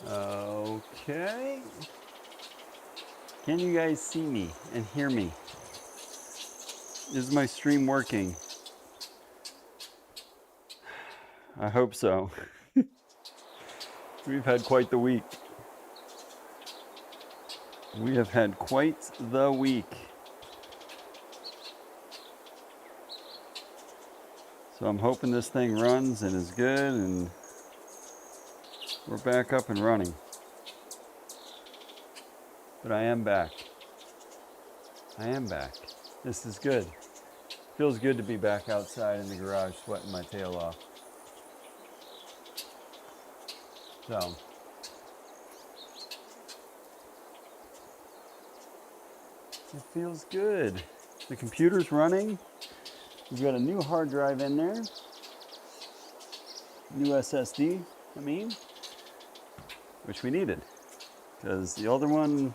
Okay. Can you guys see me and hear me? Is my stream working? I hope so. We've had quite the week. We have had quite the week. So I'm hoping this thing runs and is good and we're back up and running. But I am back. I am back. This is good. Feels good to be back outside in the garage sweating my tail off. So, it feels good. The computer's running. We've got a new hard drive in there. New SSD, which we needed. Because the other one,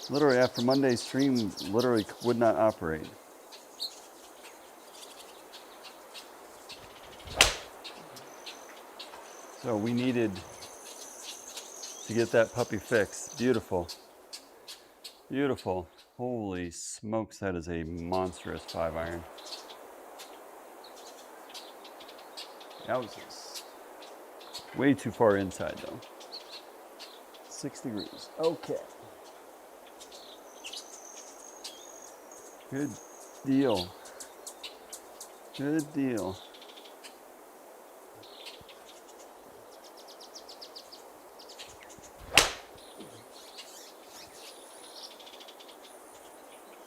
literally after Monday's stream, literally would not operate. So we needed to get that puppy fixed. Beautiful. Beautiful. Holy smokes, that is a monstrous 5-iron. Yowzers. Way too far inside though. 6 degrees. Okay. Good deal. Good deal.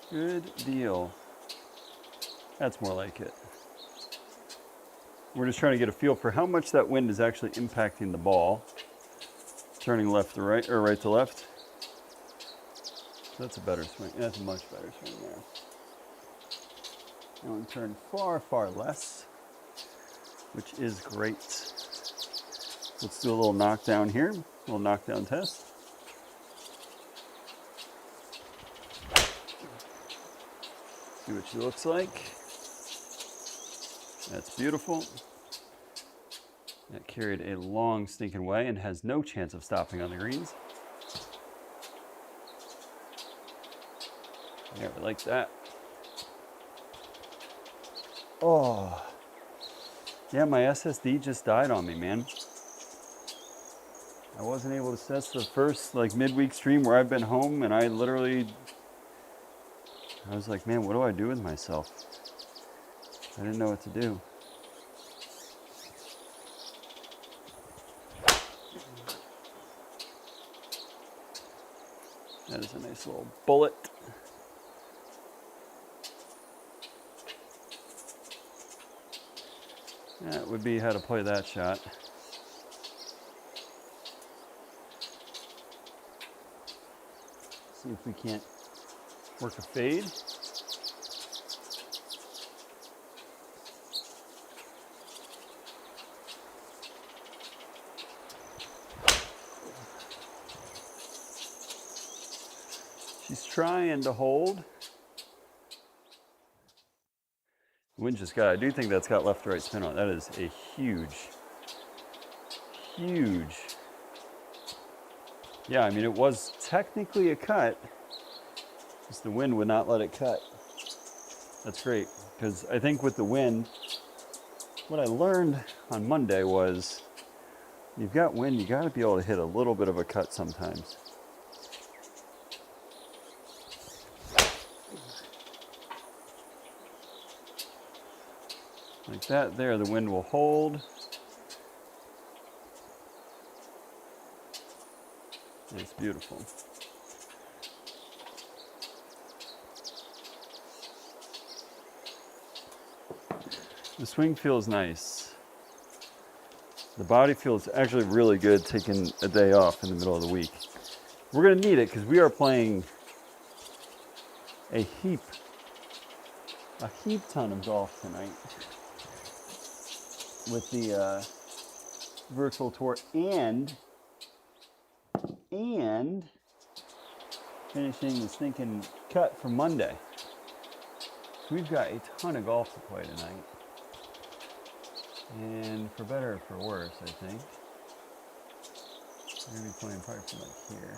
Good deal. That's more like it. We're just trying to get a feel for how much that wind is actually impacting the ball. Turning left to right, or right to left. That's a better swing. That's a much better swing there. That one turned far, far less, which is great. Let's do a little knockdown here. A little knockdown test. See what she looks like. That's beautiful. That carried a long stinking way and has no chance of stopping on the greens. Yeah, we like that. Oh. Yeah, my SSD just died on me, man. I wasn't able to test the first midweek stream where I've been home, and I was like, man, what do I do with myself? I didn't know what to do. That is a nice little bullet. That would be how to play that shot. See if we can't work a fade. She's trying to hold. Wind just got, I do think that's got left to right spin on it. That is a huge. Yeah, I mean, it was technically a cut. Just the wind would not let it cut. That's great, because I think with the wind, what I learned on Monday was, you've got wind, you got to be able to hit a little bit of a cut sometimes. Like that there, the wind will hold. It's beautiful. The swing feels nice. The body feels actually really good taking a day off in the middle of the week. We're going to need it because we are playing a heap ton of golf tonight with the virtual tour and finishing the stinking cut from Monday. So we've got a ton of golf to play tonight. And for better or for worse, I think. We're going to be playing probably from like here.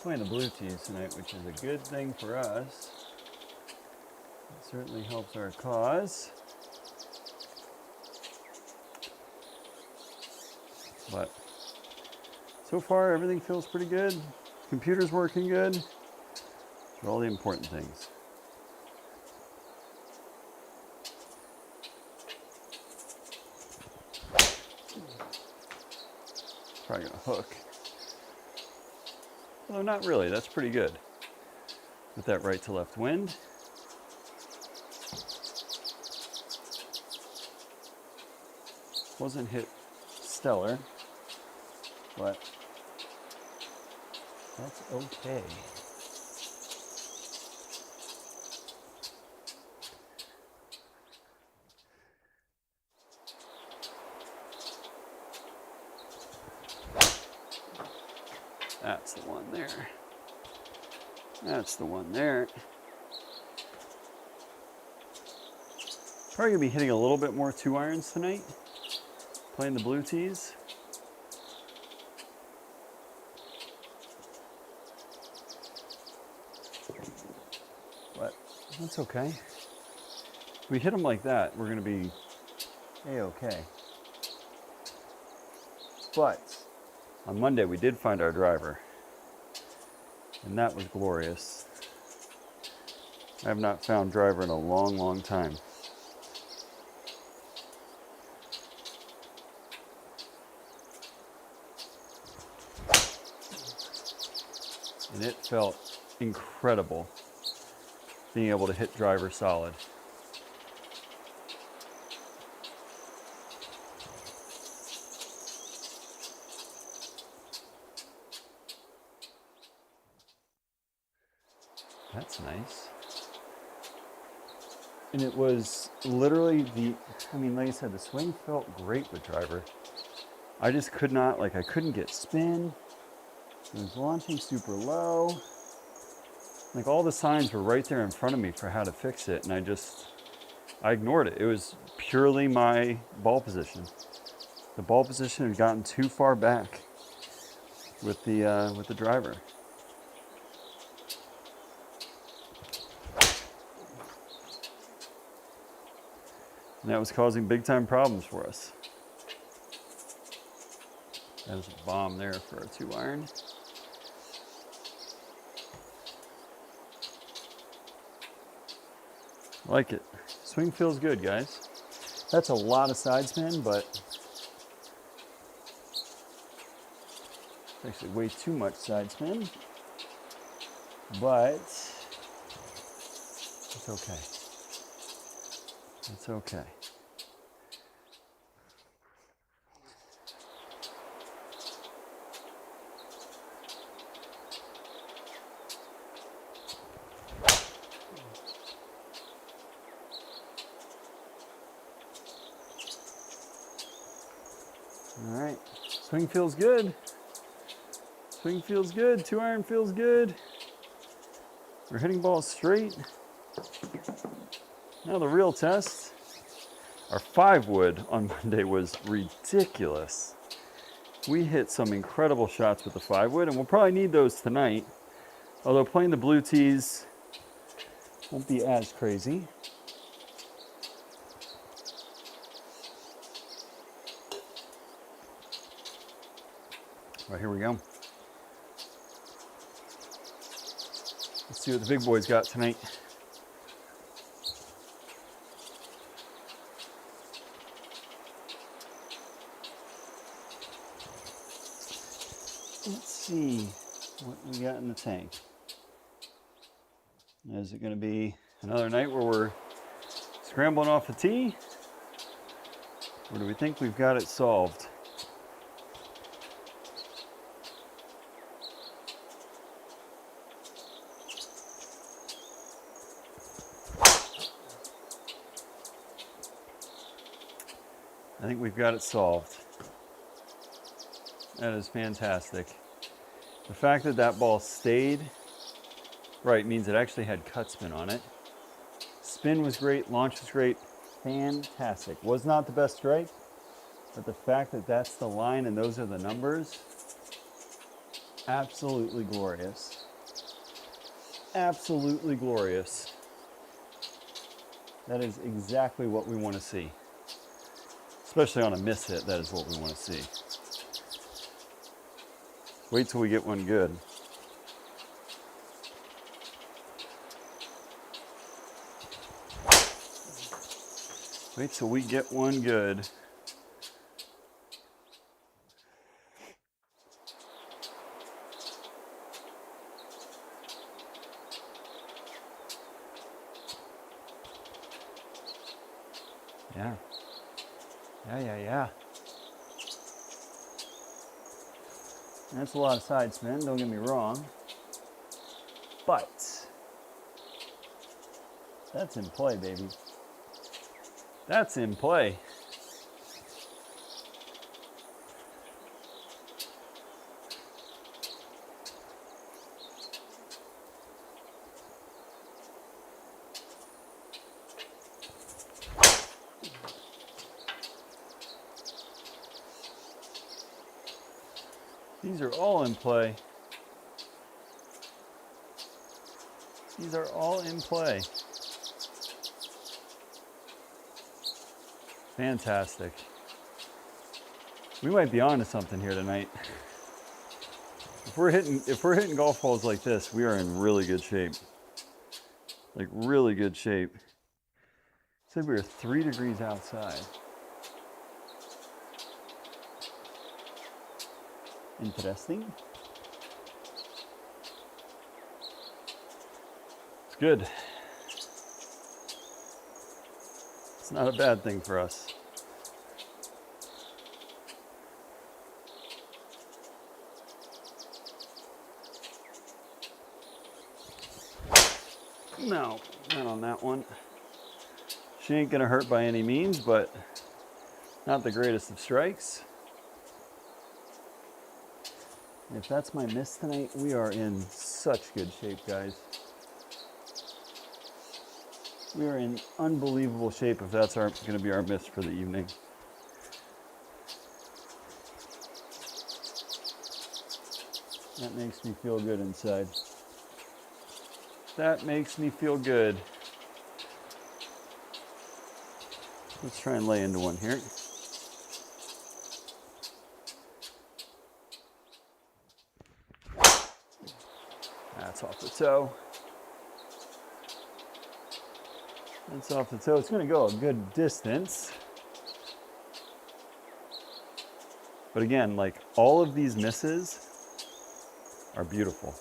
Playing the blue tees tonight, which is a good thing for us. It certainly helps our cause. But so far, everything feels pretty good. Computer's working good. Those are all the important things. Probably gonna hook. Although not really, that's pretty good. With that right to left wind. Wasn't hit stellar, but that's okay. That's the one there. That's the one there. Probably gonna be hitting a little bit more 2-irons tonight. Playing the blue tees. But that's okay. If we hit them like that, we're gonna be A-okay. But on Monday, we did find our driver, and that was glorious. I have not found driver in a long, long time. And it felt incredible being able to hit driver solid. That's nice. And it was literally like I said, the swing felt great with driver. I just could not, I couldn't get spin. It was launching super low. Like all the signs were right there in front of me for how to fix it, and I ignored it. It was purely my ball position. The ball position had gotten too far back with the driver. And that was causing big time problems for us. That was a bomb there for a 2-iron. I like it. Swing feels good, guys. That's a lot of side spin, but it's actually way too much side spin. But it's okay. It's okay. All right, swing feels good. Swing feels good, 2-iron feels good. We're hitting balls straight. Now the real test. Our 5-wood on Monday was ridiculous. We hit some incredible shots with the 5-wood, and we'll probably need those tonight. Although playing the blue tees won't be as crazy. All right, here we go. Let's see what the big boys got tonight. Let's see what we got in the tank. Is it going to be another night where we're scrambling off the tee? Or do we think we've got it solved? I think we've got it solved. That is fantastic. The fact that that ball stayed right means it actually had cut spin on it. Spin was great, launch was great, fantastic. Was not the best strike, but the fact that that's the line and those are the numbers, Absolutely glorious. Absolutely glorious. That is exactly what we want to see. Especially on a miss hit, that is what we want to see. Wait till we get one good. Wait till we get one good. Yeah. Yeah. That's a lot of side spin, don't get me wrong. But that's in play, baby. That's in play. These are all in play. These are all in play. Fantastic. We might be on to something here tonight. If we're hitting golf balls like this, we are in really good shape. Like really good shape. Said we were 3 degrees outside. Interesting. It's good. It's not a bad thing for us. No, not on that one. She ain't gonna hurt by any means, but not the greatest of strikes. If that's my miss tonight, we are in such good shape, guys. We are in unbelievable shape if that's going to be our miss for the evening. That makes me feel good inside. That makes me feel good. Let's try and lay into one here. That's off the toe. That's off the toe. It's going to go a good distance. But again, like all of these misses are beautiful.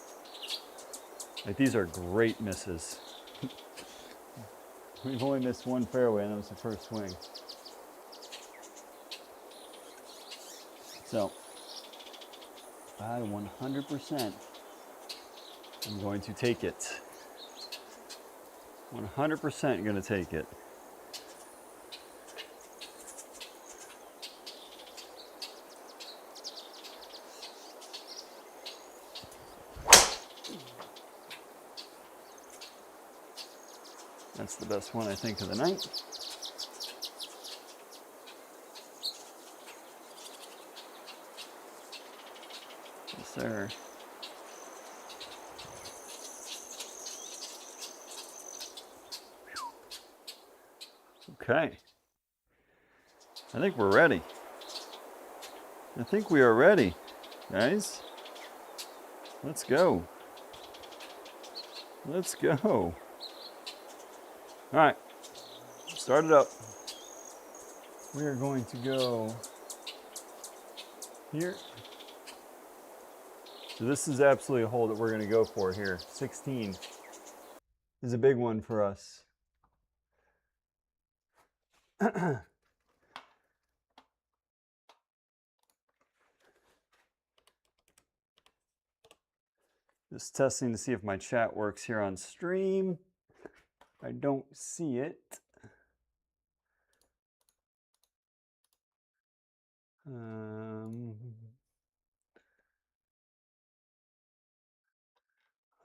Like these are great misses. We've only missed one fairway and that was the first swing. So, I 100% am going to take it. 100% going to take it. That's the best one I think of the night. Yes, sir. Okay. I think we're ready. I think we are ready, guys. Let's go. Let's go. All right. Start it up. We are going to go here. So this is absolutely a hole that we're going to go for here. 16 is a big one for us. Just testing to see if my chat works here on stream. I don't see it.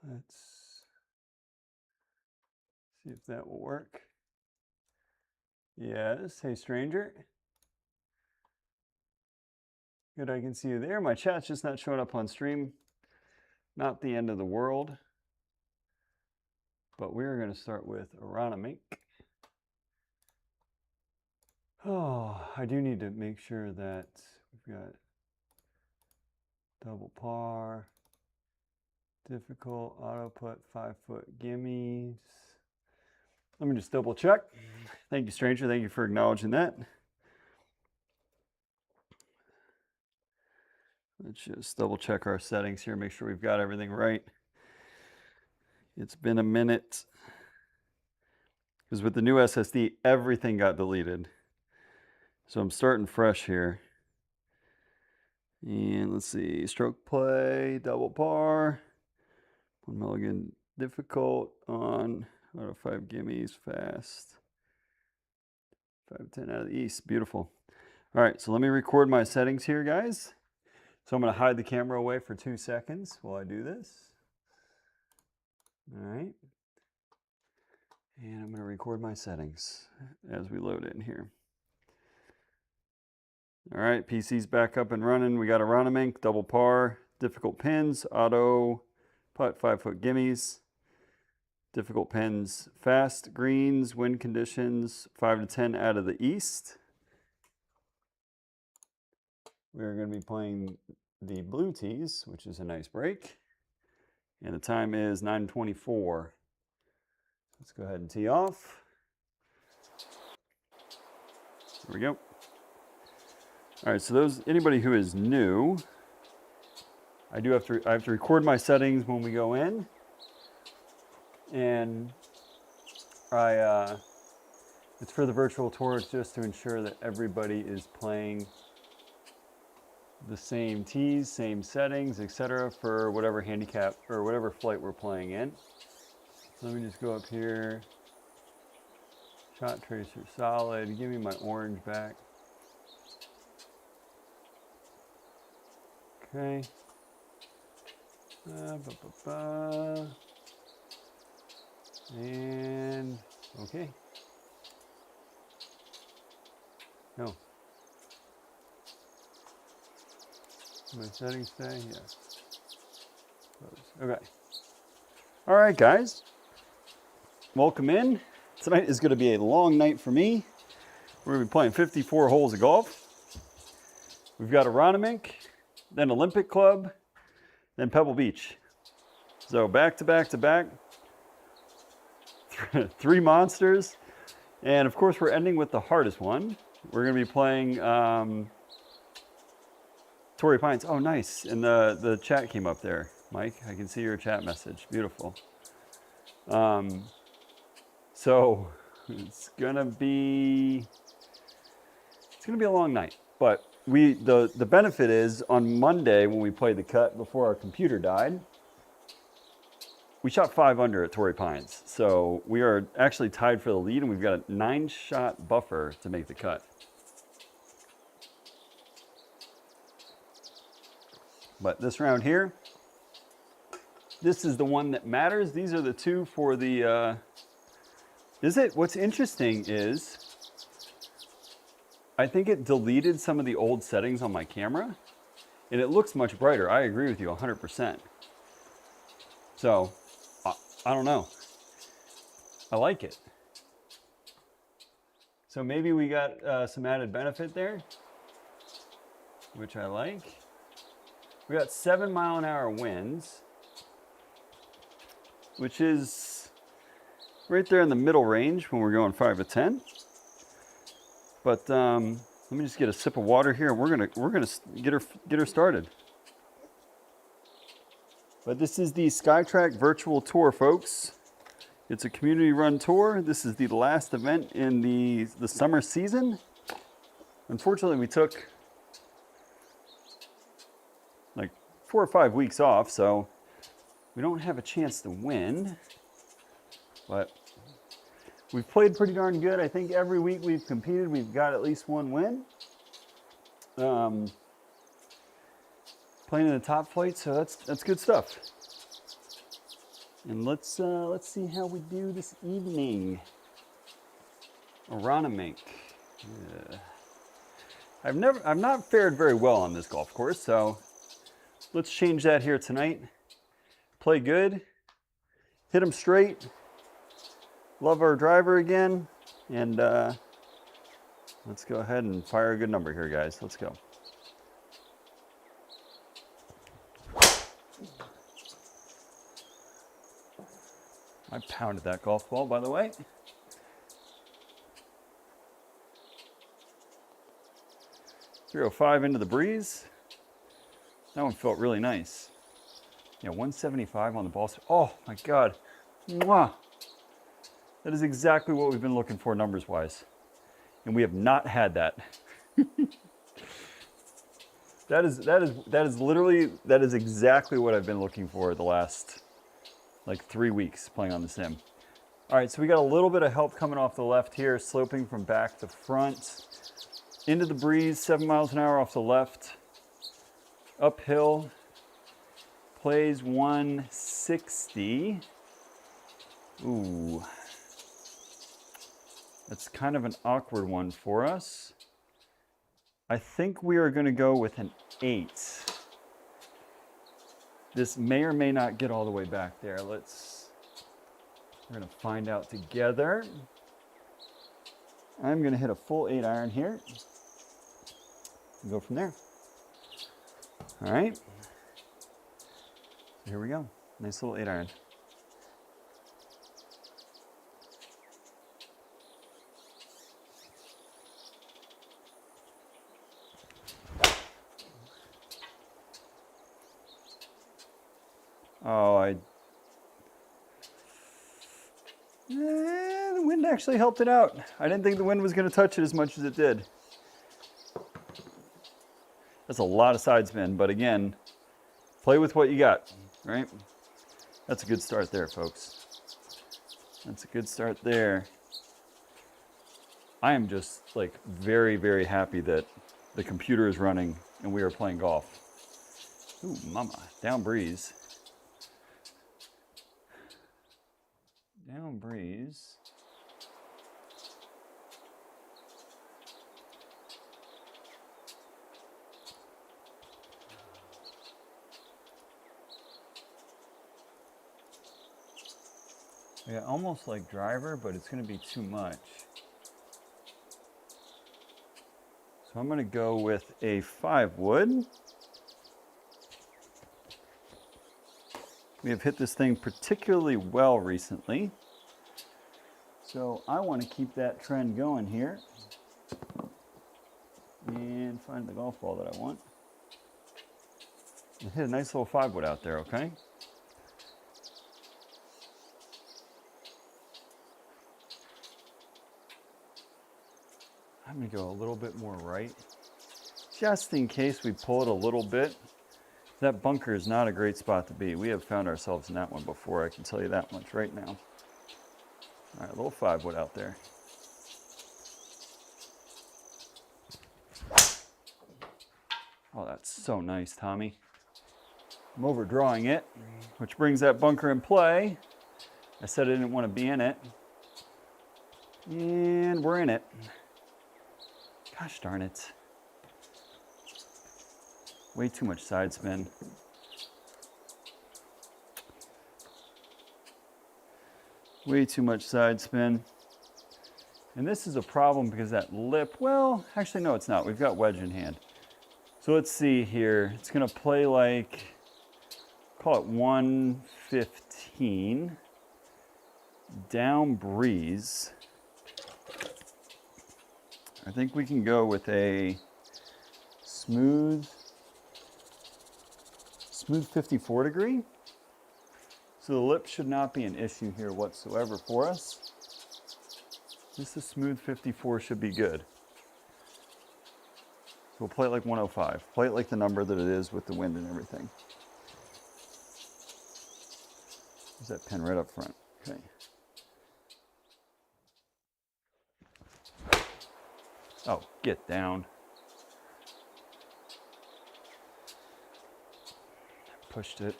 Let's see if that will work. Yes, hey stranger. Good, I can see you there. My chat's just not showing up on stream. Not the end of the world, but we're going to start with Aronimink. Oh, I do need to make sure that we've got double par, difficult, auto putt, 5-foot gimmies. Let me just double check. Thank you, stranger. Thank you for acknowledging that. Let's just double check our settings here, make sure we've got everything right. It's been a minute. Because with the new SSD, everything got deleted. So I'm starting fresh here. And let's see, stroke play, double par, 1 milligan difficult on out of 5 gimmies, fast. 5-10 out of the east, beautiful. All right, so let me record my settings here, guys. So I'm going to hide the camera away for 2 seconds while I do this. All right. And I'm going to record my settings as we load in here. All right, PC's back up and running. We got Aronimink, double par, difficult pins, auto putt, 5-foot gimmies, difficult pins, fast greens, wind conditions, 5-10 out of the east. We're going to be playing the blue tees, which is a nice break. And the time is 9:24. Let's go ahead and tee off. There we go. All right, so anybody who is new, I have to record my settings when we go in. And it's for the virtual tour, it's just to ensure that everybody is playing the same tees, same settings, etc. for whatever handicap or whatever flight we're playing in. So let me just go up here. Shot tracer solid. Give me my orange back. Okay. And okay. No. My settings stay? Yeah. Okay. All right, guys. Welcome in. Tonight is going to be a long night for me. We're going to be playing 54 holes of golf. We've got Aronimink, then Olympic Club, then Pebble Beach. So back to back to back. 3 monsters. And of course, we're ending with the hardest one. We're going to be playing Torrey Pines. Oh, nice. And the chat came up there. Mike, I can see your chat message. Beautiful. So it's gonna be a long night. But the benefit is on Monday when we played the cut before our computer died, we shot 5 under at Torrey Pines. So we are actually tied for the lead, and we've got a 9-shot buffer to make the cut. But this round here, this is the one that matters. These are the 2 for the, what's interesting is, I think it deleted some of the old settings on my camera, and it looks much brighter. I agree with you 100%. So, I don't know. I like it. So maybe we got some added benefit there, which I like. We got 7-mile-an-hour winds, which is right there in the middle range when we're going 5-10. But let me just get a sip of water here, and we're gonna get her started. But this is the SkyTrak virtual tour, folks. It's a community-run tour. This is the last event in the summer season. Unfortunately, we took like 4 or 5 weeks off, so we don't have a chance to win. But we've played pretty darn good. I think every week we've competed, we've got at least 1 win. Playing in the top flight, so that's good stuff. And let's see how we do this evening. Aronimink. Yeah. I've not fared very well on this golf course, so let's change that here tonight. play good, hit them straight, love our driver again, and let's go ahead and fire a good number here, guys. Let's go. I pounded that golf ball, by the way. .305 into the breeze. That one felt really nice. Yeah, 175 on the ball. Oh my God. Mwah. That is exactly what we've been looking for numbers-wise. And we have not had that. That is exactly what I've been looking for the last like 3 weeks playing on the sim. All right, so we got a little bit of help coming off the left here, sloping from back to front. Into the breeze, 7 miles an hour off the left. Uphill, plays 160. Ooh. That's kind of an awkward one for us. I think we are gonna go with an 8. This may or may not get all the way back there. We're gonna find out together. I'm gonna hit a full 8 iron here and go from there. All right, so here we go. Nice little 8 iron. Oh, the wind actually helped it out. I didn't think the wind was going to touch it as much as it did. That's a lot of side spin, but again, play with what you got, right? That's a good start there, folks. That's a good start there. I am just like very, very happy that the computer is running and we are playing golf. Ooh, mama, down breeze. Down breeze. Yeah, almost like driver, but it's going to be too much. So I'm going to go with a 5 wood. We have hit this thing particularly well recently. So I want to keep that trend going here. And find the golf ball that I want. And hit a nice little 5 wood out there, okay? I'm going to go a little bit more right, just in case we pull it a little bit. That bunker is not a great spot to be. We have found ourselves in that one before, I can tell you that much right now. All right, a little 5 wood out there. Oh, that's so nice, Tommy. I'm overdrawing it, which brings that bunker in play. I said I didn't want to be in it. And we're in it. Gosh darn it. Way too much side spin. Way too much side spin. And this is a problem because that lip, well, actually no, it's not. We've got wedge in hand. So let's see here. It's gonna play like, call it 115. Down breeze. I think we can go with a smooth 54 degree. So the lip should not be an issue here whatsoever for us. Just a smooth 54 should be good. So we'll play it like 105. Play it like the number that it is with the wind and everything. There's that pin right up front. Okay. Oh, get down. Pushed it.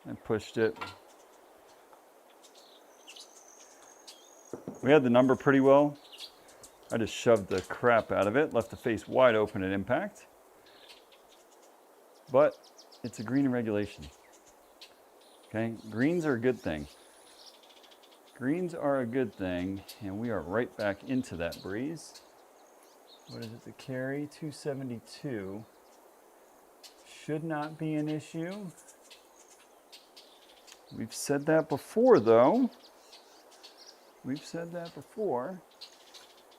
I pushed it. We had the number pretty well. I just shoved the crap out of it, left the face wide open at impact. But it's a green in regulation. Okay, greens are a good thing. Greens are a good thing, and we are right back into that breeze. What is it to carry? 272. Should not be an issue. We've said that before, though. We've said that before.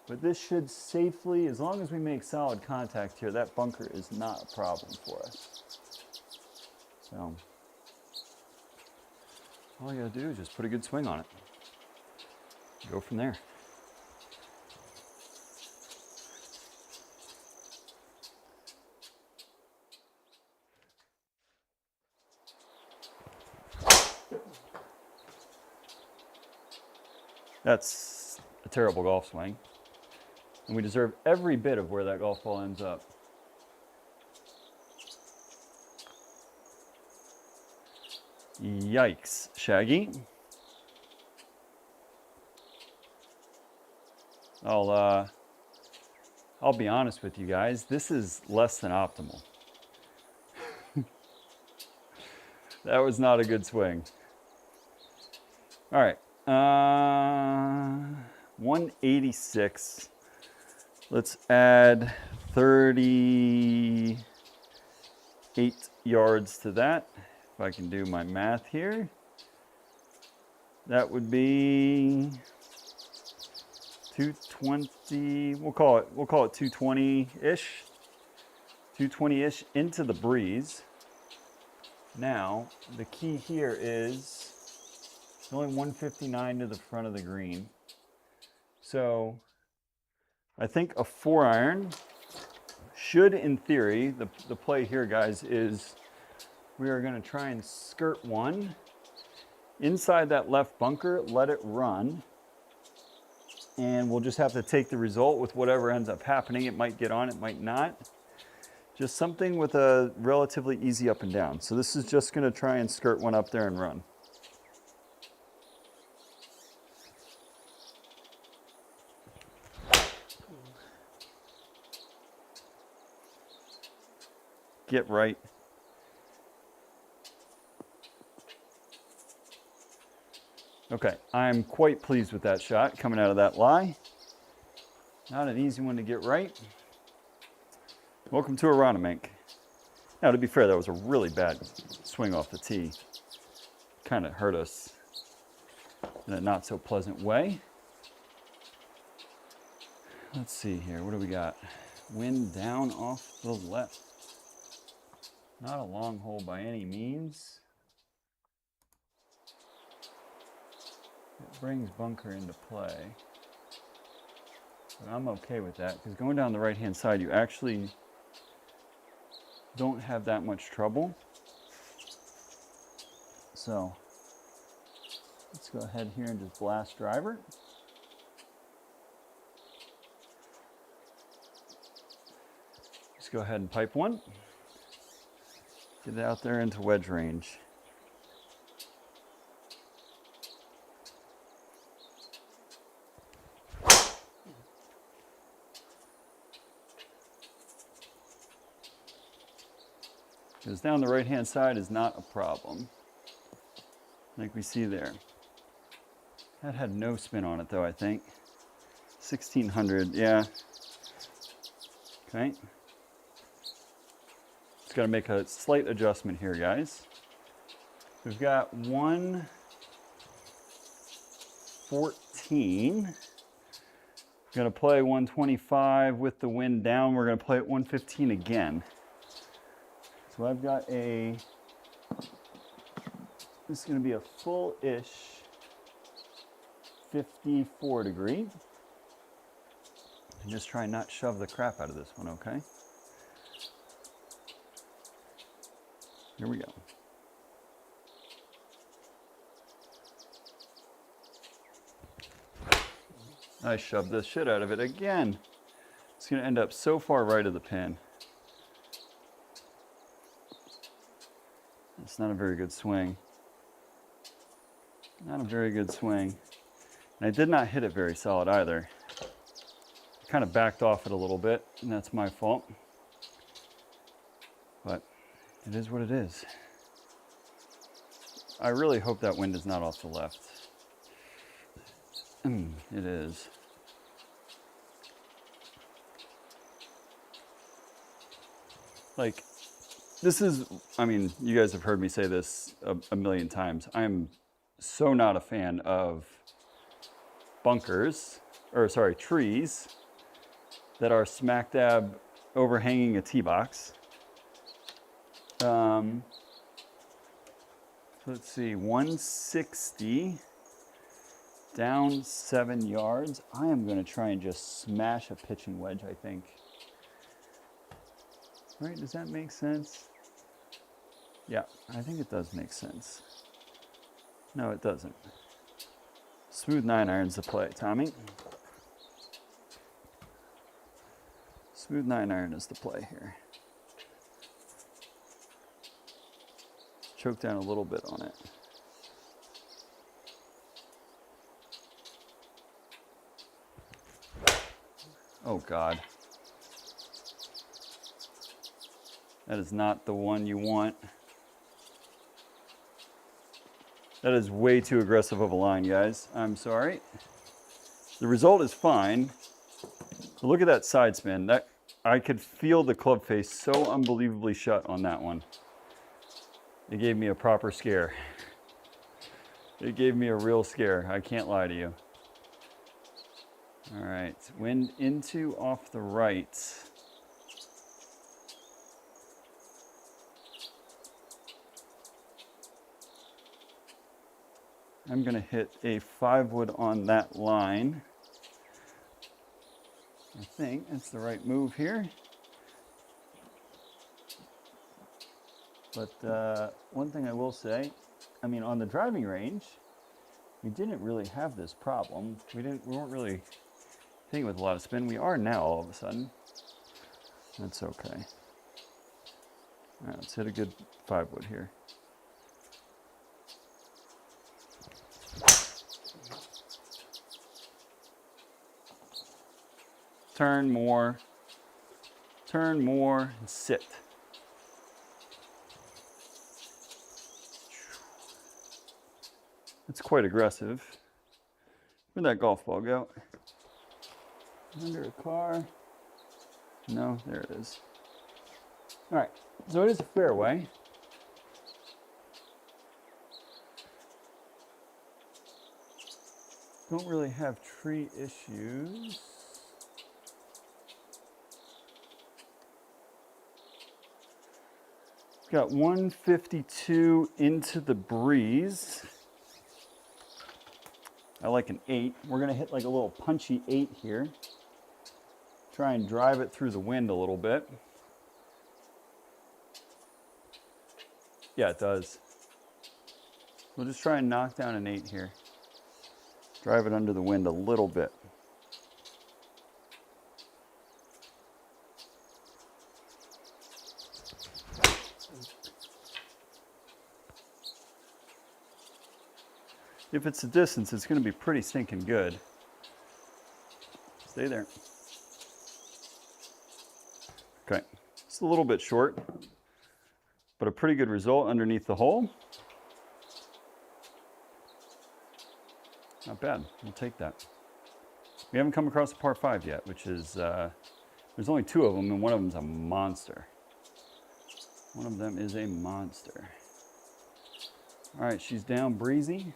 But this should safely, as long as we make solid contact here, that bunker is not a problem for us. So, all you gotta do is just put a good swing on it. Go from there. That's a terrible golf swing. And we deserve every bit of where that golf ball ends up. Yikes, Shaggy. I'll be honest with you guys, this is less than optimal. That was not a good swing. All right, 186. Let's add 38 yards to that. If I can do my math here, that would be 220. We'll call it 220-ish. 220-ish into the breeze. Now, the key here is it's only 159 to the front of the green. So I think a 4-iron should, in theory, the play here, guys, is we are going to try and skirt one inside that left bunker, let it run, and we'll just have to take the result with whatever ends up happening. It might get on, it might not. Just something with a relatively easy up and down. So this is just going to try and skirt one up there and run. Get right. Okay, I'm quite pleased with that shot coming out of that lie. Not an easy one to get right. Welcome to Aronimink. Now, to be fair, that was a really bad swing off the tee. Kind of hurt us in a not so pleasant way. Let's see here, what do we got? Wind down off the left. Not a long hole by any means. It brings bunker into play. But I'm okay with that, because going down the right-hand side, you actually don't have that much trouble. So let's go ahead here and just blast driver. Just go ahead and pipe one. Get it out there into wedge range. Because down the right-hand side is not a problem, like we see there. That had no spin on it though, I think. 1600, yeah. Okay. Just got to make a slight adjustment here, guys. We've got 114. Going to play 125 with the wind down. We're going to play at 115 again. So I've got this is going to be a full-ish 54 degree. And just try and not shove the crap out of this one, okay? Here we go. I shoved the shit out of it again. It's going to end up so far right of the pin. It's not a very good swing. Not a very good swing. And I did not hit it very solid either. I kind of backed off it a little bit, and that's my fault. But it is what it is. I really hope that wind is not off the left. It is. Like, this is, I mean, you guys have heard me say this a million times. I'm so not a fan of trees that are smack dab overhanging a tee box. Let's see, 160 down 7 yards. I am going to try and just smash a pitching wedge, I think. Right, does that make sense? Yeah, I think it does make sense. No, it doesn't. Smooth 9-iron's the play, Tommy. Smooth 9-iron is the play here. Choke down a little bit on it. Oh God. That is not the one you want. That is way too aggressive of a line, guys. I'm sorry. The result is fine. But look at that side spin. That, I could feel the club face so unbelievably shut on that one. It gave me a proper scare. It gave me a real scare. I can't lie to you. All right, wind into off the right. I'm gonna hit a 5-wood on that line. I think that's the right move here. But one thing I will say, I mean, on the driving range, we didn't really have this problem. We weren't really hitting with a lot of spin. We are now all of a sudden. That's okay. All right, let's hit a good 5-wood here. Turn more, and sit. It's quite aggressive. Where'd that golf ball go? Under a car? No, there it is. All right, so it is a fairway. Don't really have tree issues. Got 152 into the breeze. I like an 8. We're gonna hit like a little punchy 8 here. Try and drive it through the wind a little bit. Yeah, it does. We'll just try and knock down an 8 here. Drive it under the wind a little bit. If it's a distance, it's going to be pretty stinking good. Stay there. Okay, it's a little bit short, but a pretty good result underneath the hole. Not bad, we'll take that. We haven't come across a par 5 yet, which is, there's only 2 of them, and one of them's a monster. One of them is a monster. All right, she's down breezy.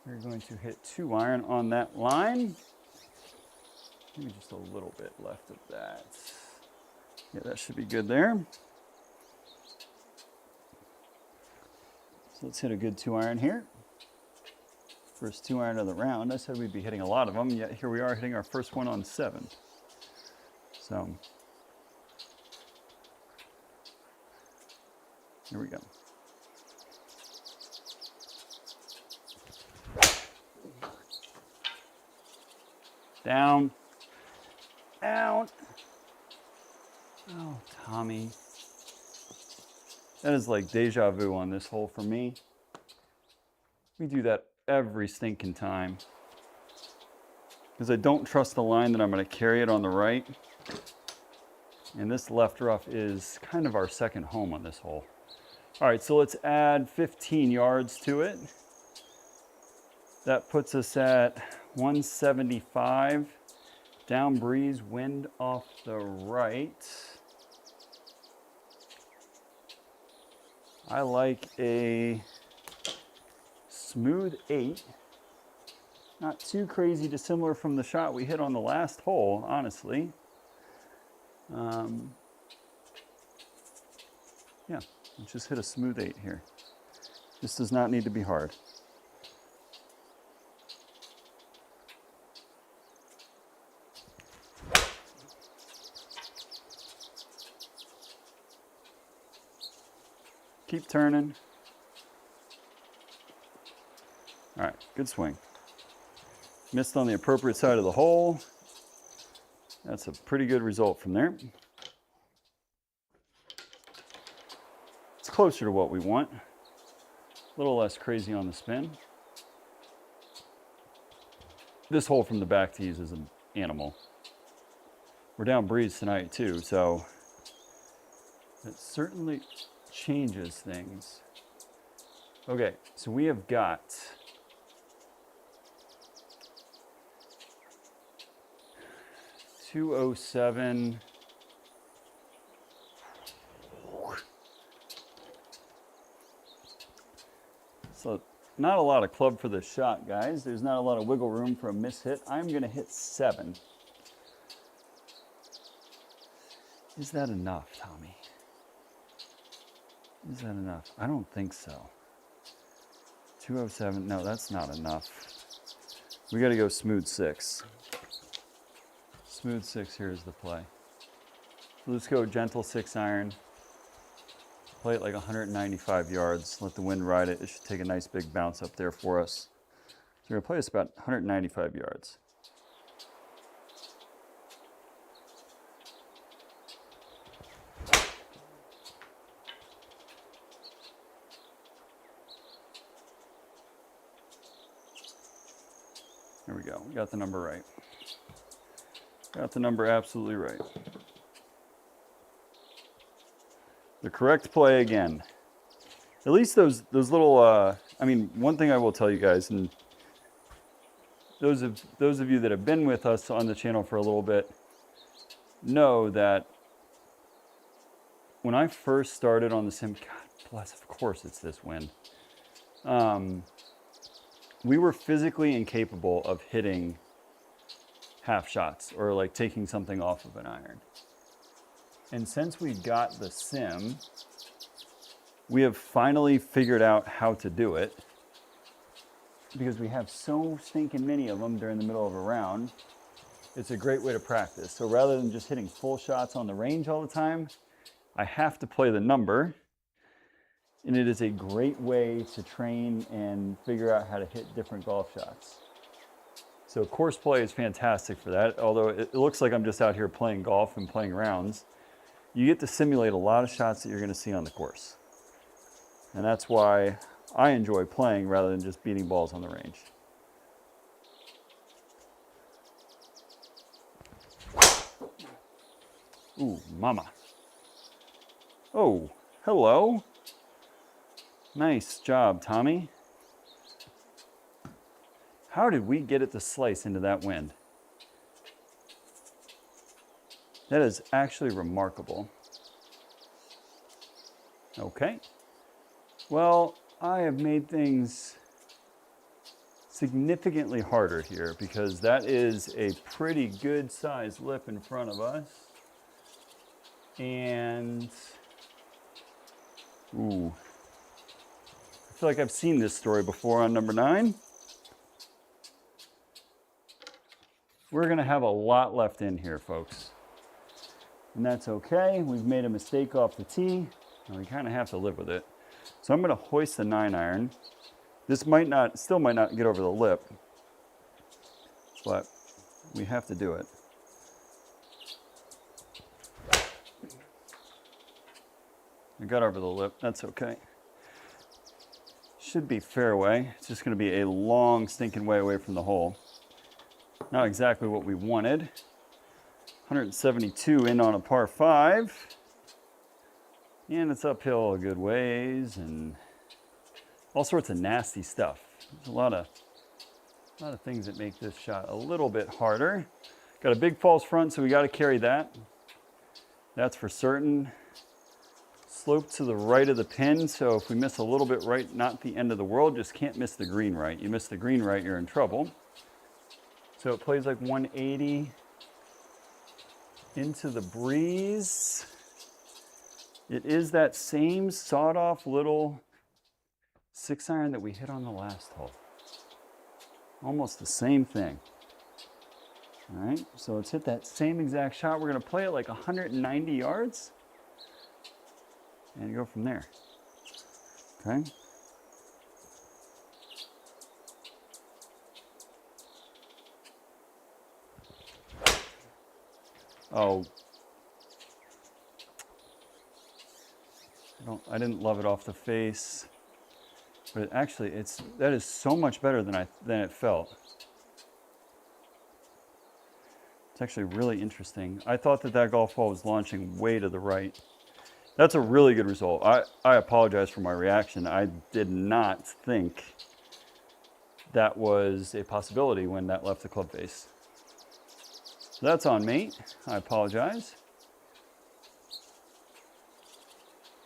We're going to hit 2-iron on that line. Maybe just a little bit left of that. Yeah, that should be good there. So let's hit a good 2-iron here. First 2-iron of the round. I said we'd be hitting a lot of them, yet here we are hitting our first one on 7. So, here we go. Down, out. Oh, Tommy. That is like deja vu on this hole for me. We do that every stinking time. Because I don't trust the line that I'm going to carry it on the right. And this left rough is kind of our second home on this hole. All right, so let's add 15 yards to it. That puts us at 175. Down breeze, wind off the right. I like a smooth 8. Not too crazy dissimilar from the shot we hit on the last hole, honestly. Yeah, let's just hit a smooth 8 here. This does not need to be hard. Keep turning. All right, good swing. Missed on the appropriate side of the hole. That's a pretty good result from there. It's closer to what we want. A little less crazy on the spin. This hole from the back tees is an animal. We're down breeze tonight too, so it certainly changes things. Okay, so we have got .207. So not a lot of club for this shot, guys. There's not a lot of wiggle room for a miss hit. I'm gonna hit 7. Is that enough, Tommy? Is that enough? I don't think so. 207, no, that's not enough. We gotta go smooth 6. Smooth 6 here is the play. So let's go gentle 6 iron. Play it like 195 yards. Let the wind ride it. It should take a nice big bounce up there for us. So we're gonna play this about 195 yards. There we go. We got the number right. Got the number absolutely right. The correct play again. At least those little. I mean, one thing I will tell you guys, and those of you that have been with us on the channel for a little bit, know that when I first started on the sim, God bless, of course it's this wind. We were physically incapable of hitting half shots or like taking something off of an iron. And since we got the sim, we have finally figured out how to do it because we have so stinking many of them during the middle of a round. It's a great way to practice. So rather than just hitting full shots on the range all the time, I have to play the number. And it is a great way to train and figure out how to hit different golf shots. So course play is fantastic for that. Although it looks like I'm just out here playing golf and playing rounds, you get to simulate a lot of shots that you're going to see on the course. And that's why I enjoy playing rather than just beating balls on the range. Ooh, mama. Oh, hello. Nice job, Tommy. How did we get it to slice into that wind? That is actually remarkable. Okay. Well, I have made things significantly harder here because that is a pretty good sized lip in front of us. And, ooh. I feel like I've seen this story before on number 9. We're gonna have a lot left in here, folks. And that's okay. We've made a mistake off the tee, and we kind of have to live with it. So I'm gonna hoist the 9 iron. This still might not get over the lip, but we have to do it. I got over the lip, that's okay. Should be fairway. It's just gonna be a long stinking way away from the hole. Not exactly what we wanted, 172 in on a par 5. And it's uphill a good ways and all sorts of nasty stuff. There's a lot of things that make this shot a little bit harder. Got a big false front, so we got to carry that. That's for certain. Slope to the right of the pin, so if we miss a little bit right, not the end of the world, just can't miss the green right. You miss the green right, you're in trouble. So it plays like 180 into the breeze. It is that same sawed-off little 6-iron that we hit on the last hole. Almost the same thing. All right, so let's hit that same exact shot. We're gonna play it like 190 yards and go from there, okay? Oh, I didn't love it off the face, but actually that is so much better than it felt. It's actually really interesting. I thought that golf ball was launching way to the right. That's a really good result. I apologize for my reaction. I did not think that was a possibility when that left the club face. So that's on me. I apologize.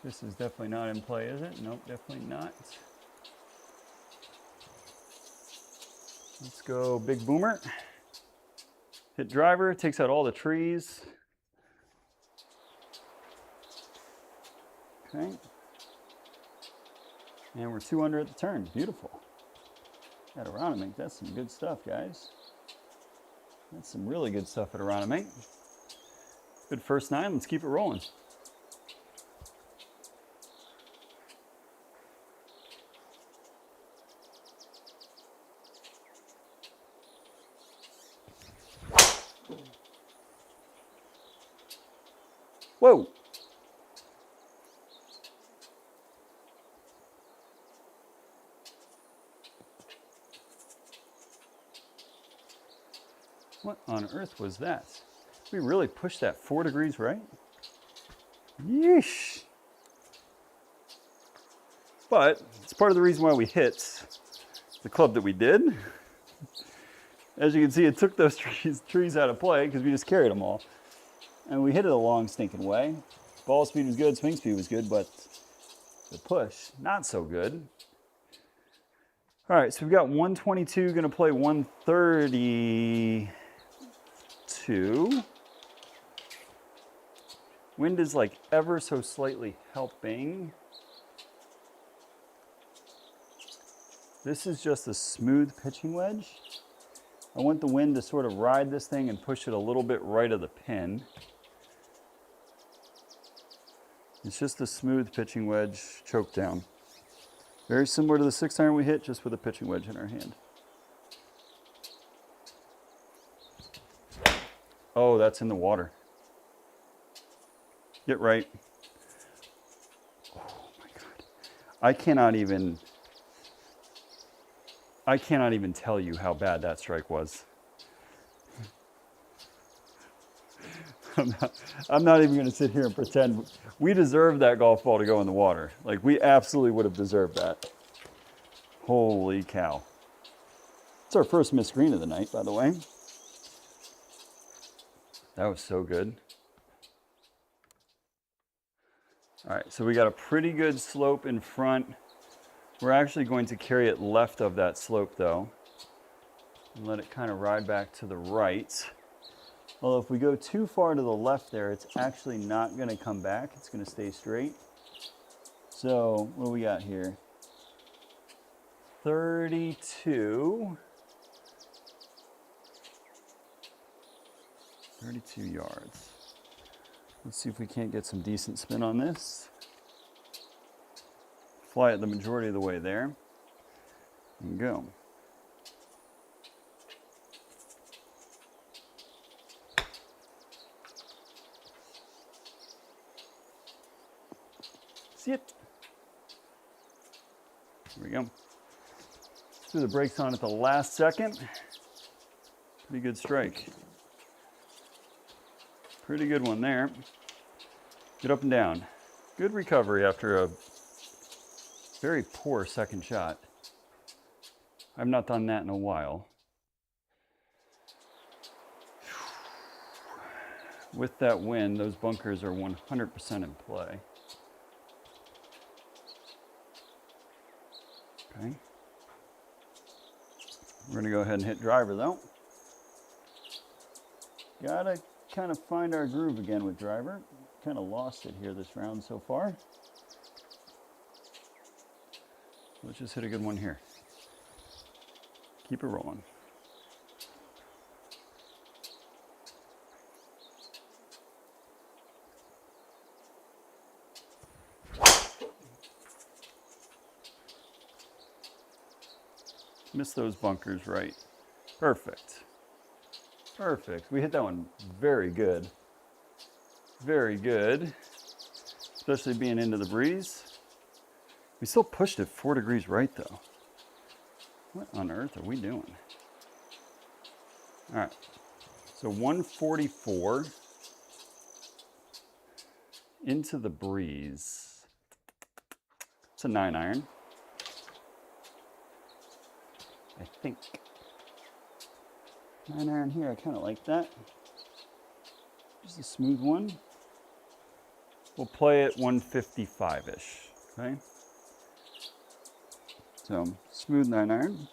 This is definitely not in play, is it? Nope, definitely not. Let's go big boomer. Hit driver, takes out all the trees. Okay. And we're 2 under at the turn. Beautiful. At Aronimink, that's some good stuff, guys. That's some really good stuff at Aronimink. Good first 9, let's keep it rolling. Whoa! What on earth was that? We really pushed that 4 degrees right? Yeesh! But it's part of the reason why we hit the club that we did. As you can see, it took those trees out of play because we just carried them all. And we hit it a long stinking way. Ball speed was good, swing speed was good, but the push, not so good. All right, so we've got 122, gonna play 132. Wind is like ever so slightly helping. This is just a smooth pitching wedge. I want the wind to sort of ride this thing and push it a little bit right of the pin. It's just a smooth pitching wedge choke down. Very similar to the 6-iron we hit, just with a pitching wedge in our hand. Oh, that's in the water. Get right. Oh my God. I cannot even tell you how bad that strike was. I'm not even going to sit here and pretend. We deserved that golf ball to go in the water. Like, we absolutely would have deserved that. Holy cow. It's our first missed green of the night, by the way. That was so good. All right, so we got a pretty good slope in front. We're actually going to carry it left of that slope, though, and let it kind of ride back to the right. Although if we go too far to the left there, it's actually not going to come back. It's going to stay straight. So what do we got here? 32 yards. Let's see if we can't get some decent spin on this. Fly it the majority of the way there and go. See it? Here we go. Threw the brakes on at the last second. Pretty good strike. Pretty good one there. Get up and down. Good recovery after a very poor second shot. I've not done that in a while. With that wind, those bunkers are 100% in play. Okay. We're gonna go ahead and hit driver though. Gotta kind of find our groove again with driver. Kind of lost it here this round so far. Let's just hit a good one here. Keep it rolling. Miss those bunkers right. Perfect. Perfect. We hit that one very good. Very good. Especially being into the breeze. We still pushed it 4 degrees right though. What on earth are we doing? All right. So 144 into the breeze. It's a 9-iron. I think. 9-iron here, I kind of like that. Just a smooth one. We'll play it 155-ish, okay? So, smooth 9-iron.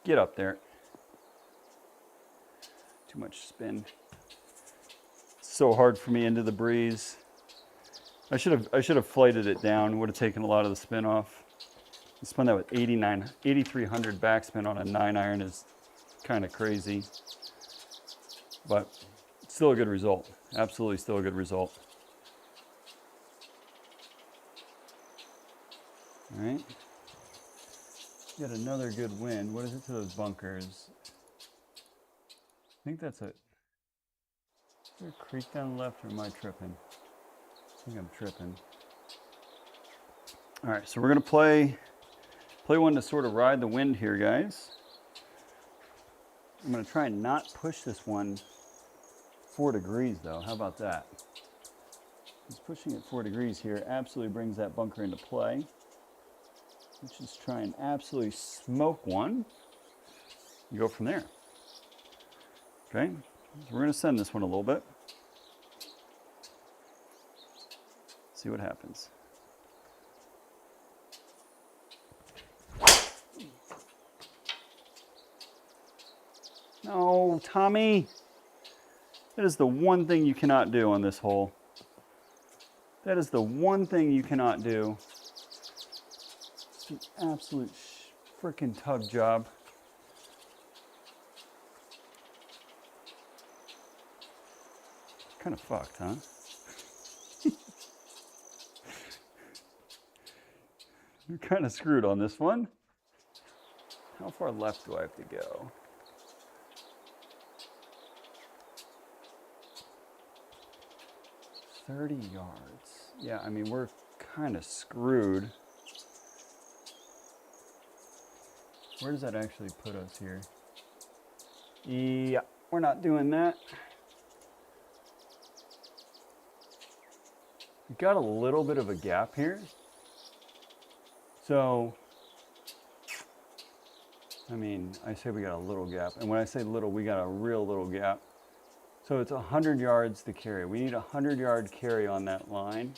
Get up there. Too much spin. So hard for me into the breeze. I should have flighted it down. Would have taken a lot of the spin off. I spun that with 8,300 backspin on a 9-iron is kind of crazy, but still a good result. Absolutely, still a good result. All right. Get another good wind. What is it to those bunkers? I think that's it. Is there a creek down the left or am I tripping? I think I'm tripping. All right, so we're gonna play one to sort of ride the wind here, guys. I'm gonna try and not push this one 4 degrees though. How about that? Just pushing it 4 degrees here absolutely brings that bunker into play. Let's just try and absolutely smoke one and go from there. Okay, so we're gonna send this one a little bit. See what happens. No, Tommy. That is the one thing you cannot do on this hole. That is the one thing you cannot do. It's an absolute freaking tug job. Kind of fucked, huh? You're kind of screwed on this one. How far left do I have to go? $30 yards. Yeah, I mean, we're kind of screwed. Where does that actually put us here? Yeah, we're not doing that. We've got a little bit of a gap here. So, I mean, I say we got a little gap. And when I say little, we got a real little gap. So it's 100 yards to carry. We need a 100-yard carry on that line.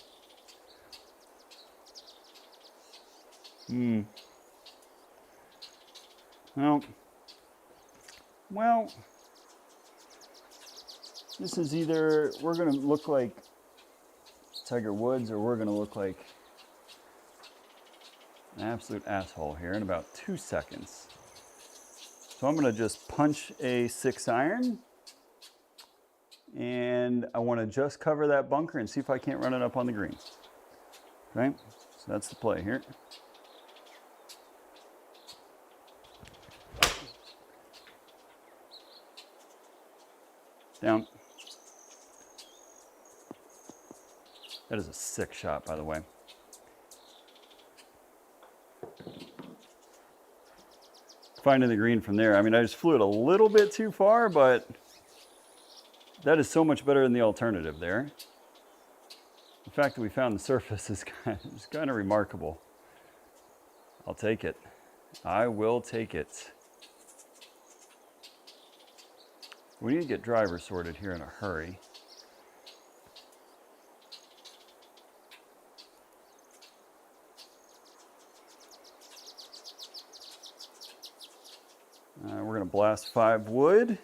Well, this is either we're going to look like Tiger Woods or we're going to look like an absolute asshole here in about 2 seconds. So I'm going to just punch a 6-iron. And I want to just cover that bunker and see if I can't run it up on the green. Okay, so that's the play here. Down. That is a sick shot, by the way. Finding the green from there. I mean, I just flew it a little bit too far, but that is so much better than the alternative there. The fact that we found the surface is kind of remarkable. I'll take it. I will take it. We need to get drivers sorted here in a hurry. We're going to blast 5 wood.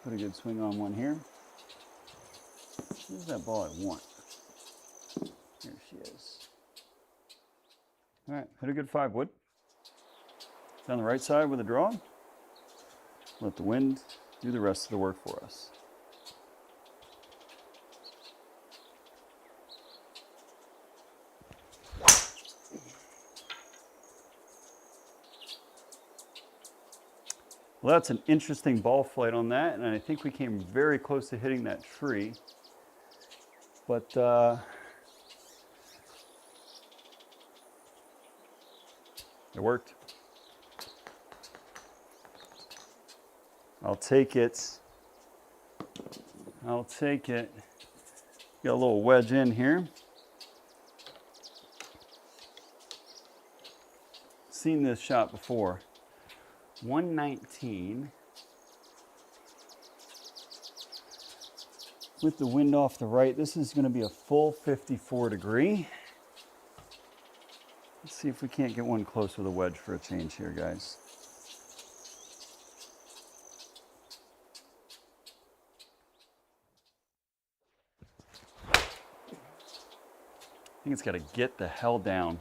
Put a good swing on one here. Where's that ball I want? There she is. All right, hit a good 5 wood. Down the right side with a draw. Let the wind do the rest of the work for us. Well, that's an interesting ball flight on that, and I think we came very close to hitting that tree. But it worked. I'll take it. I'll take it. Got a little wedge in here. Seen this shot before. 119. With the wind off the right, this is going to be a full 54 degree. Let's see if we can't get one close with a wedge for a change here, guys. I think it's got to get the hell down.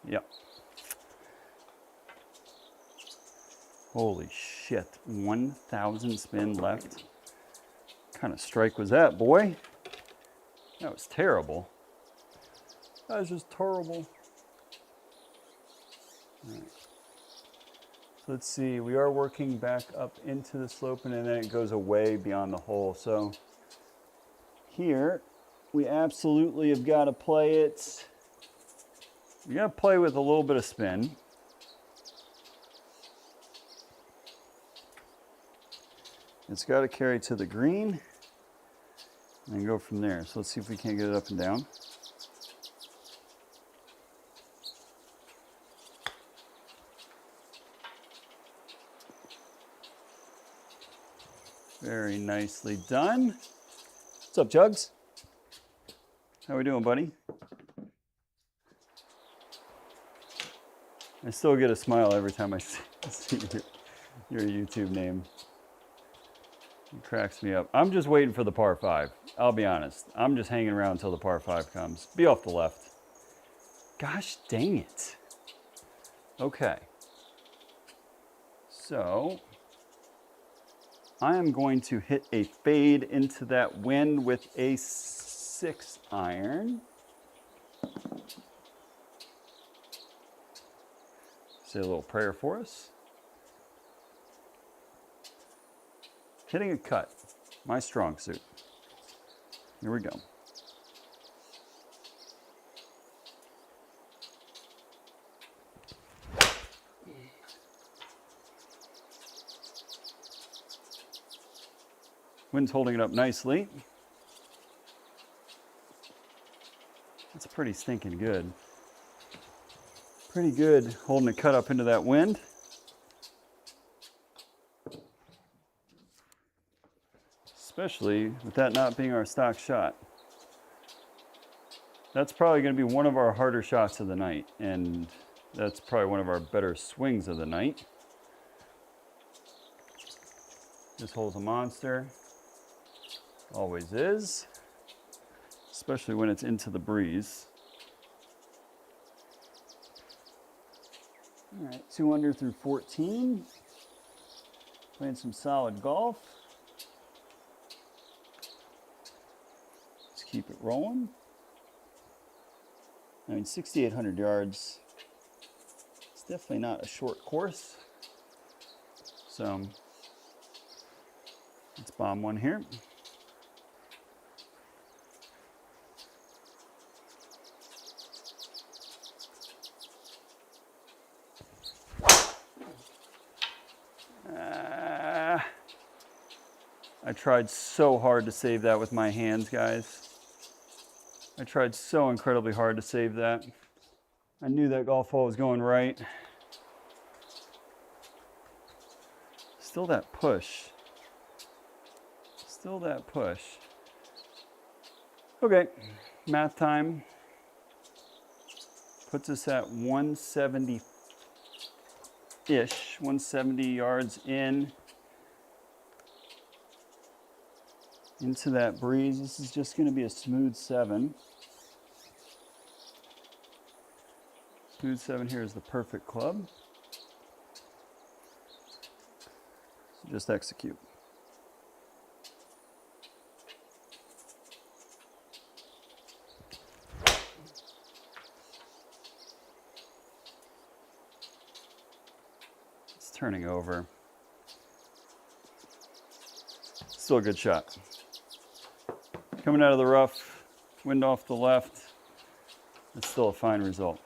Yep. Holy shit, 1,000 spin left. What kind of strike was that, boy? That was terrible. That was just terrible. All right. So let's see, we are working back up into the slope and then it goes away beyond the hole. So here, we absolutely have got to play it. You got to play with a little bit of spin. It's got to carry to the green and go from there. So let's see if we can't get it up and down. Very nicely done. What's up, Jugs? How we doing, buddy? I still get a smile every time I see your YouTube name. It cracks me up. I'm just waiting for the par 5. I'll be honest. I'm just hanging around until the par 5 comes. Be off the left. Gosh dang it. Okay. So, I am going to hit a fade into that wind with a 6 iron. Say a little prayer for us. Hitting a cut, my strong suit. Here we go. Wind's holding it up nicely. That's pretty stinking good. Pretty good holding a cut up into that wind. Especially with that not being our stock shot. That's probably going to be one of our harder shots of the night, and that's probably one of our better swings of the night. This hole's a monster. Always is. Especially when it's into the breeze. All right, 2 under through 14. Playing some solid golf. Let's keep it rolling. I mean, 6,800 yards. It's definitely not a short course. So let's bomb one here. I tried so hard to save that with my hands, guys. I tried so incredibly hard to save that. I knew that golf ball was going right. Still that push. Still that push. Okay, math time. Puts us at 170-ish, 170 yards in. Into that breeze. This is just going to be a smooth 7. Smooth 7 here is the perfect club. So just execute. It's turning over. Still a good shot. Coming out of the rough, wind off the left. It's still a fine result.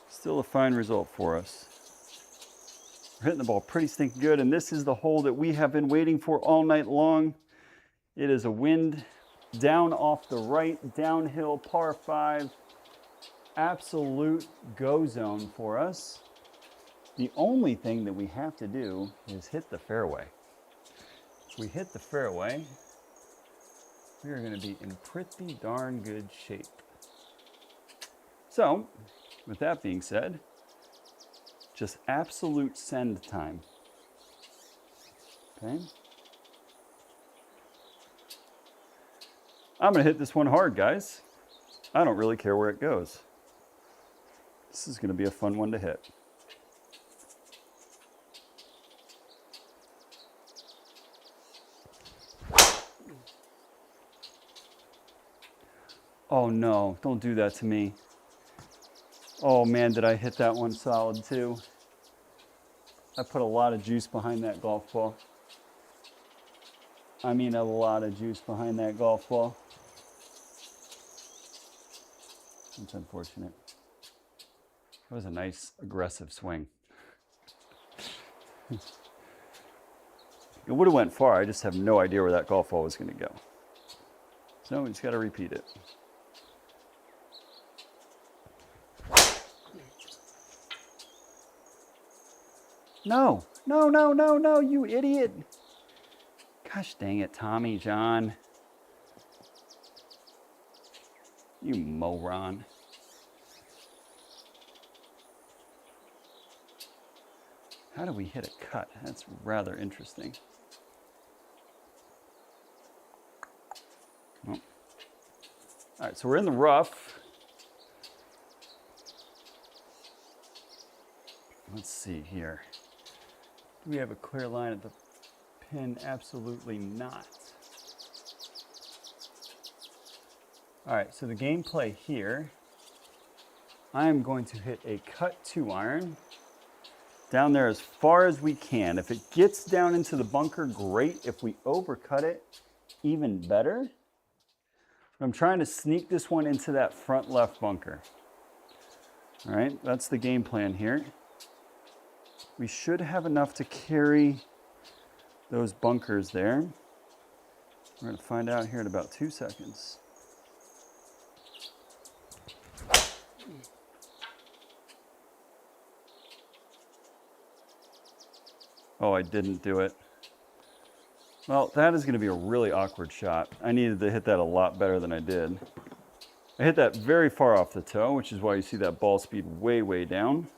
Still a fine result for us. We're hitting the ball pretty stinking good, and this is the hole that we have been waiting for all night long. It is a wind down off the right, downhill, par 5. Absolute go zone for us. The only thing that we have to do is hit the fairway. If we hit the fairway, we are going to be in pretty darn good shape. So, with that being said, just absolute send time. Okay? I'm going to hit this one hard, guys. I don't really care where it goes. This is going to be a fun one to hit. Oh no, don't do that to me. Oh man, did I hit that one solid too. I put a lot of juice behind that golf ball. I mean a lot of juice behind that golf ball. It's unfortunate. That was a nice aggressive swing. It would have went far, I just have no idea where that golf ball was going to go. So we just got to repeat it. No, no, no, no, no, you idiot. Gosh dang it, Tommy John. You moron. How do we hit a cut? That's rather interesting. Oh. All right, so we're in the rough. Let's see here. Do we have a clear line at the pin? Absolutely not. All right, so the gameplay here, I'm going to hit a cut 2 iron down there as far as we can. If it gets down into the bunker, great. If we overcut it, even better. I'm trying to sneak this one into that front left bunker. All right, that's the game plan here. We should have enough to carry those bunkers there. We're going to find out here in about 2 seconds. Oh, I didn't do it. Well, that is going to be a really awkward shot. I needed to hit that a lot better than I did. I hit that very far off the toe, which is why you see that ball speed way, way down.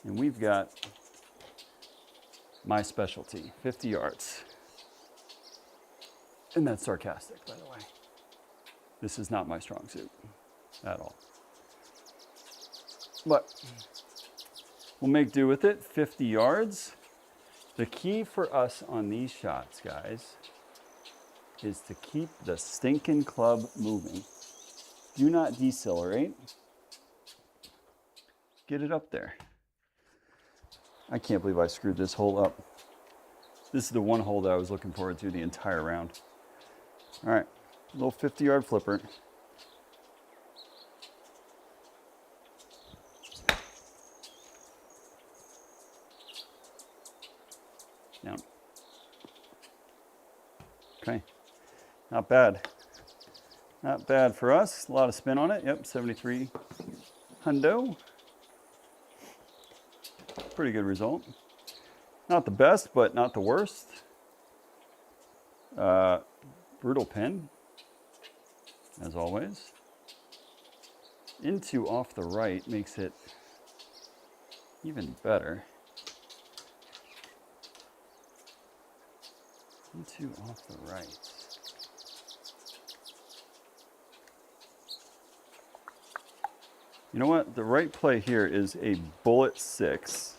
And we've got my specialty, 50 yards. And that's sarcastic, by the way. This is not my strong suit at all. But we'll make do with it, 50 yards. The key for us on these shots, guys, is to keep the stinking club moving. Do not decelerate. Get it up there. I can't believe I screwed this hole up. This is the one hole that I was looking forward to the entire round. All right, little 50-yard flipper. Down. Okay, not bad. Not bad for us. A lot of spin on it. Yep, 73 hundo. Pretty good result. Not the best, but not the worst. Brutal pin, as always. Into off the right makes it even better. Into off the right. You know what? The right play here is a bullet 6.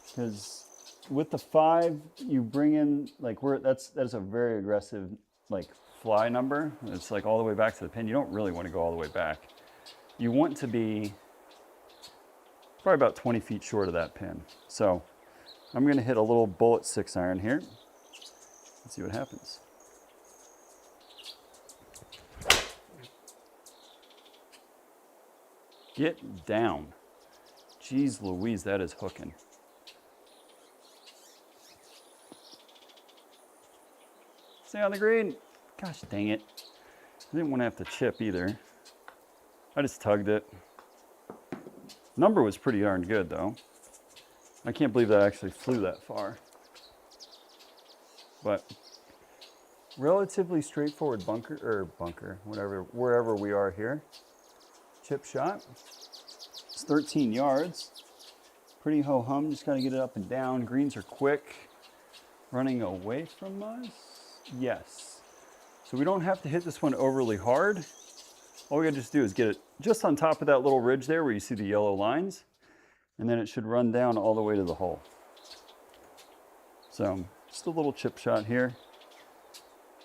Because with the 5, you bring in, like, that's a very aggressive, like, fly number. It's like all the way back to the pin. You don't really want to go all the way back. You want to be probably about 20 feet short of that pin. So I'm going to hit a little bullet 6 iron here. Let's see what happens. Get down. Jeez Louise, that is hooking. Stay on the green. Gosh dang it. I didn't want to have to chip either. I just tugged it. Number was pretty darn good though. I can't believe that I actually flew that far. But relatively straightforward bunker, whatever, wherever we are here. Chip shot. It's 13 yards. Pretty ho-hum, just gotta get it up and down. Greens are quick. Running away from us? Yes. So we don't have to hit this one overly hard. All we gotta just do is get it just on top of that little ridge there where you see the yellow lines. And then it should run down all the way to the hole. So just a little chip shot here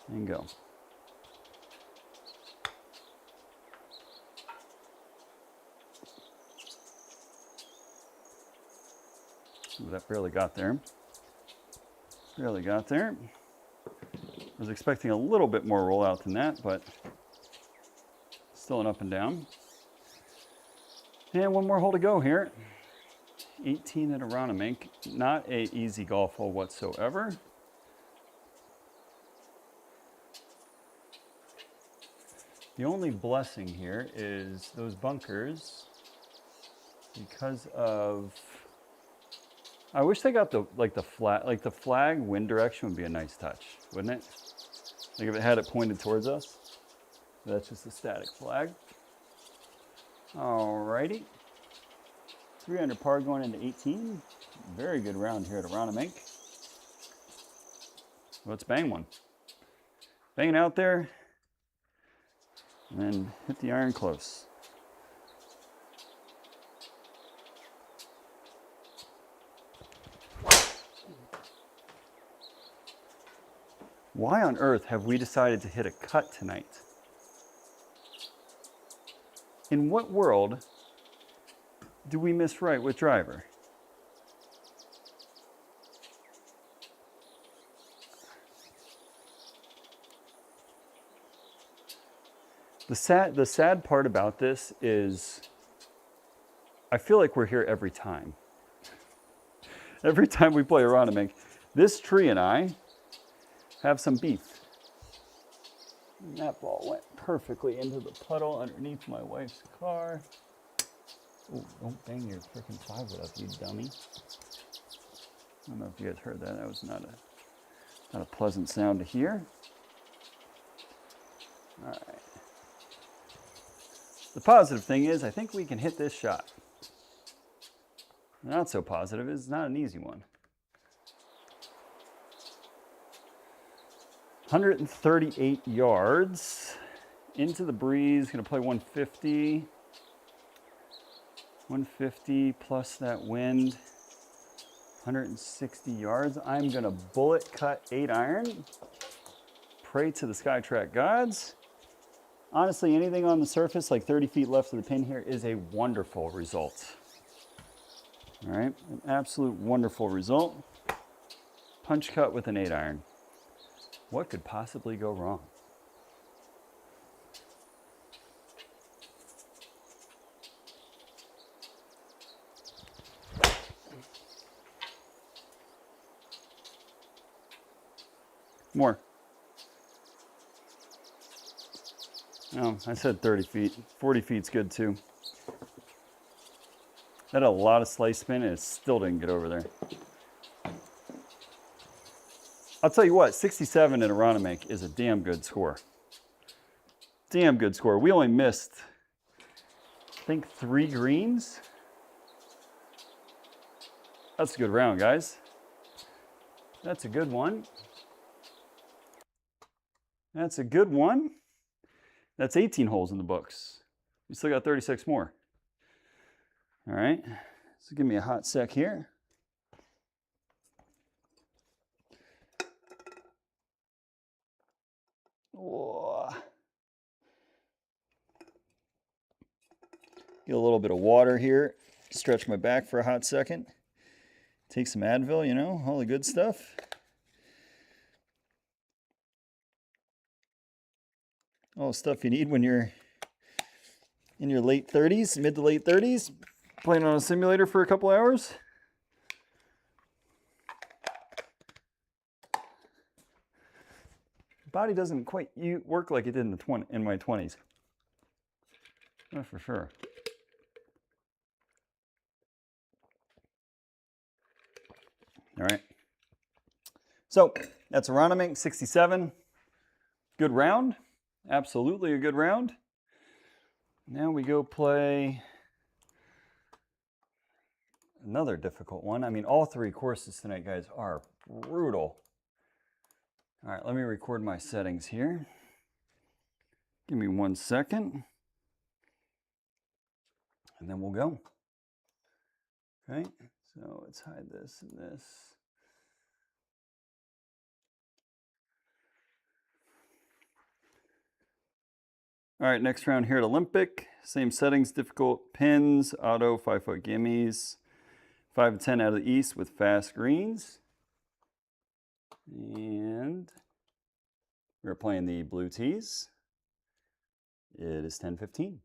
and go. Ooh, that barely got there. Barely got there. I was expecting a little bit more rollout than that, but still an up and down. And one more hole to go here. 18 at Aronimink. Not an easy golf hole whatsoever. The only blessing here is those bunkers, because of, I wish they got the flag wind direction would be a nice touch, wouldn't it? Like if it had it pointed towards us. That's just a static flag. Alrighty. 3 under par going into 18. Very good round here at Aronimink. Let's bang one. Bang it out there. And then hit the iron close. Why on earth have we decided to hit a cut tonight? In what world do we miss right with driver? The sad part about this is I feel like we're here every time. Every time we play Aronimink, this tree and I have some beef. And that ball went perfectly into the puddle underneath my wife's car. Oh, don't bang your freaking plywood up, you dummy. I don't know if you guys heard that. That was not a pleasant sound to hear. All right. The positive thing is I think we can hit this shot. Not so positive is it's not an easy one. 138 yards into the breeze. Going to play 150. 150 plus that wind. 160 yards. I'm going to bullet cut 8 iron. Pray to the SkyTrak gods. Honestly, anything on the surface, like 30 feet left of the pin here, is a wonderful result. All right, an absolute wonderful result. Punch cut with an 8-iron. What could possibly go wrong? More. Oh, I said 30 feet. 40 feet's good too. That had a lot of slice spin and it still didn't get over there. I'll tell you what, 67 at Aronimink is a damn good score. Damn good score. We only missed, I think, 3 greens. That's a good round, guys. That's a good one. That's a good one. That's 18 holes in the books. We still got 36 more. All right, so give me a hot sec here. Whoa. Get a little bit of water here. Stretch my back for a hot second. Take some Advil, you know, all the good stuff. All the stuff you need when you're in your late 30s, mid to late 30s, playing on a simulator for a couple hours. Body doesn't quite work like it did in my 20s. That's for sure. All right. So that's Aronimink 67. Good round. Absolutely a good round. Now we go play another difficult one. I mean, all 3 courses tonight, guys, are brutal. All right, let me record my settings here. Give me 1 second. And then we'll go. Okay, so let's hide this and this. All right, next round here at Olympic. Same settings, difficult pins, auto, 5-foot gimmies, 5 to 10 out of the east with fast greens. And we're playing the blue tees. It is 10:15.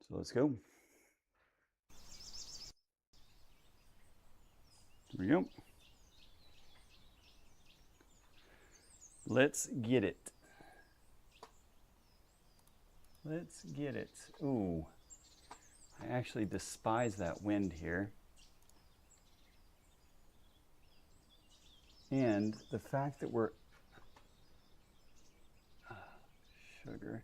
So let's go. Here we go. Let's get it. Let's get it. Ooh, I actually despise that wind here. And the fact that we're, sugar.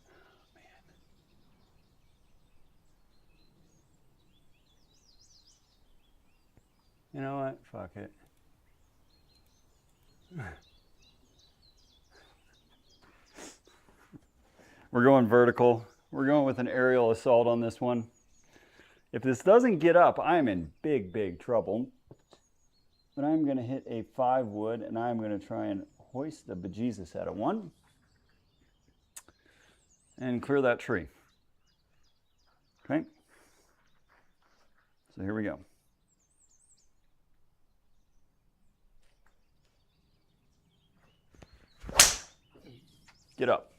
Oh, man. You know what? Fuck it. We're going vertical. We're going with an aerial assault on this one. If this doesn't get up, I'm in big, big trouble. But I'm going to hit a 5-wood, and I'm going to try and hoist the bejesus out of one and clear that tree. Okay? So here we go. Get up.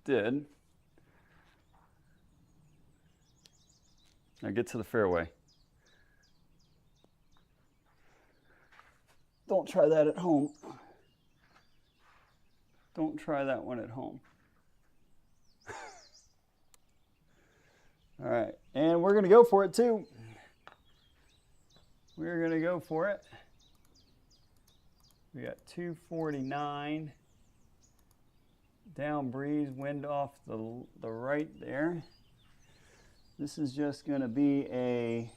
Did. Now get to the fairway. Don't try that at home. Don't try that one at home. All right, and we're gonna go for it too. We're gonna go for it. We got 249. Down breeze, wind off the right there. This is just going to be a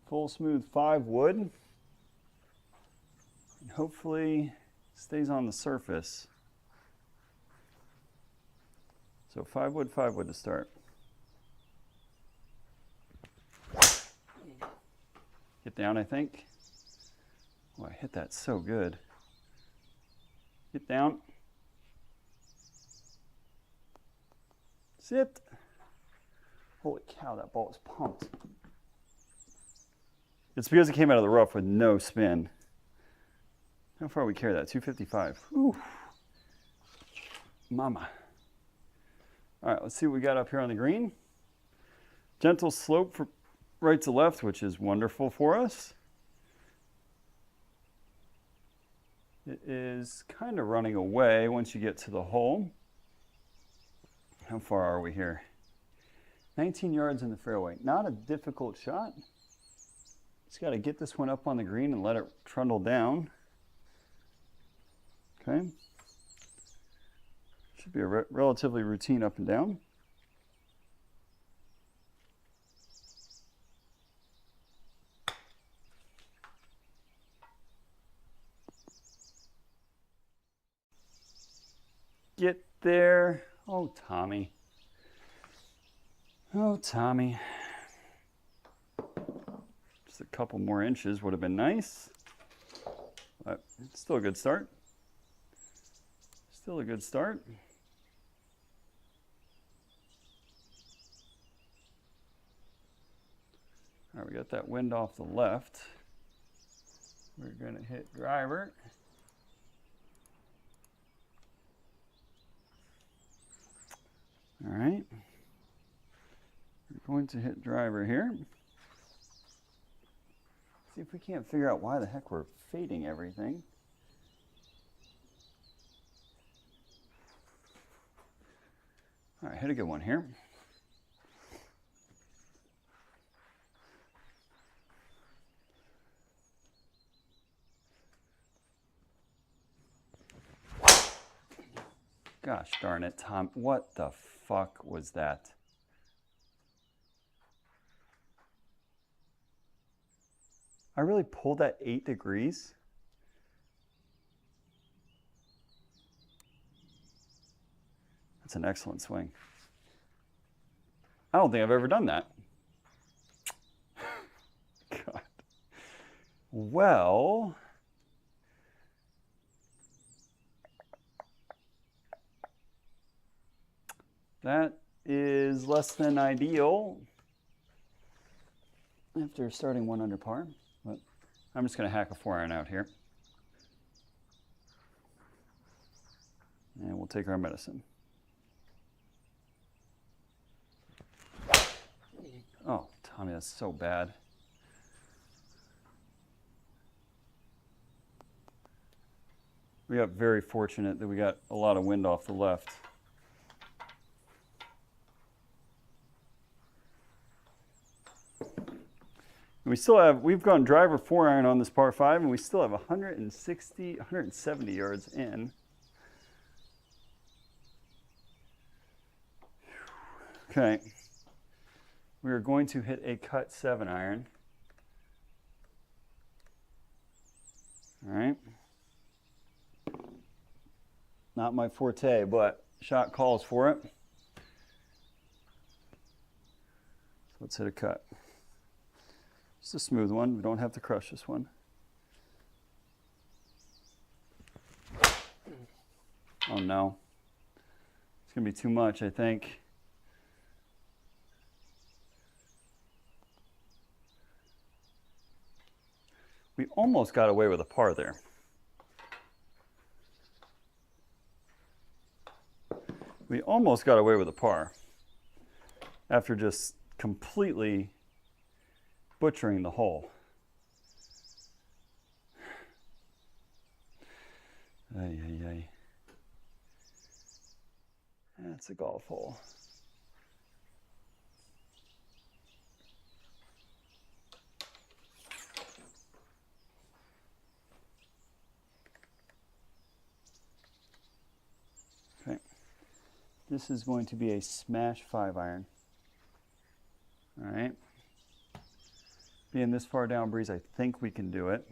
full smooth 5-wood. And hopefully stays on the surface. So 5-wood, 5-wood to start. Get down, I think. Oh, I hit that so good. Get down. Sit. Holy cow, that ball is pumped. It's because it came out of the rough with no spin. How far we carry that? 255. Ooh. Mama. All right, let's see what we got up here on the green. Gentle slope from right to left, which is wonderful for us. It is kind of running away once you get to the hole. How far are we here? 19 yards in the fairway. Not a difficult shot. Just got to get this one up on the green and let it trundle down. Okay. Should be a relatively routine up and down. Get there. Oh, Tommy. Oh, Tommy. Just a couple more inches would have been nice. But it's still a good start. Still a good start. All right, we got that wind off the left. We're going to hit driver. All right. We're going to hit driver here. See if we can't figure out why the heck we're fading everything. All right, hit a good one here. Gosh darn it, Tom. What the fuck was that? I really pulled that 8 degrees. That's an excellent swing. I don't think I've ever done that. God. Well, that is less than ideal after starting 1 under par, but I'm just going to hack a 4-iron out here. And we'll take our medicine. Oh, Tommy, that's so bad. We got very fortunate that we got a lot of wind off the left. And we still have, we've gone driver 4-iron on this par 5, and we still have 170 yards in. Okay. We are going to hit a cut 7-iron. All right. Not my forte, but shot calls for it. So let's hit a cut. Just a smooth one. We don't have to crush this one. Oh no. It's going to be too much, I think. We almost got away with a par there. We almost got away with a par after just completely butchering the hole. Ay, ay, ay. That's a golf hole. Okay. This is going to be a smash 5-iron. All right. Being this far down breeze, I think we can do it.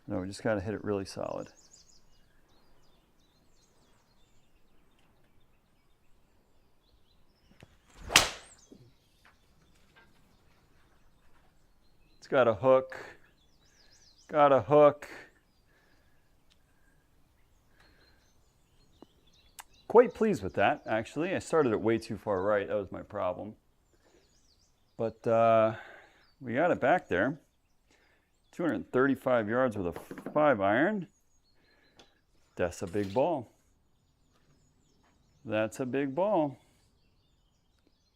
No, we just got to hit it really solid. It's got a hook, Got a hook. Quite pleased with that, actually. I started it way too far right. That was my problem. But we got it back there. 235 yards with a 5-iron. That's a big ball. That's a big ball.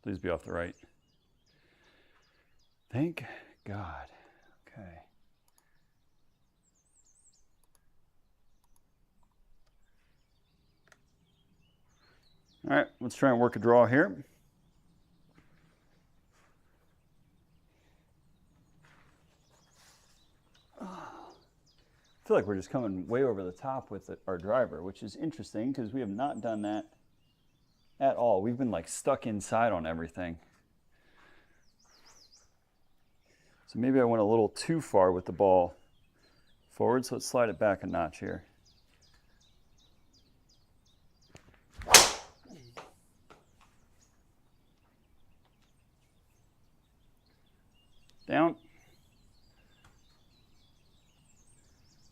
Please be off the right. Thank God. Okay. All right, let's try and work a draw here. I feel like we're just coming way over the top with our driver, which is interesting because we have not done that at all. We've been like stuck inside on everything. So maybe I went a little too far with the ball forward, so let's slide it back a notch here. Down.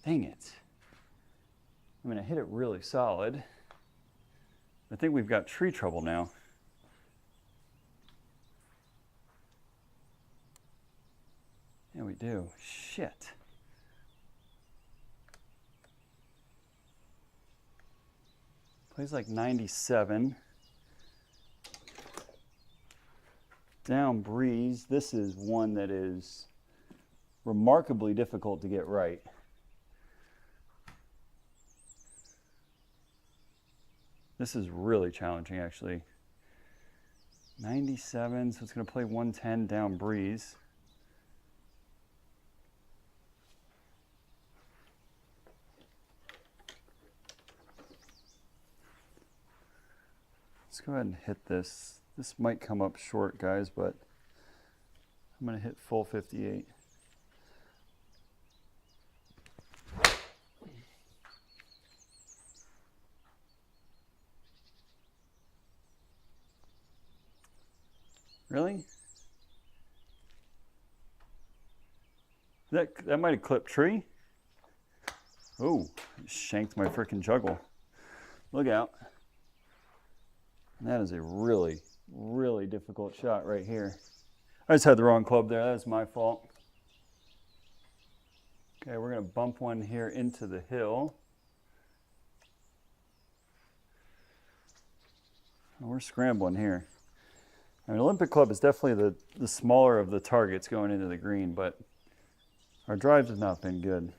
Dang it. I mean, I hit it really solid. I think we've got tree trouble now. Yeah, we do. Shit. Plays like 97. Down breeze. This is one that is remarkably difficult to get right. This is really challenging, actually. 97, so it's going to play 110 down breeze. Let's go ahead and hit this. This might come up short, guys, but I'm going to hit full 58. Really? That might have clipped tree. Oh, shanked my frickin' juggle. Look out. That is a really, really difficult shot right here. I just had the wrong club there. That's my fault. Okay, we're going to bump one here into the hill. We're scrambling here. I mean, Olympic Club is definitely the smaller of the targets going into the green, but our drives have not been good.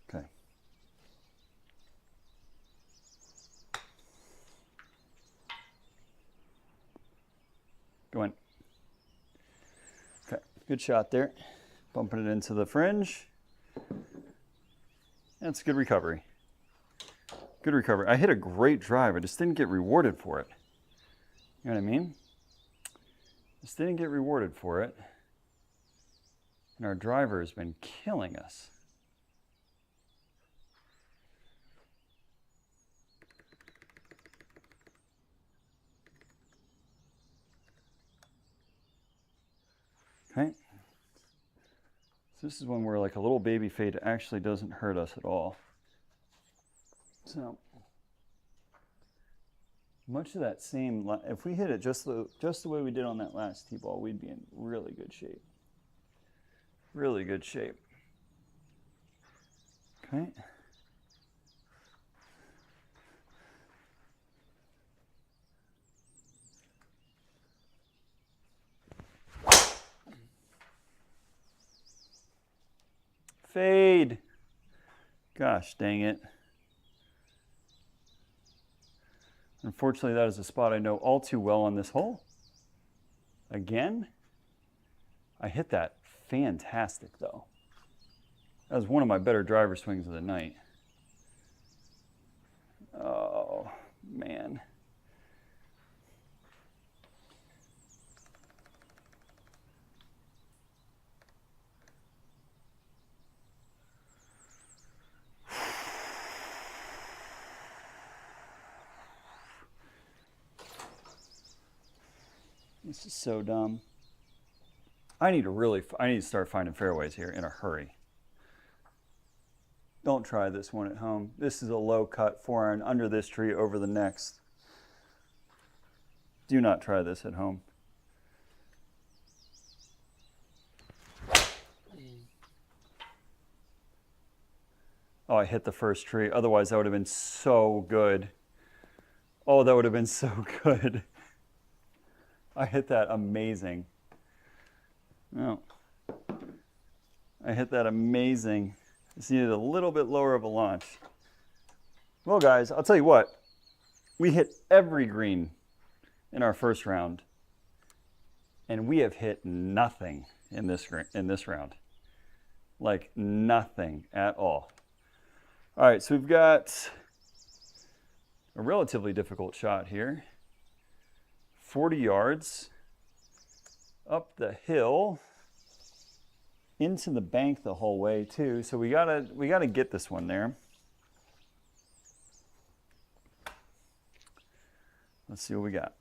Okay. Go in. Okay, good shot there. Bumping it into the fringe. That's a good recovery. Good recovery. I hit a great drive. I just didn't get rewarded for it. You know what I mean? Just didn't get rewarded for it. And our driver has been killing us. Okay. So this is when we're like a little baby fade actually doesn't hurt us at all. So much of that same, if we hit it just the way we did on that last tee ball, we'd be in really good shape. Really good shape. Okay. Fade. Gosh, dang it. Unfortunately, that is a spot I know all too well on this hole. Again, I hit that fantastic though. That was one of my better driver swings of the night. Oh, man. This is so dumb. I need to start finding fairways here in a hurry. Don't try this one at home. This is a low cut 4-iron under this tree over the next. Do not try this at home. Oh, I hit the first tree. Otherwise, that would have been so good. Oh, that would have been so good. I hit that amazing. No. I hit that amazing. Just needed a little bit lower of a launch. Well, guys, I'll tell you what. We hit every green in our first round. And we have hit nothing in this round. Like nothing at all. All right, so we've got a relatively difficult shot here. 40 yards up the hill into the bank the whole way too. So we gotta get this one there. Let's see what we got.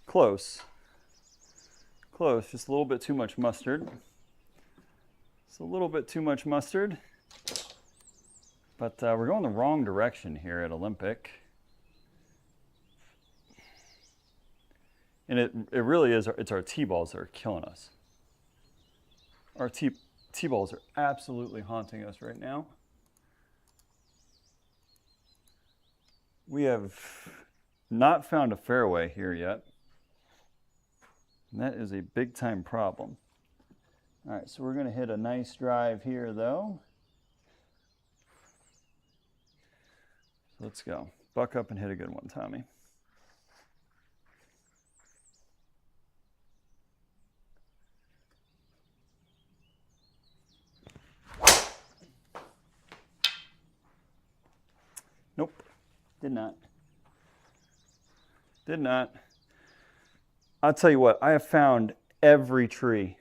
Close. Close, just a little bit too much mustard. It's a little bit too much mustard. But we're going the wrong direction here at Olympic. And it really is, it's our T-balls that are killing us. Our T-balls are absolutely haunting us right now. We have not found a fairway here yet. And that is a big time problem. All right, so we're going to hit a nice drive here though. Let's go. Buck up and hit a good one, Tommy. Nope, did not. Did not. I'll tell you what, I have found every tree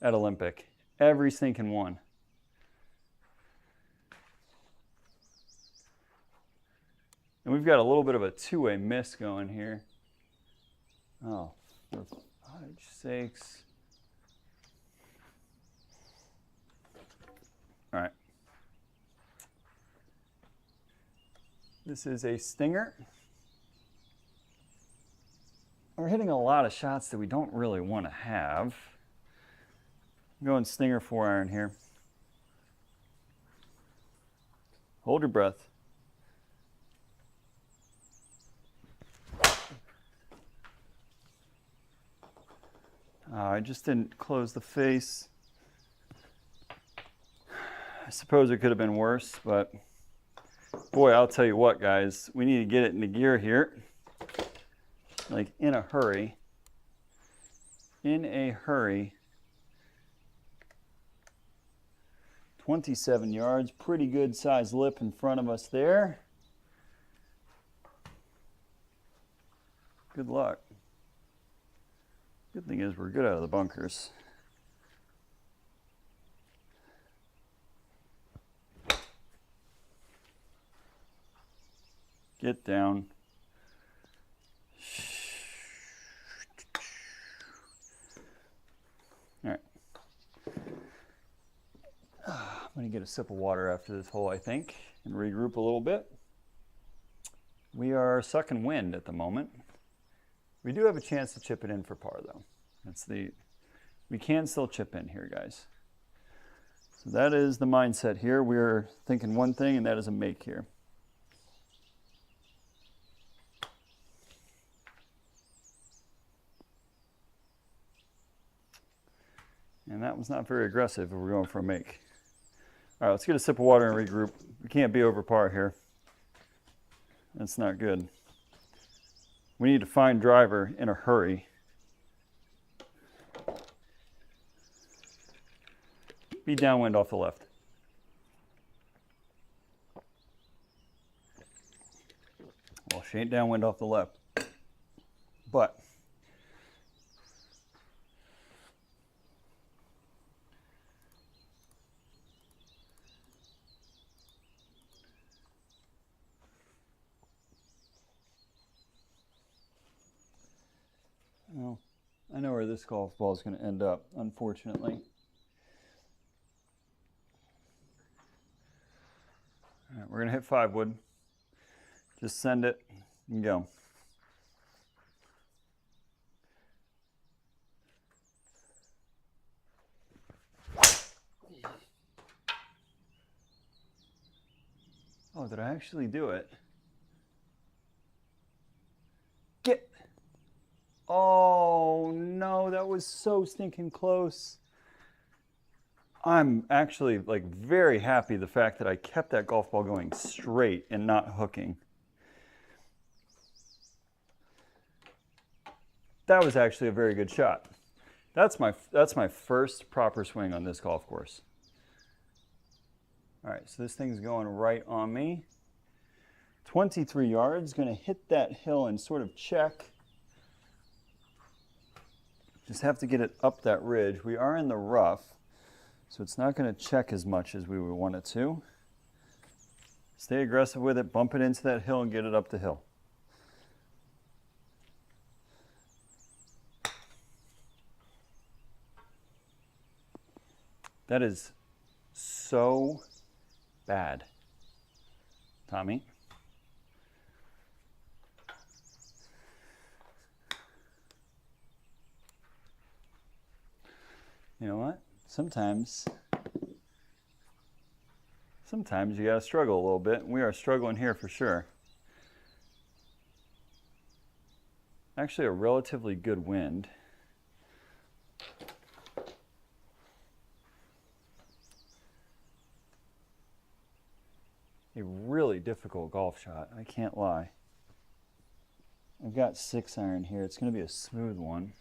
at Olympic. Every stinking one. And we've got a little bit of a two-way miss going here. Oh, for fudge sakes. All right. This is a stinger. We're hitting a lot of shots that we don't really want to have. I'm going stinger 4-iron here. Hold your breath. I just didn't close the face. I suppose it could have been worse, but boy, I'll tell you what, guys, we need to get it into gear here. Like in a hurry. In a hurry. 27 yards, pretty good sized lip in front of us there. Good luck. Good thing is we're good out of the bunkers. Get down. All right. I'm going to get a sip of water after this hole, I think, and regroup a little bit. We are sucking wind at the moment. We do have a chance to chip it in for par, though. We can still chip in here, guys. So that is the mindset here. We're thinking one thing, and that is a make here. And that was not very aggressive if we're going for a make. All right, let's get a sip of water and regroup. We can't be over par here. That's not good. We need to find driver in a hurry. Be downwind off the left. Well, she ain't downwind off the left. But I know where this golf ball is going to end up, unfortunately. All right, we're going to hit 5 wood. Just send it and go. Oh, did I actually do it? Get. Oh, no, that was so stinking close. I'm actually like very happy the fact that I kept that golf ball going straight and not hooking. That was actually a very good shot. That's my first proper swing on this golf course. All right, so this thing's going right on me. 23 yards, gonna hit that hill and sort of check. Just have to get it up that ridge. We are in the rough, so it's not gonna check as much as we would want it to. Stay aggressive with it, bump it into that hill and get it up the hill. That is so bad, Tommy. You know what? Sometimes you gotta struggle a little bit. We are struggling here for sure. Actually, a relatively good wind. A really difficult golf shot, I can't lie. I've got 6-iron here. It's going to be a smooth one.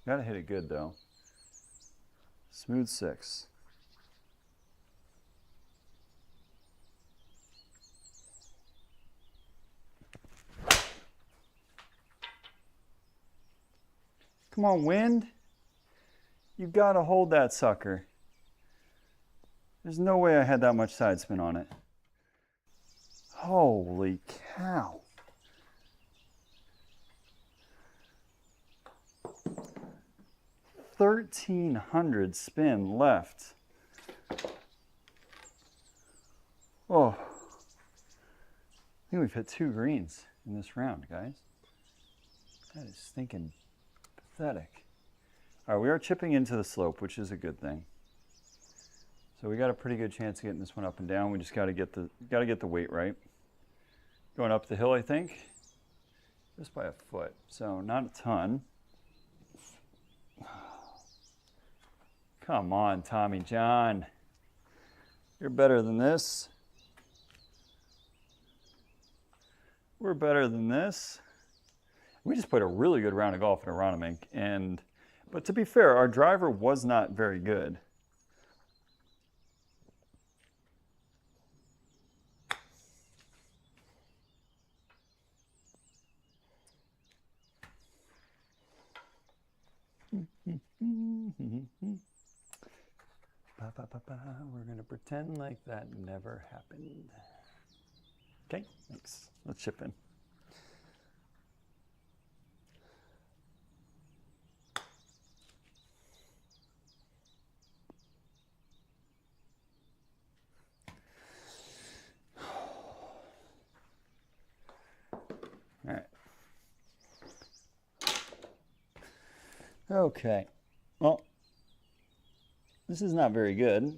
Got to hit it good though. Smooth 6. Come on, wind. You've got to hold that sucker. There's no way I had that much side spin on it. Holy cow. $1,300 spin left. Oh. I think we've hit 2 greens in this round, guys. That is stinking pathetic. All right, we are chipping into the slope, which is a good thing. So we got a pretty good chance of getting this one up and down. We just got to get the weight right. Going up the hill, I think, just by a foot. So not a ton. Come on, Tommy John. You're better than this. We're better than this. We just played a really good round of golf at Aronimink, but to be fair, our driver was not very good. We're going to pretend like that never happened. Okay, thanks. Let's chip in. All right. Okay. Well, this is not very good.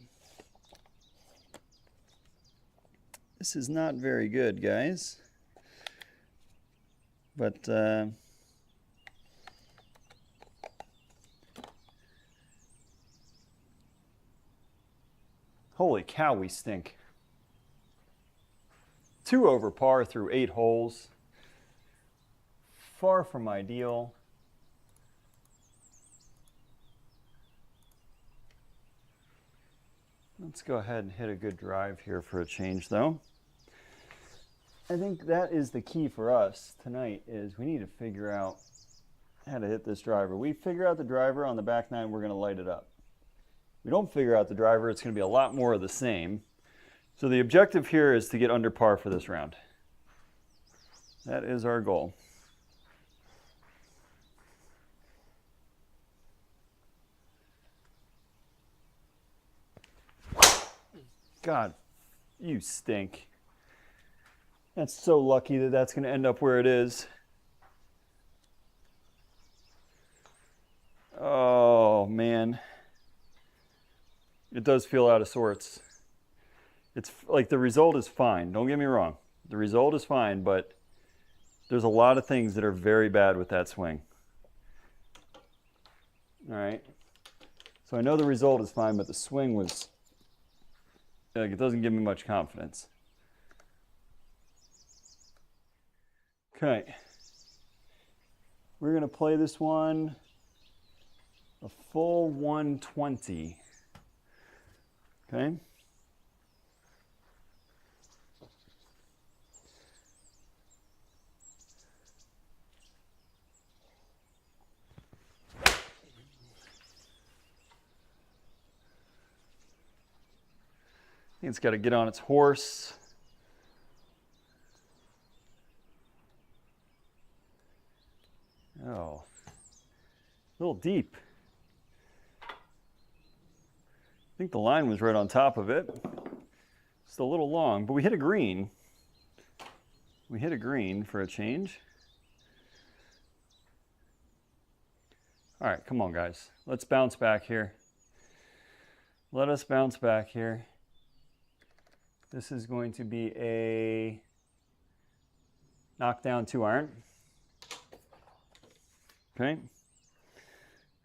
This is not very good, guys. But holy cow, we stink. 2 over par through 8 holes. Far from ideal. Let's go ahead and hit a good drive here for a change, though. I think that is the key for us tonight, is we need to figure out how to hit this driver. We figure out the driver on the back 9, we're going to light it up. We don't figure out the driver, it's going to be a lot more of the same. So the objective here is to get under par for this round. That is our goal. God, you stink. That's so lucky that that's going to end up where it is. Oh, man. It does feel out of sorts. It's like the result is fine. Don't get me wrong. The result is fine, but there's a lot of things that are very bad with that swing. All right. So I know the result is fine, but the swing was, like, it doesn't give me much confidence. Okay. We're going to play this one a full 120. Okay. I think it's got to get on its horse. Oh, a little deep. I think the line was right on top of it. Just a little long, but we hit a green. We hit a green for a change. All right, come on, guys. Let's bounce back here. Let us bounce back here. This is going to be a knockdown 2-iron. Okay.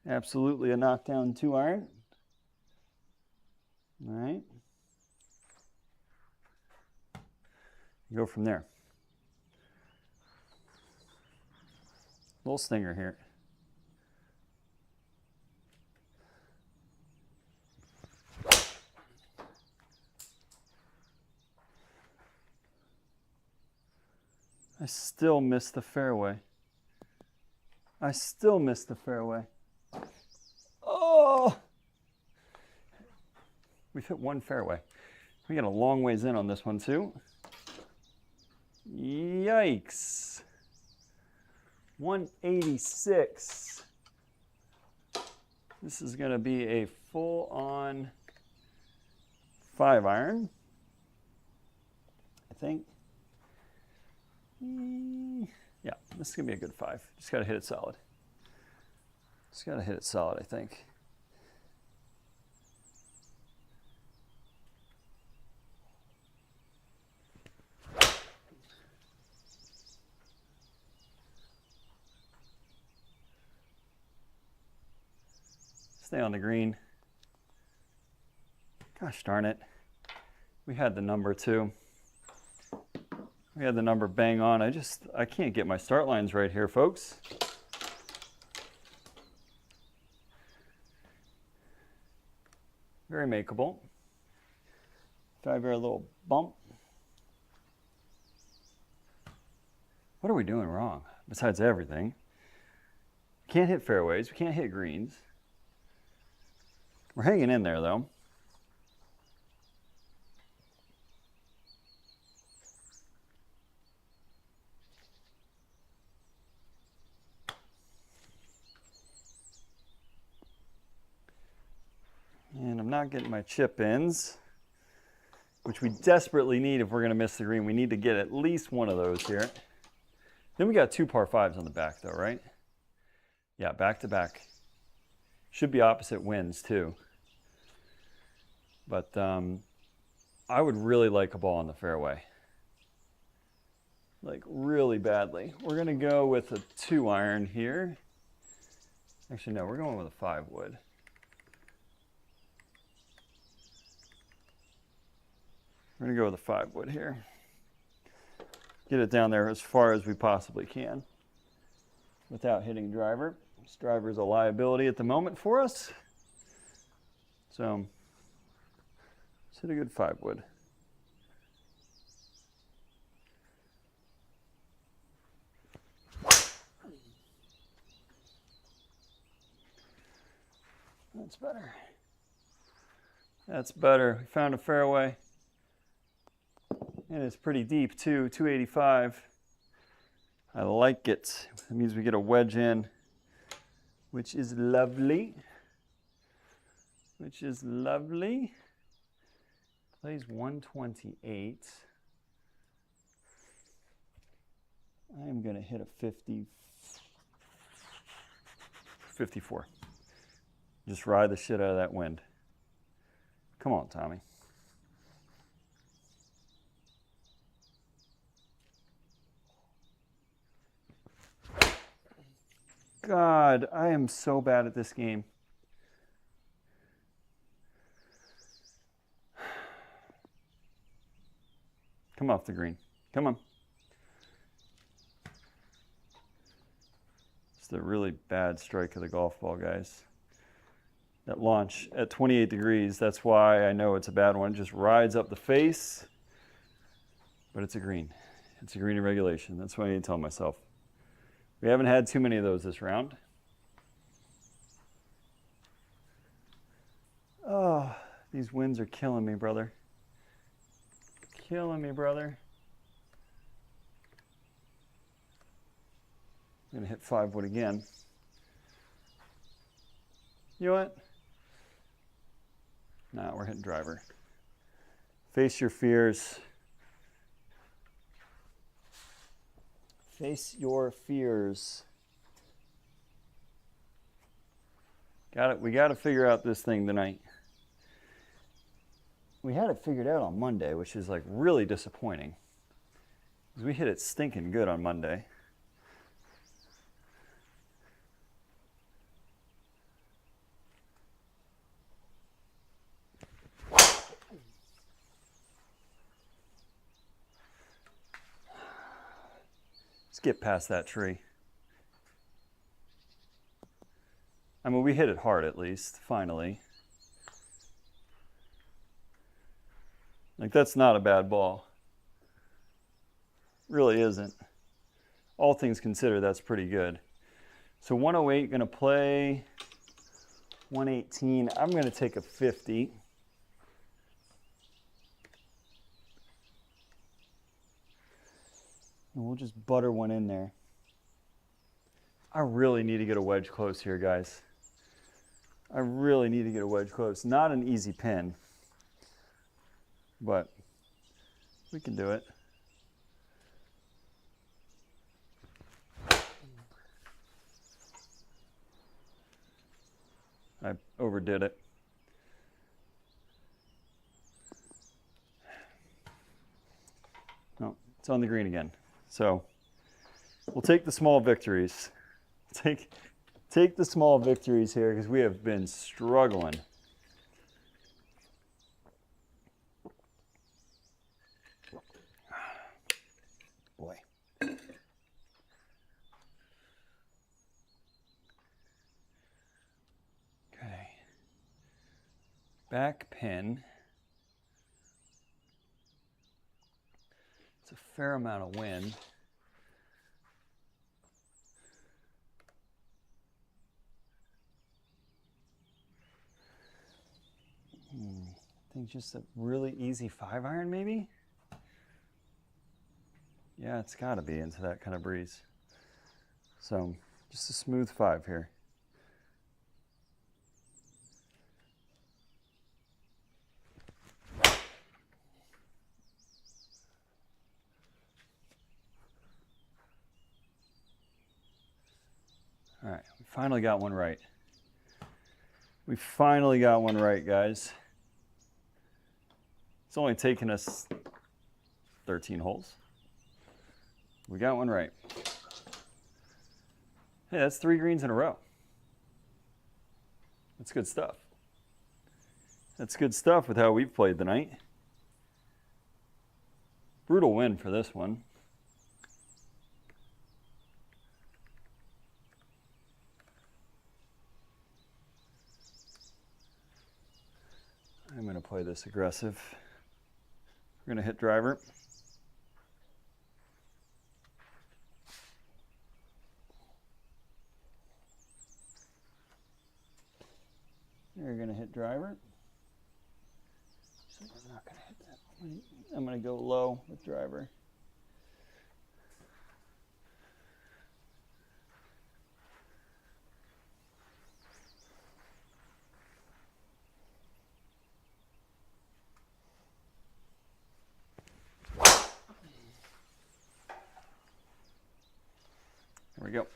Absolutely a knockdown 2-iron. All right. Go from there. Little stinger here. I still missed the fairway. I still missed the fairway. Oh! We've hit one fairway. We got a long ways in on this one too. Yikes. 186. This is going to be a full-on 5-iron, I think. Yeah, this is going to be a good 5. Just got to hit it solid. Just got to hit it solid, I think. Stay on the green. Gosh darn it. We had the number too. We had the number bang on. I can't get my start lines right here, folks. Very makeable. Drive here a little bump. What are we doing wrong besides everything? We can't hit fairways. We can't hit greens. We're hanging in there though. And I'm not getting my chip ins, which we desperately need if we're going to miss the green. We need to get at least one of those here. Then we got 2 par 5s on the back though, right? Yeah, back to back. Should be opposite winds too. But I would really like a ball on the fairway. Like really badly. We're going to go with a 2-iron here. Actually, no, we're going with a 5-wood. We're going to go with a 5-wood here. Get it down there as far as we possibly can without hitting driver. This driver is a liability at the moment for us. So let's hit a good 5-wood. That's better. That's better. We found a fairway. And it's pretty deep too, 285. I like it. That means we get a wedge in, which is lovely. Which is lovely. Plays 128. I am going to hit a 54. Just ride the shit out of that wind. Come on, Tommy. God, I am so bad at this game. Come off the green. Come on. It's the really bad strike of the golf ball, guys. That launch at 28 degrees, that's why I know it's a bad one. It just rides up the face, but it's a green. It's a green in regulation. That's what I need to tell myself. We haven't had too many of those this round. Oh, these winds are killing me, brother. Killing me, brother. I'm going to hit 5-wood again. You know what? Nah, we're hitting driver. Face your fears. Face your fears. Got it. We got to figure out this thing tonight. We had it figured out on Monday, which is like really disappointing. Because we hit it stinking good on Monday. Let's get past that tree. I mean, we hit it hard at least, finally. Like, that's not a bad ball. Really isn't. All things considered, that's pretty good. So 108, gonna play 118. I'm gonna take a 50. And we'll just butter one in there. I really need to get a wedge close here, guys. I really need to get a wedge close. Not an easy pin, but we can do it. I overdid it. No, it's on the green again. So we'll take the small victories. Take the small victories here because we have been struggling. Boy. Okay. Back pin. It's a fair amount of wind. I think just a really easy 5-iron maybe? Yeah, it's got to be into that kind of breeze. So just a smooth 5 here. All right, we finally got one right. We finally got one right, guys. It's only taken us 13 holes. We got one right. Hey, that's 3 greens in a row. That's good stuff. That's good stuff with how we've played tonight. Brutal win for this one. I'm going to play this aggressive. We're going to hit driver. We're going to hit driver. So we're not going to hit that. I'm going to go low with driver. we go.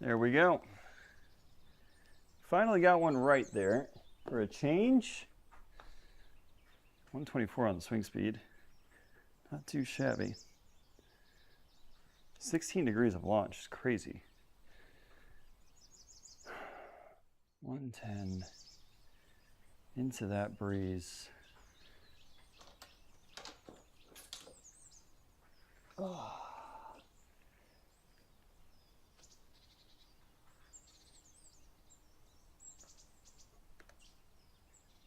There we go. Finally got one right there for a change. 124 on the swing speed. Not too shabby. 16 degrees of launch is crazy. 110 into that breeze. Oh.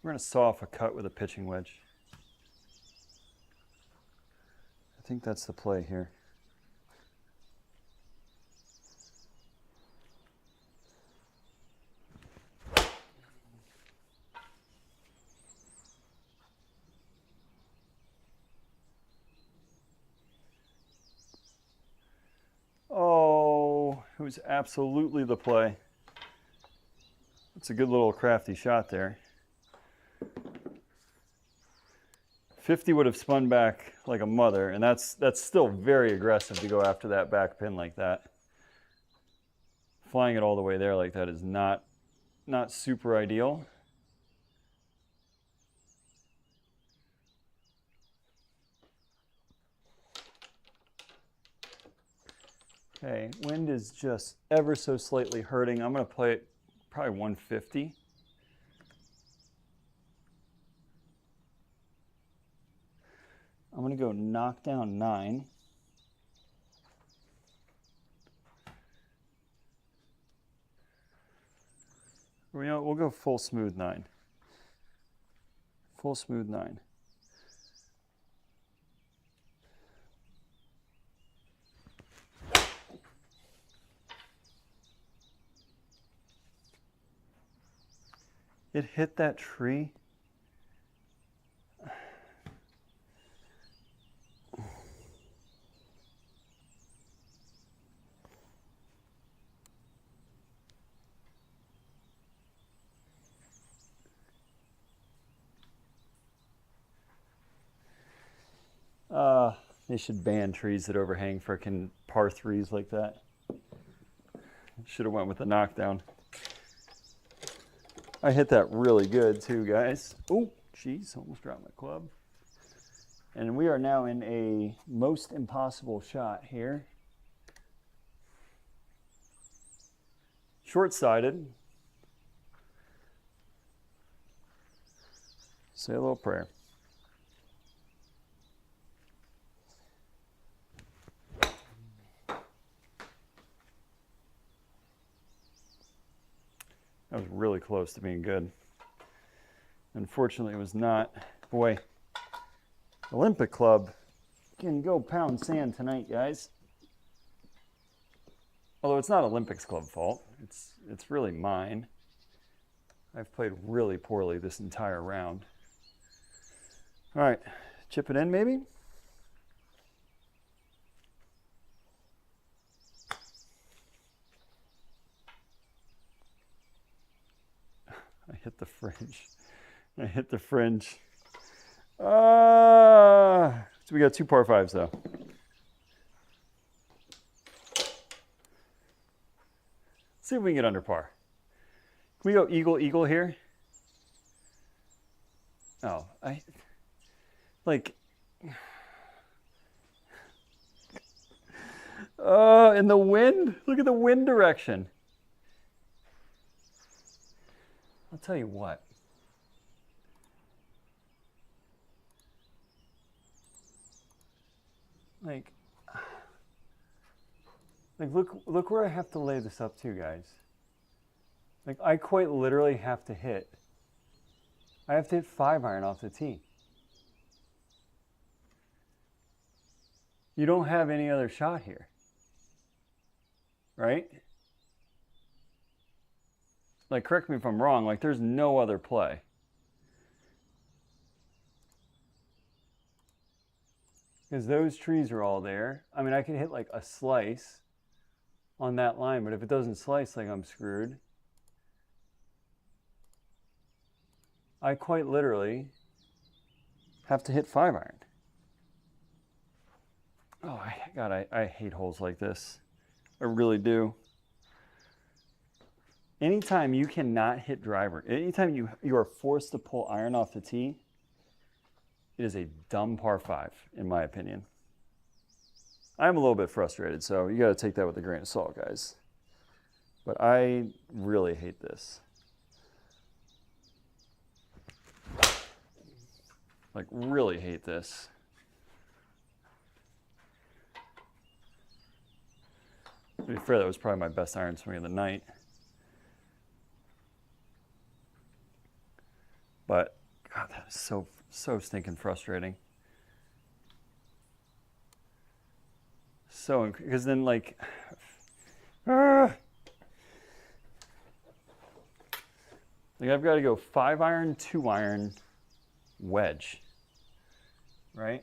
We're going to saw off a cut with a pitching wedge. I think that's the play here. Oh, it was absolutely the play. That's a good little crafty shot there. 50 would have spun back like a mother, and that's still very aggressive to go after that back pin like that. Flying it all the way there like that is not super ideal. Okay, wind is just ever so slightly hurting. I'm going to play it probably 150. I'm going to go knock down 9. You know, we'll go full smooth 9. Full smooth 9. It hit that tree. They should ban trees that overhang frickin' par 3s like that. Should have went with the knockdown. I hit that really good too, guys. Oh, jeez, almost dropped my club. And we are now in a most impossible shot here. Short-sided. Say a little prayer. That was really close to being good. Unfortunately, it was not. Boy, Olympic Club can go pound sand tonight, guys. Although it's not Olympics Club fault. It's really mine. I've played really poorly this entire round. All right, chip it in maybe? I hit the fringe. I hit the fringe. So we got 2 par 5s though. See if we can get under par. Can we go eagle, eagle here? Oh, in the wind? Look at the wind direction. I'll tell you what. Like look where I have to lay this up to, guys. Like, I quite literally have to hit. I have to hit 5-iron off the tee. You don't have any other shot here, right? Like, correct me if I'm wrong, like, there's no other play. Because those trees are all there. I mean, I can hit like a slice on that line, but if it doesn't slice, like, I'm screwed. I quite literally have to hit 5-iron. Oh, God, I hate holes like this. I really do. Anytime you cannot hit driver, anytime you are forced to pull iron off the tee, it is a dumb par 5, in my opinion. I'm a little bit frustrated, so you got to take that with a grain of salt, guys. But I really hate this. Like, really hate this. To be fair, that was probably my best iron swing of the night. But, God, that is so stinking frustrating. So, because then, like, like I've got to go 5 iron, 2 iron, wedge, right?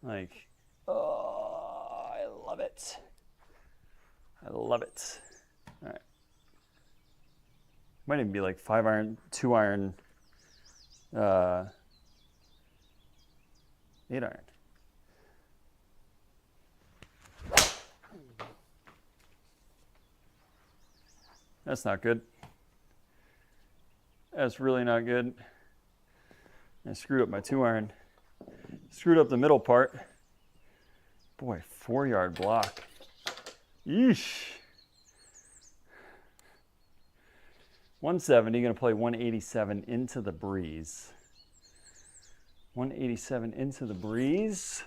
Like, oh, I love it. I love it. All right. Might even be like 5 iron, 2 iron, 8 iron. That's not good. That's really not good. I screwed up my 2 iron. Screwed up the middle part. Boy, 4-yard block. Yeesh. 170, gonna play 187 into the breeze. 187 into the breeze.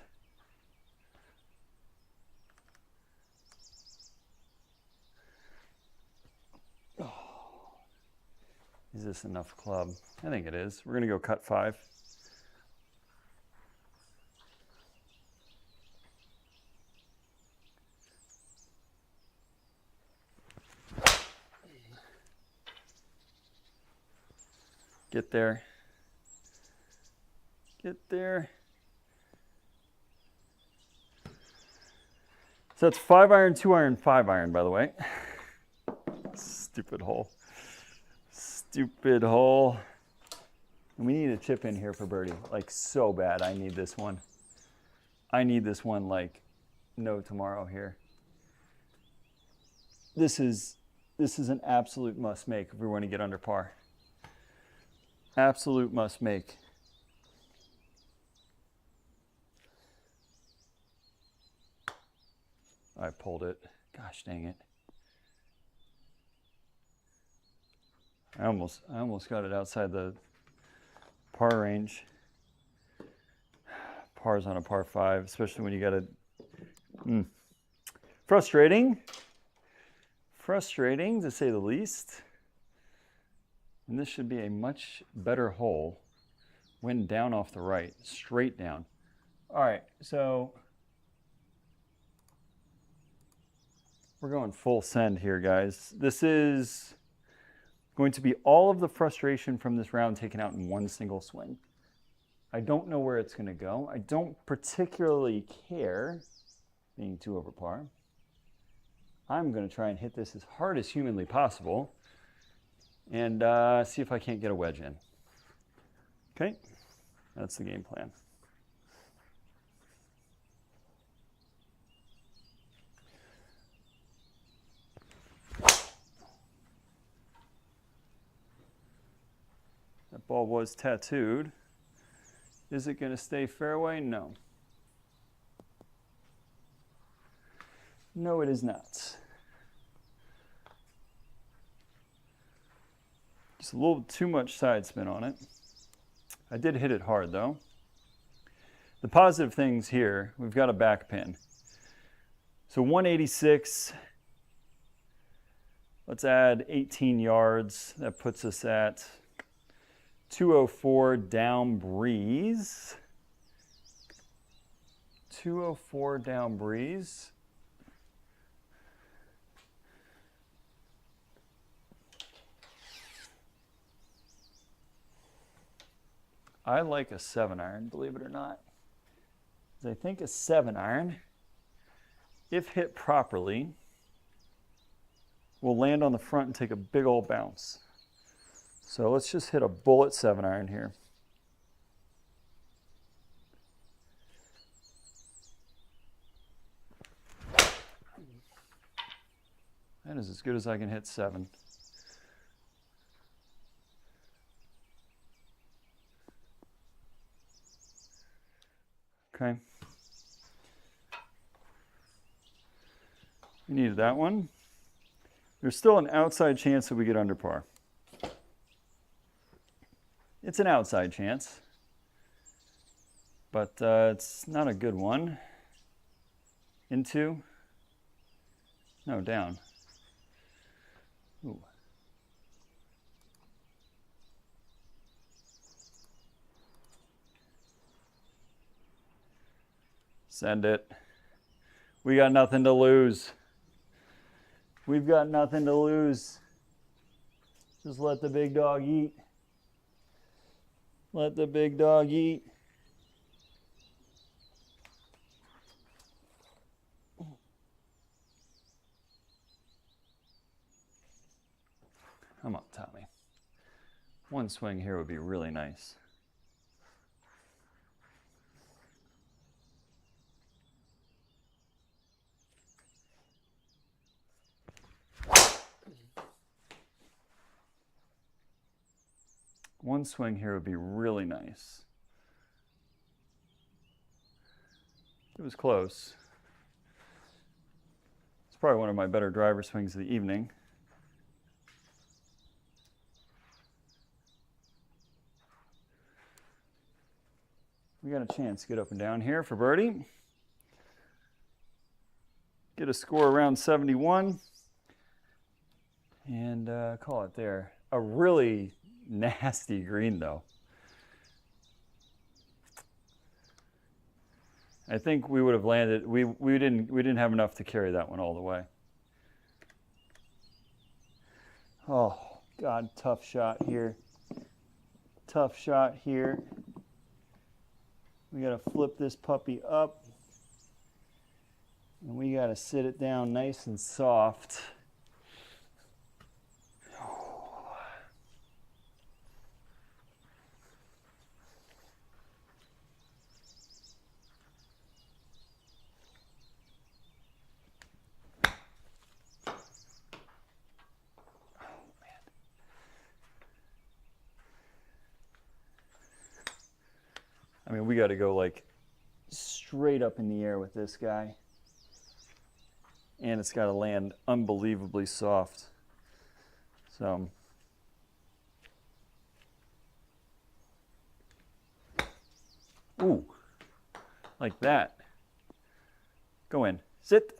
Oh. Is this enough club? I think it is. We're gonna go cut 5. Get there. Get there. So that's 5 iron, 2 iron, 5 iron, by the way. Stupid hole. Stupid hole. And we need a chip in here for birdie. Like, so bad. I need this one. I need this one like no tomorrow here. This is an absolute must make if we want to get under par. Absolute must make. I pulled it. Gosh dang it. I almost got it outside the par range. Par's on a par 5, especially when you got to... Frustrating. Frustrating, to say the least. And this should be a much better hole. Wind down off the right, straight down. All right, so we're going full send here, guys. This is going to be all of the frustration from this round taken out in one single swing. I don't know where it's going to go. I don't particularly care being 2 over par. I'm going to try and hit this as hard as humanly possible and see if I can't get a wedge in. Okay, that's the game plan. That ball was tattooed. Is it going to stay fairway? No. No, it is not. Just a little too much side spin on it. I did hit it hard though. The positive things here, we've got a back pin. So 186, let's add 18 yards. That puts us at 204 down breeze. 204 down breeze. I like a 7 iron, believe it or not. I think a 7 iron, if hit properly, will land on the front and take a big old bounce. So let's just hit a bullet 7 iron here. That is as good as I can hit 7. Okay. We needed that one. There's still an outside chance that we get under par. It's an outside chance, but it's not a good one. Into? No, down. Ooh. Send it. We got nothing to lose. We've got nothing to lose. Just let the big dog eat. Let the big dog eat. Come on, Tommy. One swing here would be really nice. One swing here would be really nice. It was close. It's probably one of my better driver swings of the evening. We got a chance to get up and down here for birdie. Get a score around 71. And call it there. A really nasty green though. I think we would have landed, we didn't have enough to carry that one all the way. Oh God, tough shot here. Tough shot here. We gotta flip this puppy up. And we gotta sit it down nice and soft. I mean, we got to go like straight up in the air with this guy. And it's got to land unbelievably soft. So, ooh, like that. Go in, sit.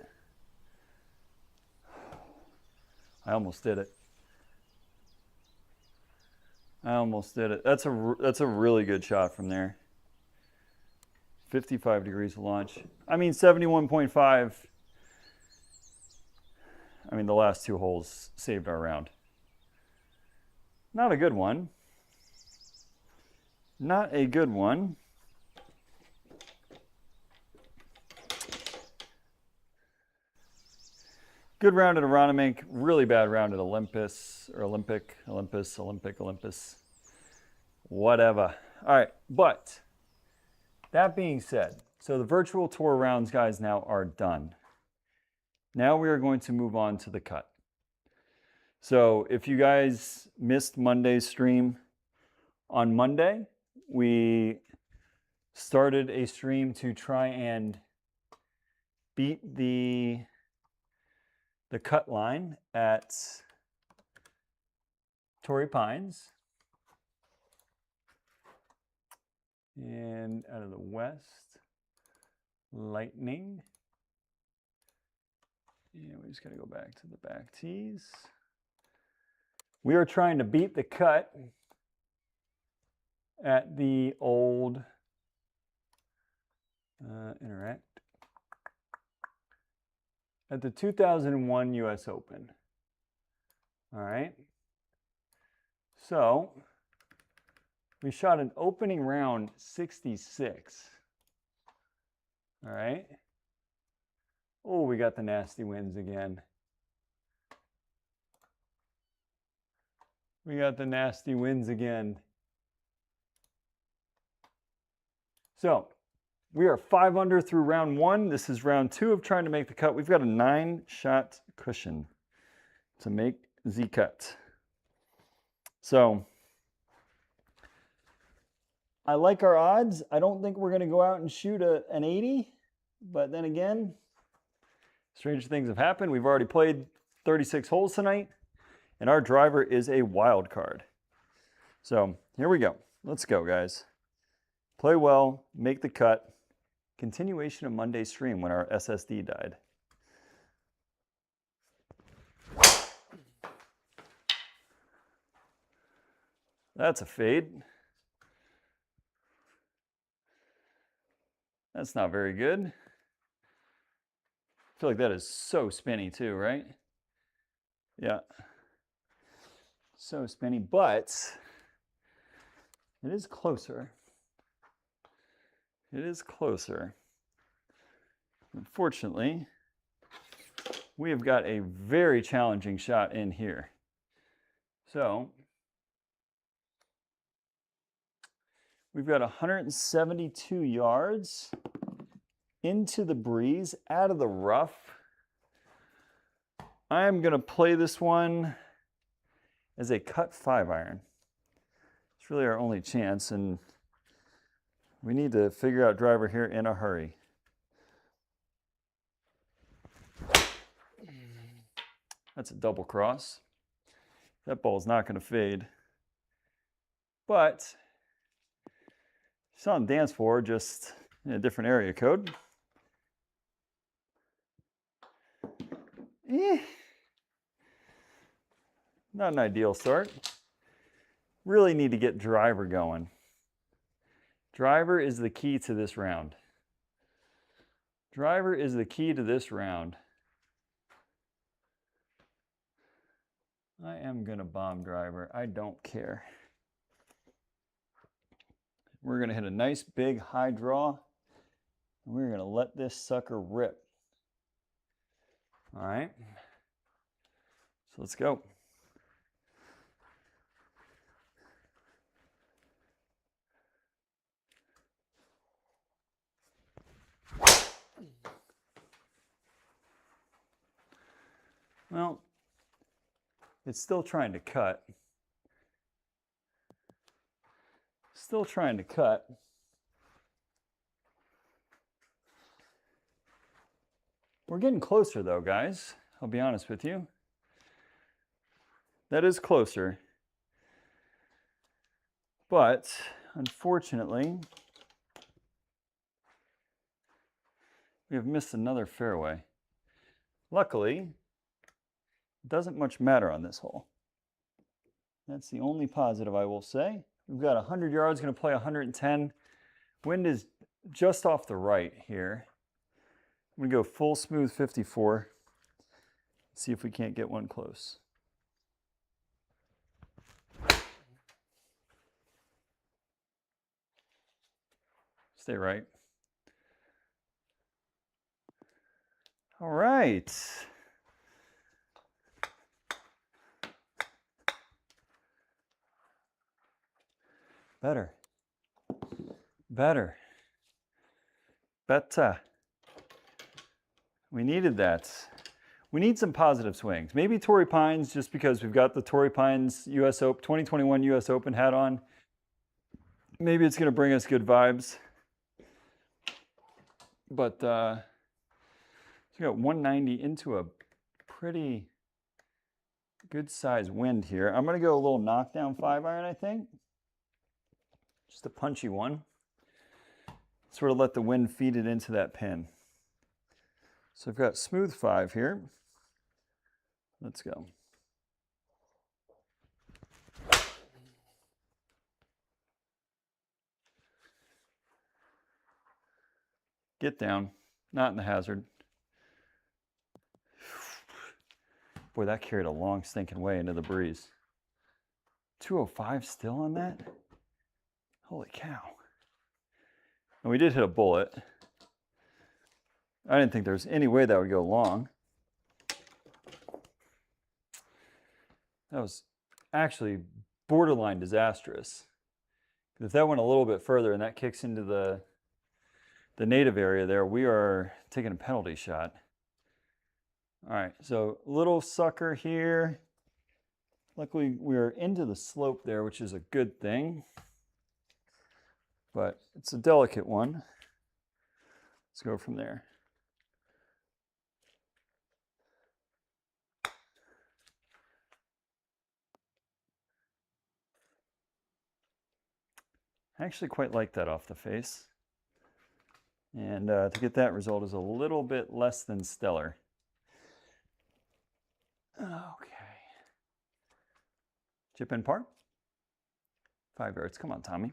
I almost did it. I almost did it. That's a really good shot from there. 55 degrees of launch. I mean, 71.5. I mean, the last 2 holes saved our round. Not a good one. Not a good one. Good round at Aronimink. Really bad round at Olympus, or Olympic, Olympus, whatever. All right, but that being said, so the virtual tour rounds, guys, now are done. Now we are going to move on to the cut. So if you guys missed Monday's stream, on Monday, we started a stream to try and beat the cut line at Torrey Pines. And out of the west, Lightning. And we just got to go back to the back tees. We are trying to beat the cut at the old Interact. At the 2001 US Open. All right. So we shot an opening round 66. All right. Oh, we got the nasty winds again. We got the nasty winds again. So we are 5 under through round 1. This is round 2 of trying to make the cut. We've got a 9-shot cushion. to make the cut. So I like our odds. I don't think we're going to go out and shoot an 80, but then again, strange things have happened. We've already played 36 holes tonight, and our driver is a wild card. So here we go. Let's go, guys. Play well, make the cut. Continuation of Monday's stream when our SSD died. That's a fade. That's not very good. I feel like that is so spinny too, right? Yeah. So spinny, but it is closer. It is closer. Unfortunately, we have got a very challenging shot in here. So we've got 172 yards into the breeze, out of the rough. I'm going to play this one as a cut 5-iron. It's really our only chance, and we need to figure out driver here in a hurry. That's a double cross. That ball's not going to fade. But it's on dance floor, just in a different area code. Not an ideal start. Really need to get driver going. Driver is the key to this round. Driver is the key to this round. I am going to bomb driver. I don't care. We're going to hit a nice big high draw. And we're going to let this sucker rip. All right. So let's go. Well, it's still trying to cut. Still trying to cut. We're getting closer though, guys. I'll be honest with you. That is closer. But unfortunately, we have missed another fairway. Luckily, it doesn't much matter on this hole. That's the only positive I will say. We've got 100 yards, going to play 110. Wind is just off the right here. I'm going to go full smooth 54. See if we can't get one close. Stay right. All right. Better. Better. Better. We needed that. We need some positive swings. Maybe Torrey Pines, just because we've got the Torrey Pines US Open 2021 US Open hat on. Maybe it's going to bring us good vibes. But so we got 190 into a pretty good size wind here. I'm going to go a little knockdown 5-iron, I think. Just a punchy one. Sort of let the wind feed it into that pin. So I've got smooth 5 here. Let's go. Get down, not in the hazard. Boy, that carried a long stinking way into the breeze. 205 still on that? Holy cow. And we did hit a bullet. I didn't think there was any way that would go long. That was actually borderline disastrous. If that went a little bit further and that kicks into the native area there, we are taking a penalty shot. All right, so little sucker here. Luckily, we're into the slope there, which is a good thing. But it's a delicate one. Let's go from there. I actually quite like that off the face. And to get that result is a little bit less than stellar. Okay. Chip in par. 5 yards. Come on, Tommy.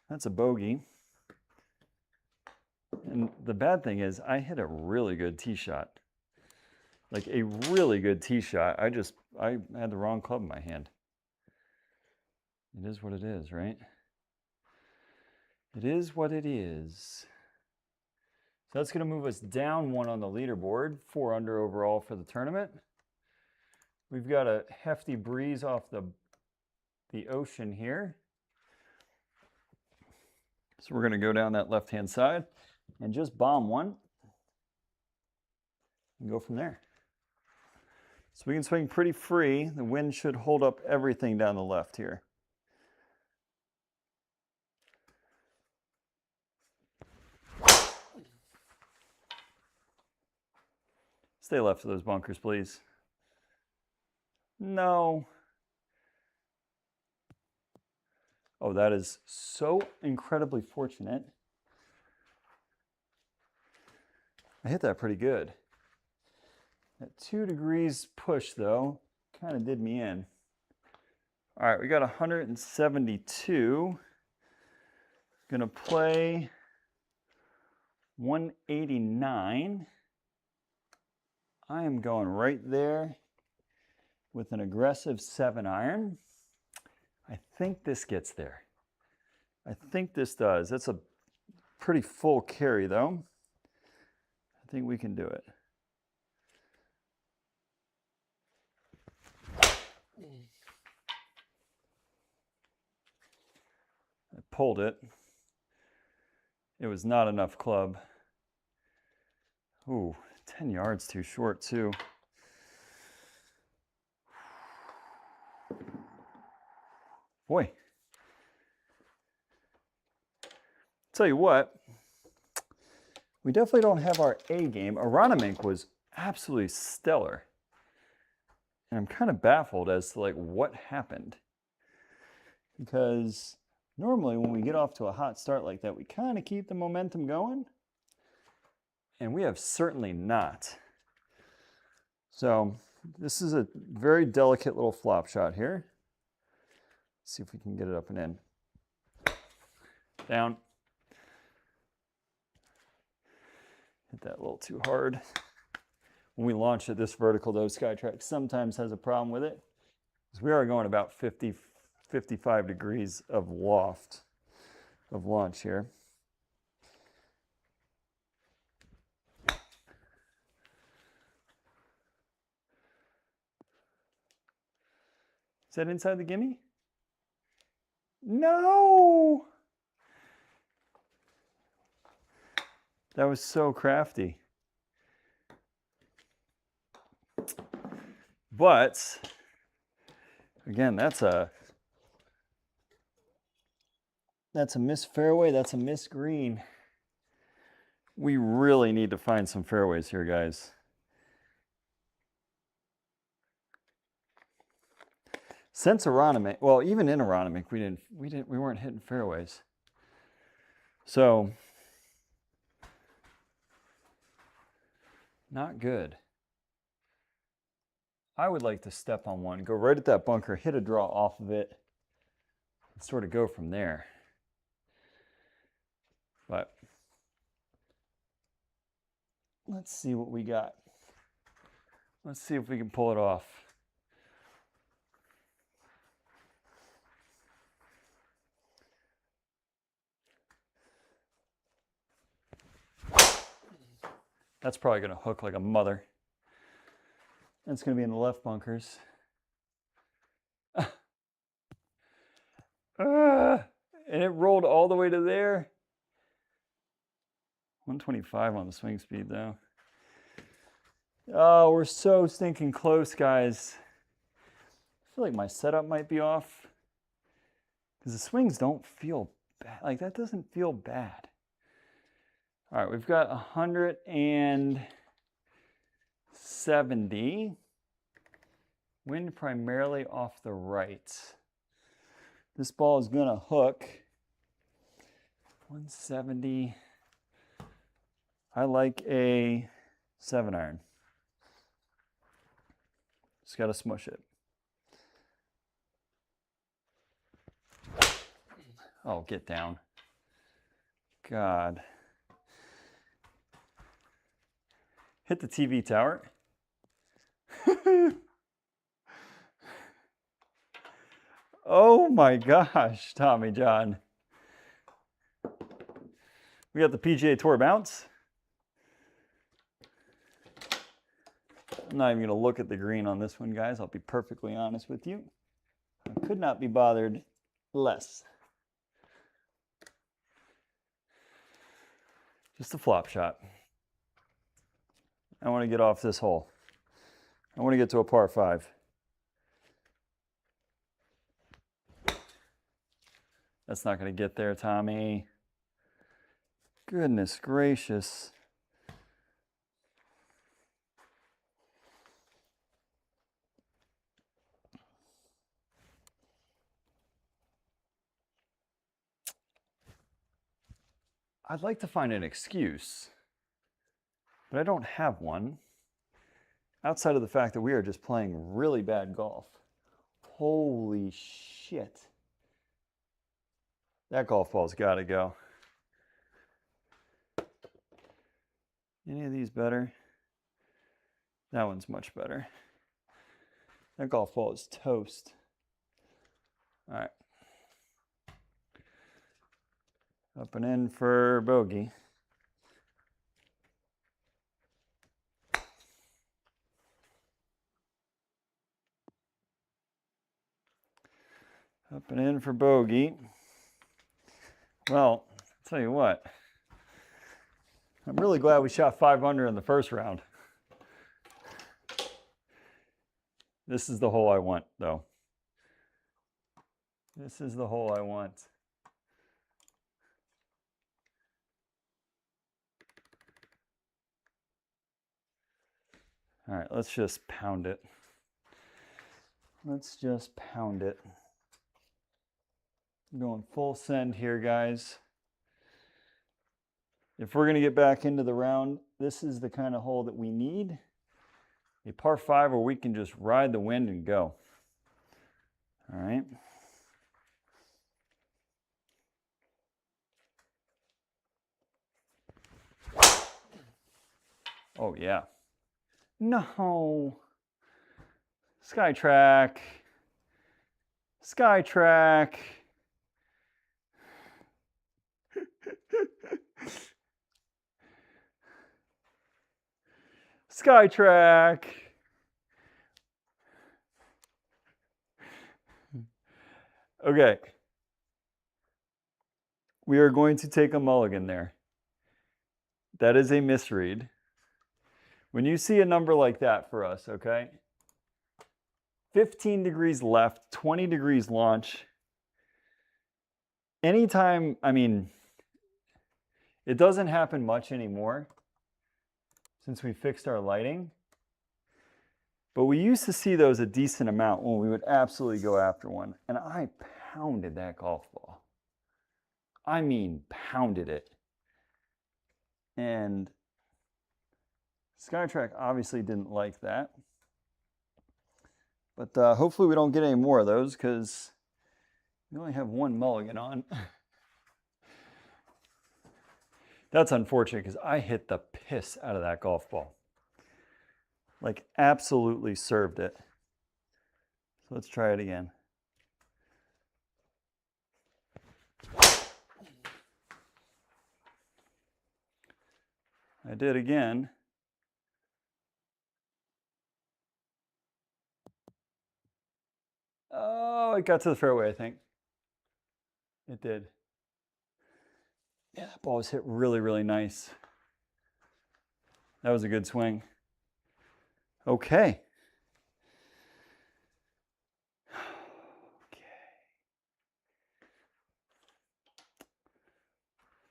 That's a bogey. And the bad thing is I hit a really good tee shot. Like a really good tee shot. I had the wrong club in my hand. It is what it is, right? It is what it is. So that's going to move us down 1 on the leaderboard, 4 under overall for the tournament. We've got a hefty breeze off the ocean here. So we're going to go down that left-hand side and just bomb 1 and go from there. So we can swing pretty free. The wind should hold up everything down the left here. Stay left of those bunkers, please. No. Oh, that is so incredibly fortunate. I hit that pretty good. That 2 degrees push, though, kind of did me in. All right, we got 172. Gonna play 189. I am going right there with an aggressive 7-iron. I think this gets there. I think this does. That's a pretty full carry, though. I think we can do it. I pulled it. It was not enough club. Ooh, 10 yards too short, too. Boy. Tell you what, we definitely don't have our A game. Aronimink was absolutely stellar. And I'm kind of baffled as to like what happened. Because normally when we get off to a hot start like that, we kind of keep the momentum going. And we have certainly not. So this is a very delicate little flop shot here. Let's see if we can get it up and in. Down. Hit that a little too hard. When we launch at this vertical, though, SkyTrak sometimes has a problem with it. Because we are going about 50, 55 degrees of loft of launch here. Is that inside the gimme? No! That was so crafty. But, again, that's a missed fairway, that's a missed green. We really need to find some fairways here, guys. Since Aronimink, well, even in Aronimink, we weren't hitting fairways. So, not good. I would like to step on one, go right at that bunker, hit a draw off of it, and sort of go from there. But let's see what we got. Let's see if we can pull it off. That's probably going to hook like a mother. That's going to be in the left bunkers. And it rolled all the way to there. 125 on the swing speed though. Oh, we're so stinking close, guys. I feel like my setup might be off because the swings don't feel bad. Like that doesn't feel bad. All right, we've got 170. Wind primarily off the right. This ball is gonna hook. 170. I like a 7-iron. Just gotta smush it. Oh, get down. God. Hit the TV tower. Oh my gosh, Tommy John. We got the PGA Tour bounce. I'm not even going to look at the green on this one, guys. I'll be perfectly honest with you. I could not be bothered less. Just a flop shot. I want to get off this hole. I want to get to a par 5. That's not going to get there, Tommy. Goodness gracious. I'd like to find an excuse, but I don't have one. Outside of the fact that we are just playing really bad golf. Holy shit. That golf ball's got to go. Any of these better? That one's much better. That golf ball is toast. All right. Up and in for bogey. Up and in for bogey. Well, I'll tell you what. I'm really glad we shot 5 under in the first round. This is the hole I want, though. This is the hole I want. All right, let's just pound it. Let's just pound it. I'm going full send here, guys. If we're going to get back into the round, this is the kind of hole that we need. A par 5 where we can just ride the wind and go. All right. Oh, yeah. No. SkyTrak. SkyTrak. SkyTrak. Okay. We are going to take a mulligan there. That is a misread. When you see a number like that for us, okay? 15 degrees left, 20 degrees launch. Anytime, I mean, it doesn't happen much anymore since we fixed our lighting. But we used to see those a decent amount when we would absolutely go after one. And I pounded that golf ball. I mean, pounded it. And SkyTrak obviously didn't like that. But hopefully we don't get any more of those because we only have one mulligan on. That's unfortunate because I hit the piss out of that golf ball. Like absolutely served it. So let's try it again. I did again. Oh, it got to the fairway, I think. It did. Yeah, that ball was hit really, really nice. That was a good swing. Okay.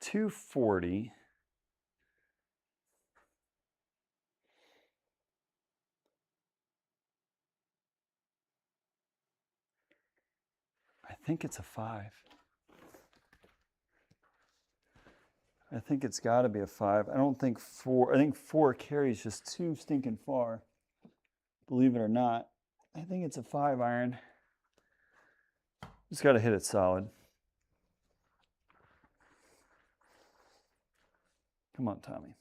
240. I think it's a 5. I think it's got to be a 5. I don't think 4. I think 4 carries just too stinking far. Believe it or not. I think it's a 5 iron. Just got to hit it solid. Come on, Tommy.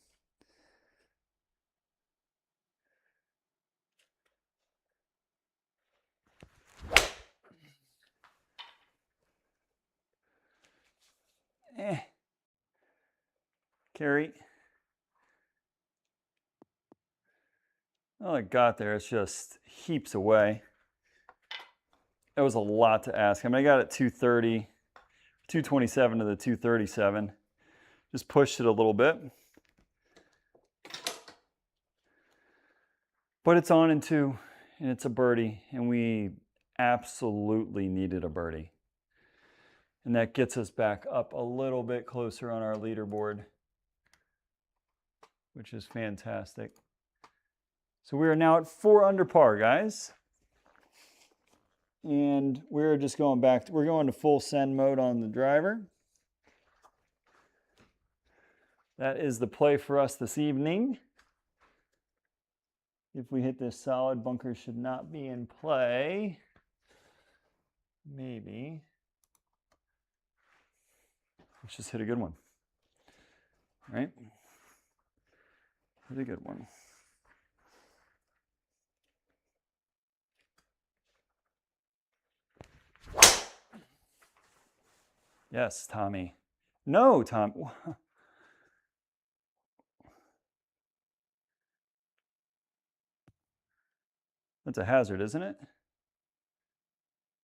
Carry. Oh, it got there. It's just heaps away. That was a lot to ask. I mean, I got it 230, 227 to the 237. Just pushed it a little bit. But it's on in 2, and it's a birdie, and we absolutely needed a birdie. And that gets us back up a little bit closer on our leaderboard, which is fantastic. So we are now at 4 under par, guys. And we're just going back, we're going to full send mode on the driver. That is the play for us this evening. If we hit this solid, bunker should not be in play. Maybe. Let's just hit a good one. Right? Hit a good one. Yes, Tommy. No, Tom. That's a hazard, isn't it?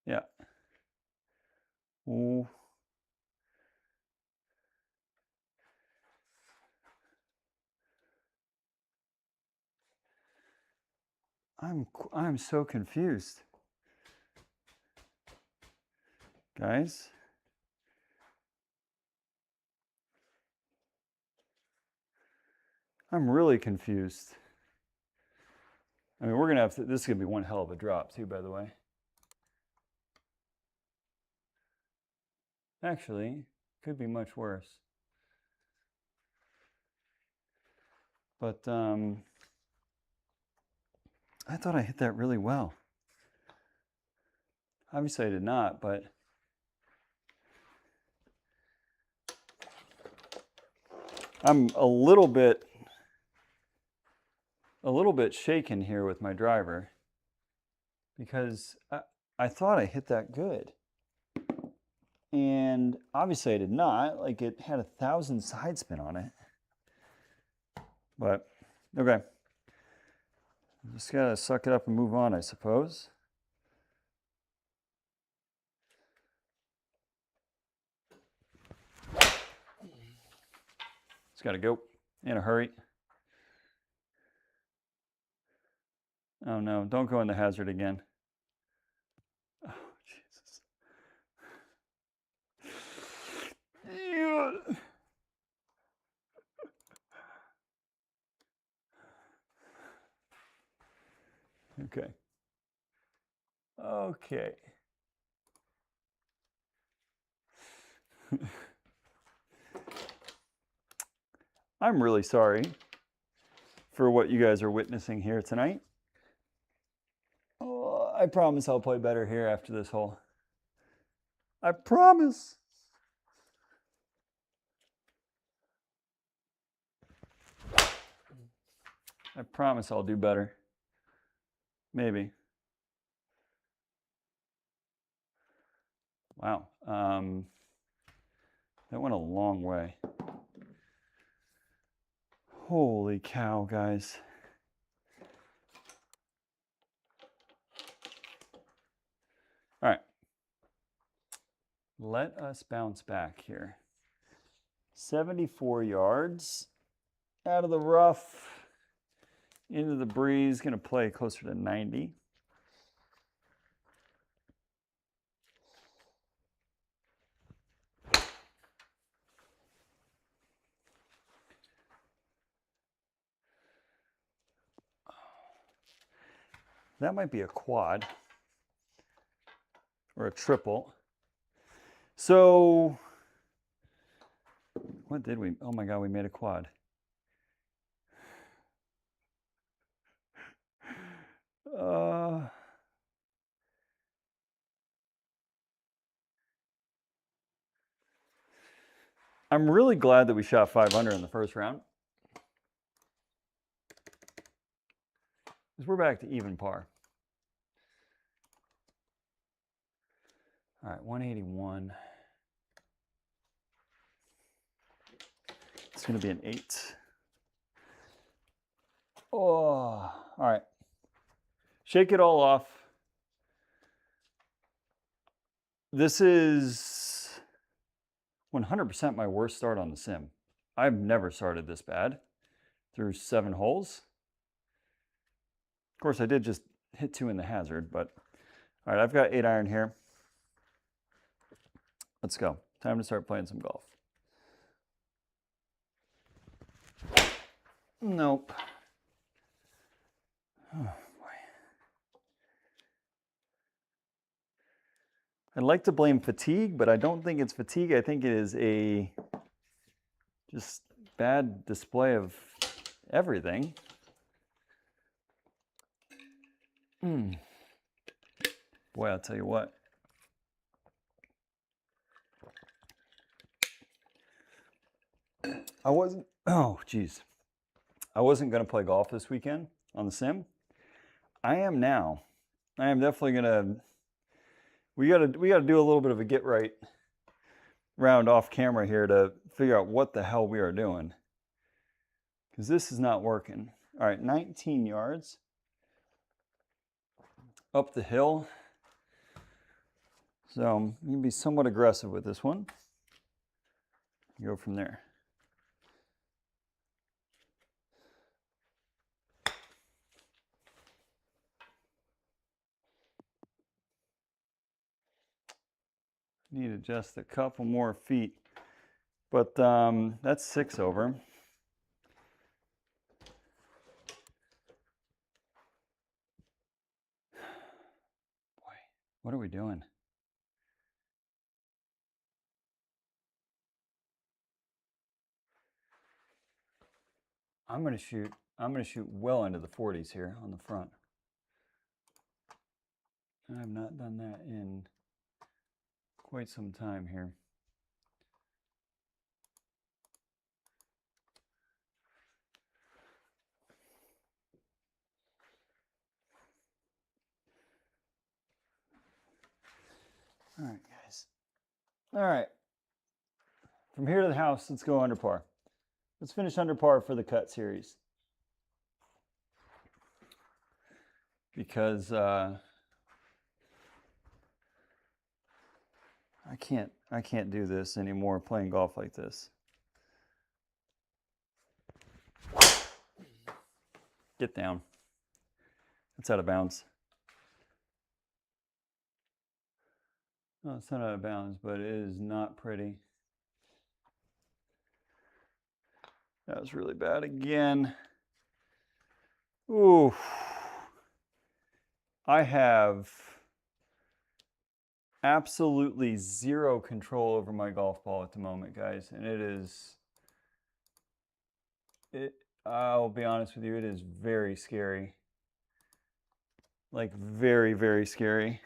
Yeah. Ooh. I'm so confused. Guys. I'm really confused. I mean, we're going to have to, this is going to be one hell of a drop too, by the way. Actually, could be much worse. But I thought I hit that really well. Obviously I did not, but I'm a little bit shaken here with my driver because I thought I hit that good. And obviously I did not. Like, it had 1,000 side spin on it. But, okay. Just gotta suck it up and move on, I suppose. Just gotta go in a hurry. Oh no, don't go in the hazard again. Oh, Jesus. Okay. Okay. I'm really sorry for what you guys are witnessing here tonight. Oh, I promise I'll play better here after this hole. I promise. I promise I'll do better. Maybe. Wow. That went a long way. Holy cow, guys. All right. Let us bounce back here. 74 yards out of the rough into the breeze. Going to play closer to 90. That might be a quad or a triple. So what did we, oh my God, we made a quad. I'm really glad that we shot 500 in the first round. Because we're back to even par. All right, 181. It's going to be an 8. Oh, all right. Shake it all off. This is 100% my worst start on the sim. I've never started this bad through 7 holes. Of course, I did just hit 2 in the hazard, but all right, I've got 8 iron here. Let's go. Time to start playing some golf. Nope. Oh, boy. I'd like to blame fatigue, but I don't think it's fatigue. I think it is a just bad display of everything. Boy, I'll tell you what. I wasn't going to play golf this weekend on the sim. I am now. I am definitely going to, we got to do a little bit of a get right round off camera here to figure out what the hell we are doing. Because this is not working. All right, 19 yards up the hill. So I'm going to be somewhat aggressive with this one. Go from there. Need just a couple more feet, but that's 6 over. Boy, what are we doing? I'm gonna shoot well into the 40s here on the front. I have not done that in quite some time here. All right, guys. All right. From here to the house, let's go under par. Let's finish under par for the cut series. Because I can't do this anymore playing golf like this. Get down. It's out of bounds. No, it's not out of bounds, but it is not pretty. That was really bad again. Ooh. I have absolutely zero control over my golf ball at the moment, guys. And I'll be honest with you, it is very scary. Like very, very scary.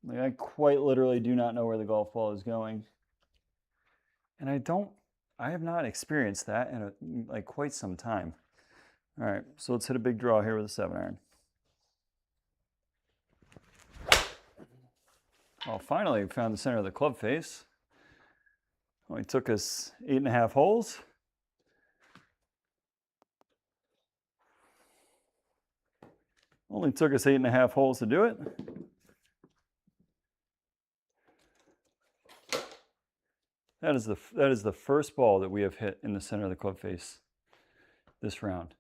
Like I quite literally do not know where the golf ball is going. And I have not experienced that in like quite some time. All right, so let's hit a big draw here with a 7-iron. Well, finally we found the center of the club face. Only took us 8.5 holes. Only took us 8.5 holes to do it. That is the first ball that we have hit in the center of the club face this round.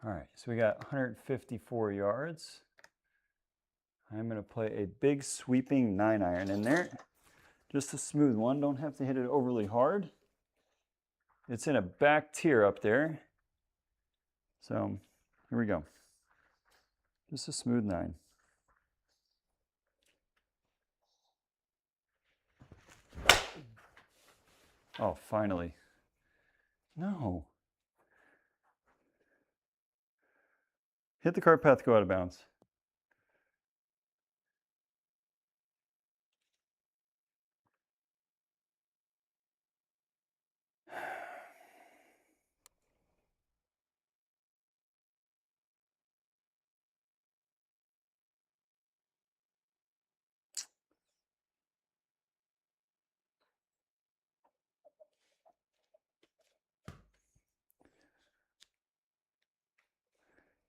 All right, so we got 154 yards. I'm going to play a big sweeping 9-iron in there. Just a smooth one. Don't have to hit it overly hard. It's in a back tier up there. So here we go. Just a smooth 9. Oh, finally. No. Hit the cart path, go out of bounds.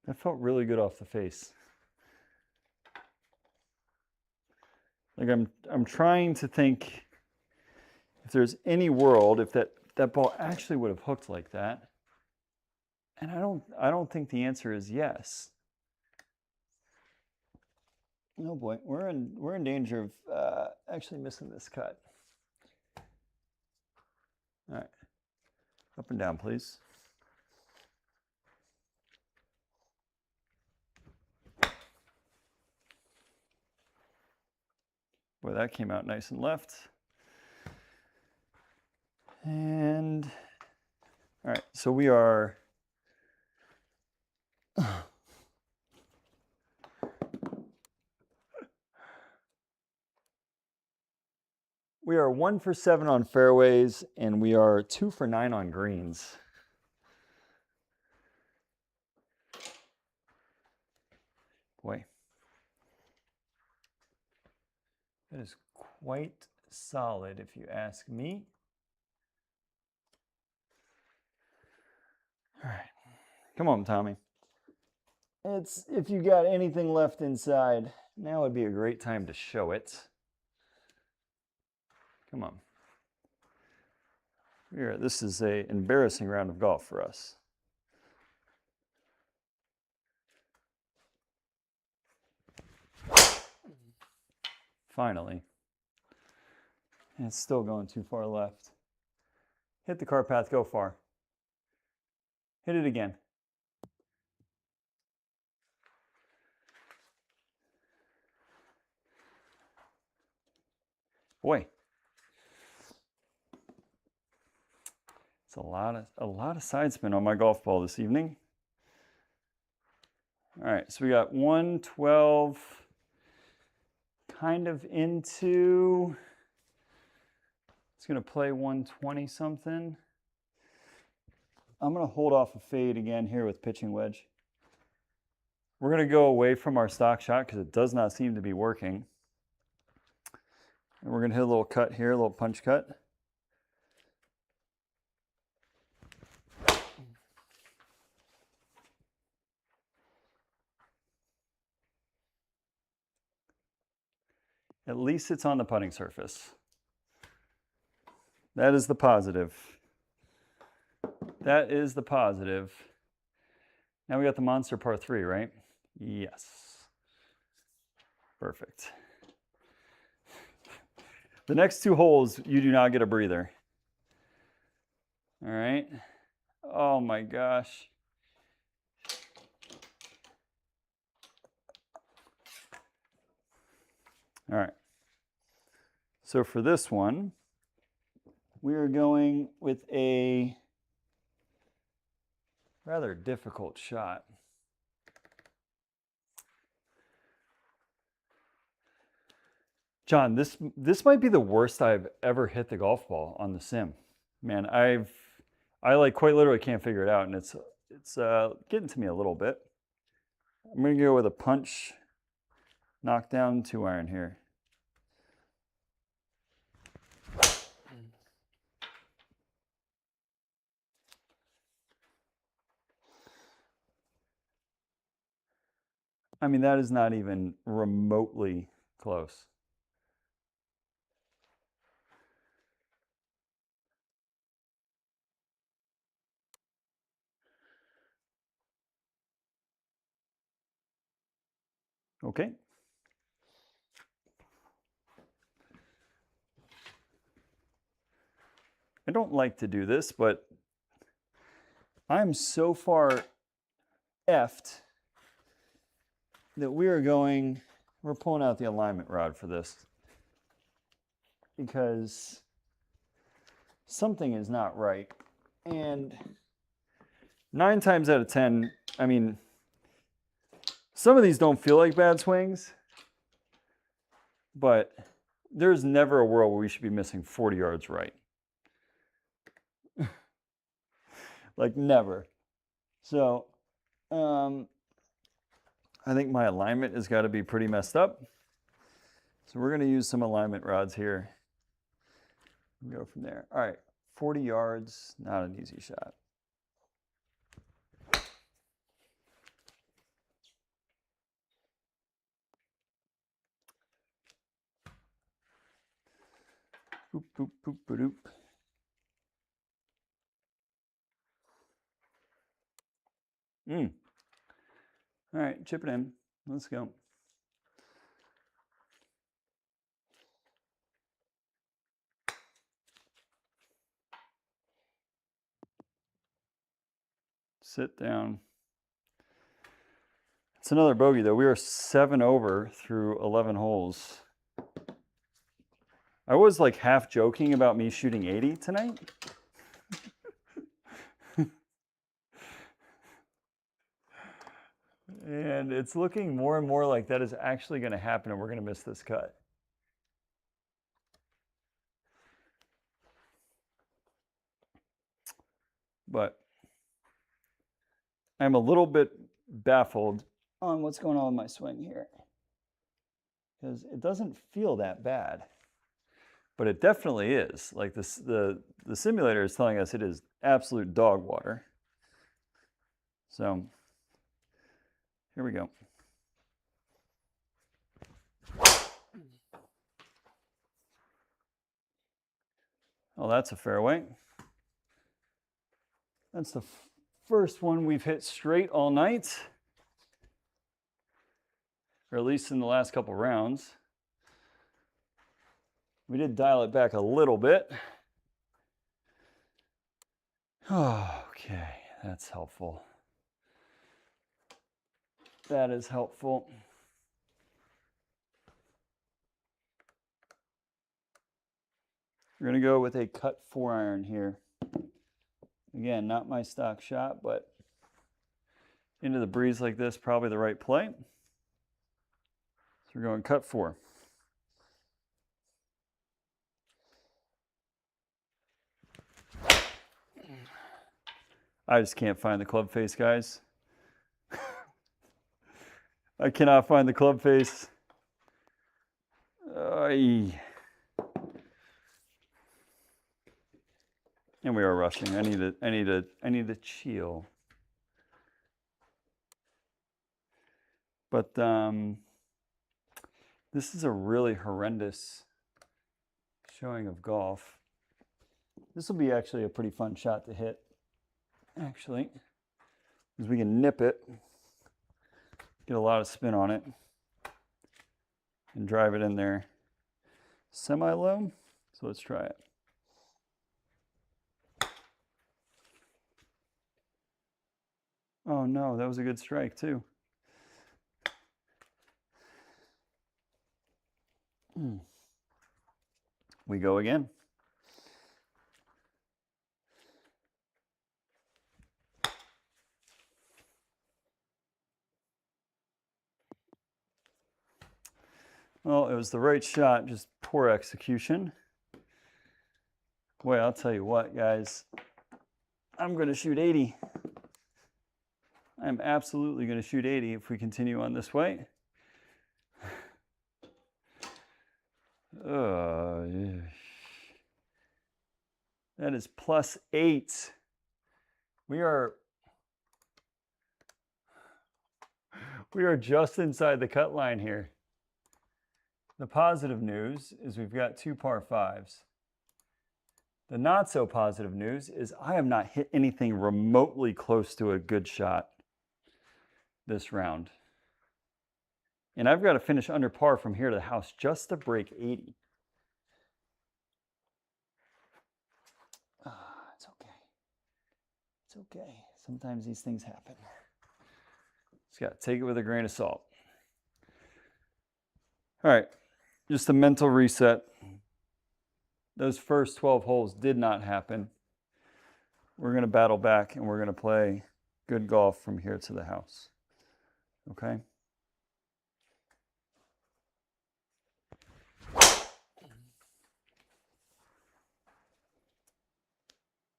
That felt really good off the face. Like I'm trying to think if there's any world if that ball actually would have hooked like that. And I don't think the answer is yes. Oh boy, we're in danger of actually missing this cut. All right, up and down, please. Boy, that came out nice and left. And all right, so we are we are 1 for 7 on fairways, and we are 2 for 9 on greens. Boy, that is quite solid if you ask me. All right, come on, Tommy. It's if you got anything left inside, now would be a great time to show it. Come on. This is an embarrassing round of golf for us. Finally. And it's still going too far left. Hit the cart path, go far. Hit it again. Boy. It's a lot of side spin on my golf ball this evening. All right, so we got 112 kind of into, it's going to play 120 something. I'm going to hold off a fade again here with pitching wedge. We're going to go away from our stock shot because it does not seem to be working. And we're going to hit a little cut here, a little punch cut. At least it's on the putting surface. That is the positive. That is the positive. Now we got the monster par 3, right? Yes. Perfect. The next 2 holes, you do not get a breather. All right. Oh my gosh. All right. So for this one, we are going with a rather difficult shot. John, this might be the worst I've ever hit the golf ball on the sim. Man, I like quite literally can't figure it out, and it's getting to me a little bit. I'm gonna go with a punch, knockdown 2-iron here. I mean, that is not even remotely close. Okay. I don't like to do this, but I'm so far effed that we're pulling out the alignment rod for this because something is not right. And 9 times out of 10, I mean, some of these don't feel like bad swings, but there's never a world where we should be missing 40 yards right. Like never. So I think my alignment has got to be pretty messed up. So we're going to use some alignment rods here. Go from there. All right, 40 yards, not an easy shot. Boop, boop, boop, boop. All right, chip it in. Let's go. Sit down. It's another bogey, though. We are 7 over through 11 holes. I was like half joking about me shooting 80 tonight. And it's looking more and more like that is actually going to happen and we're going to miss this cut. But I'm a little bit baffled on what's going on with my swing here. Because it doesn't feel that bad. But it definitely is. Like this, the simulator is telling us it is absolute dog water. So here we go. Oh, that's a fairway. That's the first one we've hit straight all night. Or at least in the last couple rounds. We did dial it back a little bit. Oh, okay, that's helpful. That is helpful. We're going to go with a cut 4-iron here. Again, not my stock shot, but into the breeze like this, probably the right play. So we're going cut 4. I just can't find the club face, guys. I cannot find the club face. And we are rushing. I need to chill. But this is a really horrendous showing of golf. This will be actually a pretty fun shot to hit, actually, because we can nip it, get a lot of spin on it, and drive it in there semi-low. So let's try it. Oh no, that was a good strike too. We go again. Well, it was the right shot, just poor execution. Boy, I'll tell you what, guys. I'm going to shoot 80. I'm absolutely going to shoot 80 if we continue on this way. That is +8. We are just inside the cut line here. The positive news is we've got 2 par 5s. The not so positive news is I have not hit anything remotely close to a good shot this round. And I've got to finish under par from here to the house just to break 80. It's okay. It's okay. Sometimes these things happen. Just got to take it with a grain of salt. All right, just a mental reset. Those first 12 holes did not happen. We're going to battle back and we're going to play good golf from here to the house. Okay?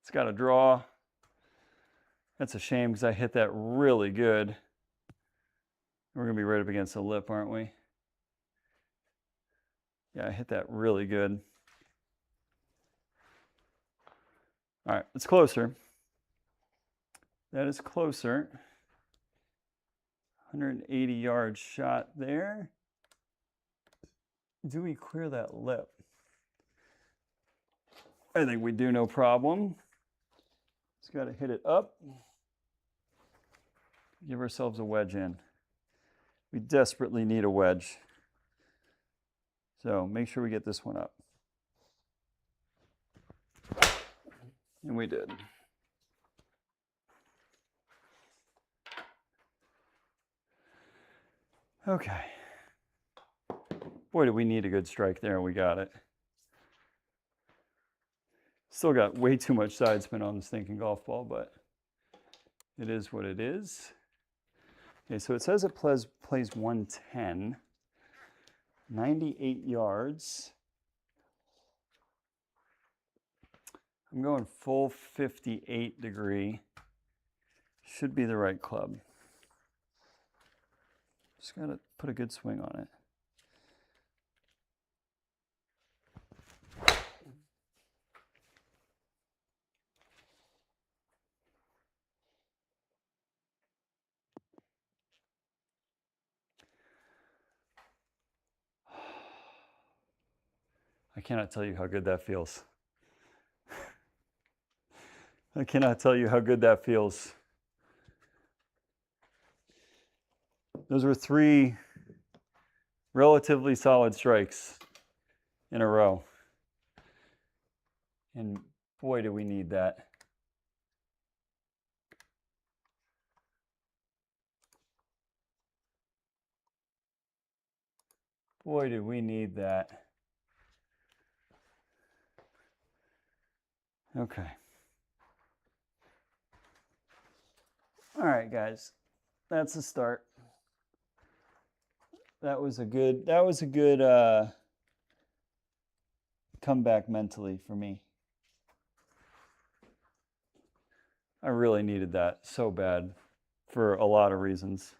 It's got a draw. That's a shame because I hit that really good. We're going to be right up against the lip, aren't we? Yeah, I hit that really good. All right, it's closer. That is closer. 180 yard shot there. Do we clear that lip? I think we do, no problem. Just got to hit it up. Give ourselves a wedge in. We desperately need a wedge. So make sure we get this one up. And we did. Okay. Boy, do we need a good strike there, and we got it. Still got way too much side spin on the stinking golf ball, but it is what it is. Okay, so it says it plays 110, 98 yards. I'm going full 58 degree. Should be the right club. Just gotta put a good swing on it. I cannot tell you how good that feels. I cannot tell you how good that feels. Those were 3 relatively solid strikes in a row. And boy, do we need that. Boy, do we need that. Okay. All right, guys. That's the start. That was a good comeback mentally for me. I really needed that so bad for a lot of reasons.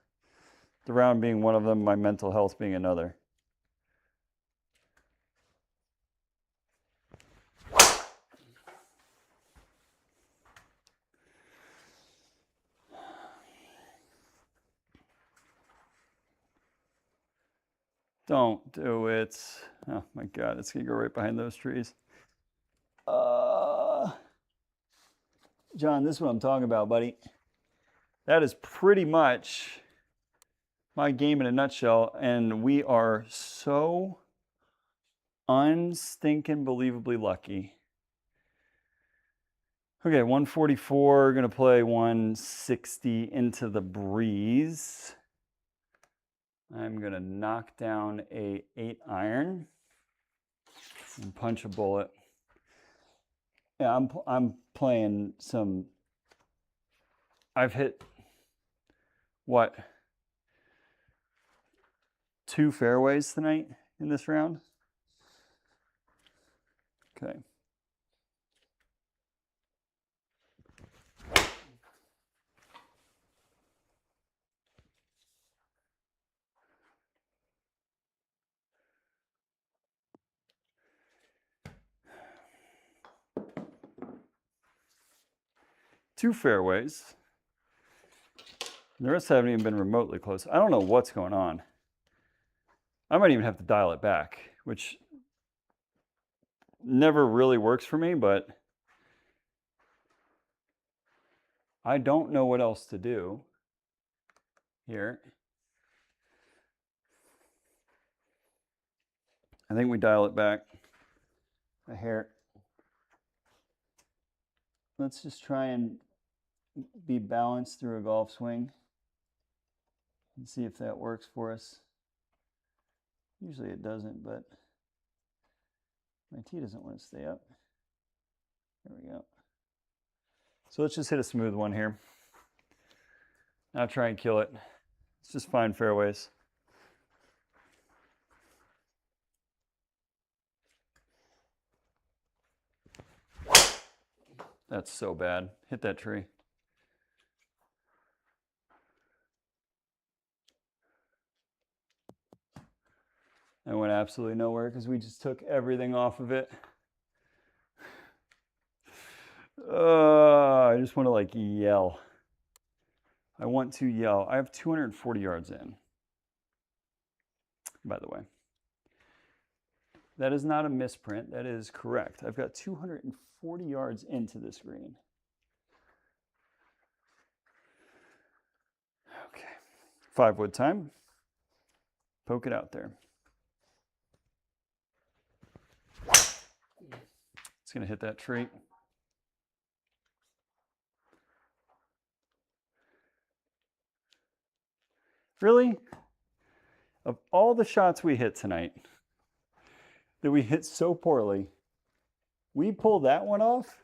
The round being one of them, my mental health being another. Don't do it. Oh my God, it's gonna go right behind those trees. John, this is what I'm talking about, buddy. That is pretty much my game in a nutshell, and we are so unstinking believably lucky. Okay, 144, gonna play 160 into the breeze. I'm gonna knock down a 8-iron and punch a bullet. Yeah, I'm playing some. I've hit what? 2 fairways tonight in this round. Okay. Two fairways. The rest haven't even been remotely close. I don't know what's going on. I might even have to dial it back, which never really works for me, but I don't know what else to do here. I think we dial it back a hair. Let's just try and be balanced through a golf swing and see if that works for us. Usually it doesn't, but my tee doesn't want to stay up. There we go. So let's just hit a smooth one here. Not try and kill it. Let's just find fairways. That's so bad. Hit that tree. I went absolutely nowhere because we just took everything off of it. I just want to like yell. I want to yell. I have 240 yards in, by the way. That is not a misprint. That is correct. I've got 240 yards into this green. Okay. 5-wood time. Poke it out there. It's going to hit that tree. Really? Of all the shots we hit tonight, that we hit so poorly, we pulled that one off?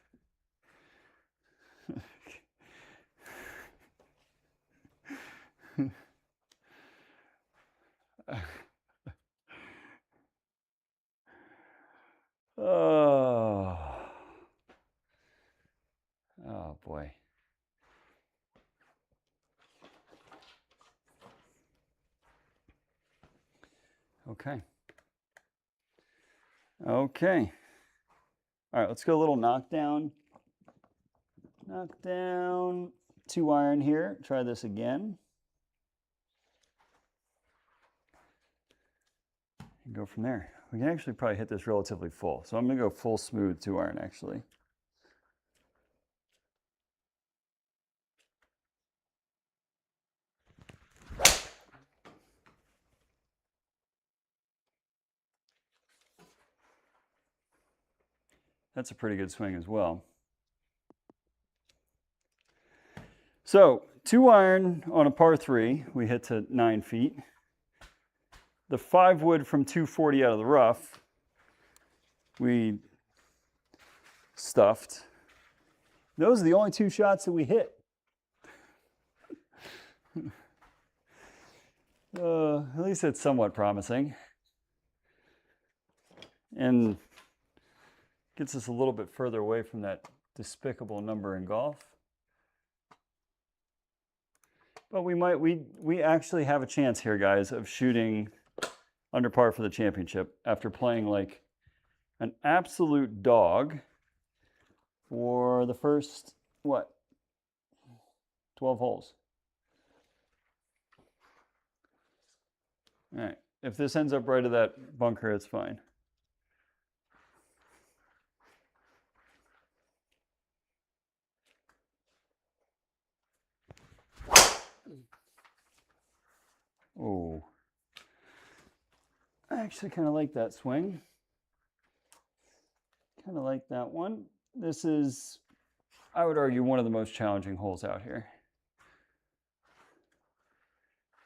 Oh boy. Okay. Okay. All right, let's go a little knockdown. Knockdown, 2-iron here. Try this again. And go from there. We can actually probably hit this relatively full. So I'm going to go full smooth 2-iron actually. That's a pretty good swing as well. So 2-iron on a par 3, we hit to 9 feet. The 5-wood from 240 out of the rough, we stuffed. Those are the only 2 shots that we hit. At least it's somewhat promising. And gets us a little bit further away from that despicable number in golf. But we actually have a chance here, guys, of shooting under par for the championship after playing like an absolute dog for the first, what, 12 holes. All right, if this ends up right at that bunker, it's fine. Oh, I actually kind of like that swing. Kind of like that one. This is, I would argue, one of the most challenging holes out here.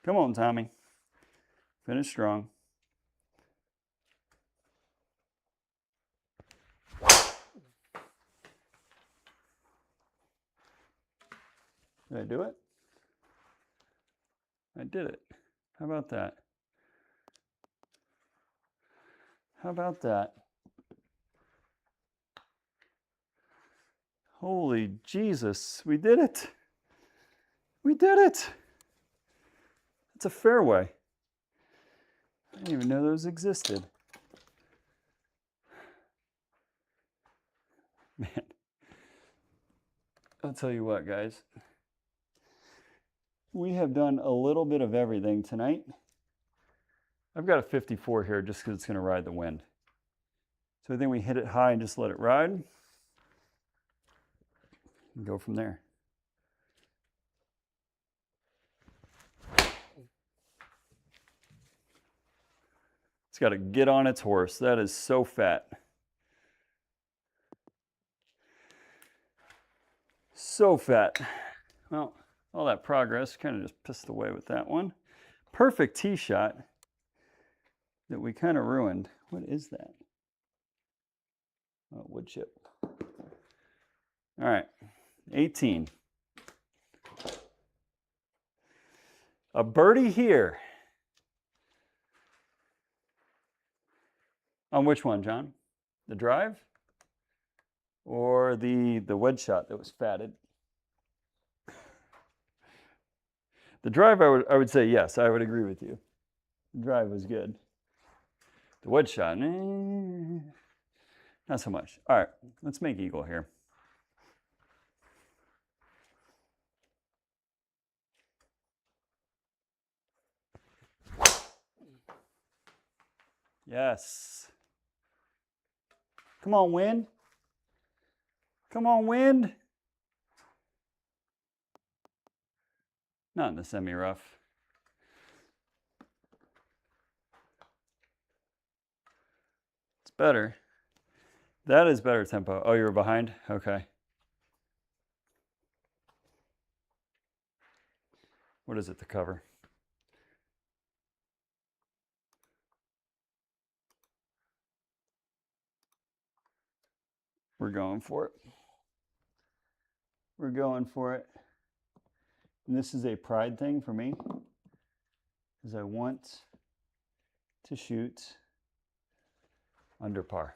Come on, Tommy. Finish strong. Did I do it? I did it. How about that? How about that? Holy Jesus, we did it. We did it. It's a fairway. I didn't even know those existed. Man, I'll tell you what, guys. We have done a little bit of everything tonight. I've got a 54 here just because it's going to ride the wind. So I think we hit it high and just let it ride. And go from there. It's It's got to get on its horse. That is so fat. So fat. Well, all that progress kind of just pissed away with that one. Perfect tee shot that we kind of ruined. What is that? Oh, wood chip. All right, 18. A birdie here. On which one, John? The drive? Or the wedge shot that was fatted? The drive, I would say yes, I would agree with you. The drive was good. The wedge shot, not so much. All right, let's make eagle here. Yes. Come on, wind. Come on, wind. Not in the semi-rough. It's better. That is better tempo. Oh, you were behind? Okay. What is it to cover? We're going for it. We're going for it. And this is a pride thing for me, because I want to shoot under par.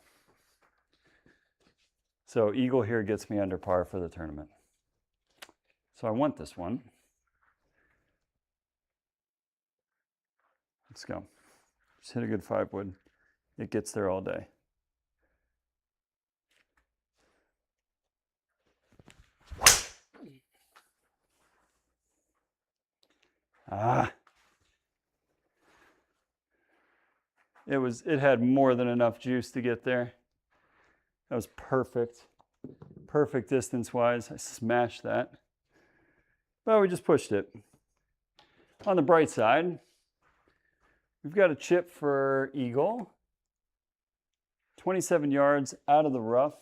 So eagle here gets me under par for the tournament. So I want this one. Let's go. Just hit a good 5-wood. It gets there all day. It had more than enough juice to get there. That was perfect. Perfect distance-wise. I smashed that. But we just pushed it. On the bright side, we've got a chip for eagle. 27 yards out of the rough.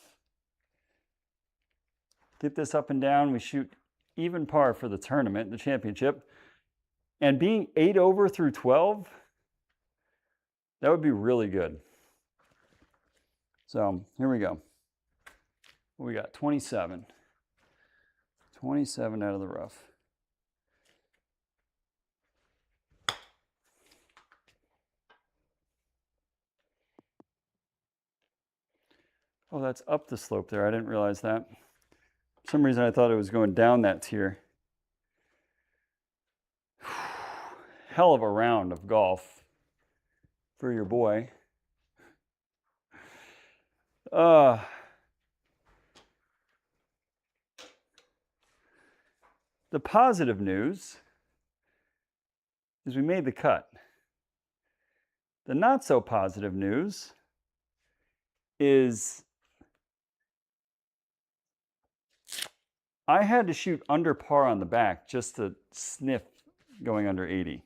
Get this up and down. We shoot even par for the tournament, the championship. And being 8 over through 12, that would be really good. So here we go. We got 27. 27 out of the rough. Oh, that's up the slope there. I didn't realize that. For some reason I thought it was going down that tier. Hell of a round of golf for your boy. The positive news is we made the cut. The not so positive news is I had to shoot under par on the back just to sniff going under 80.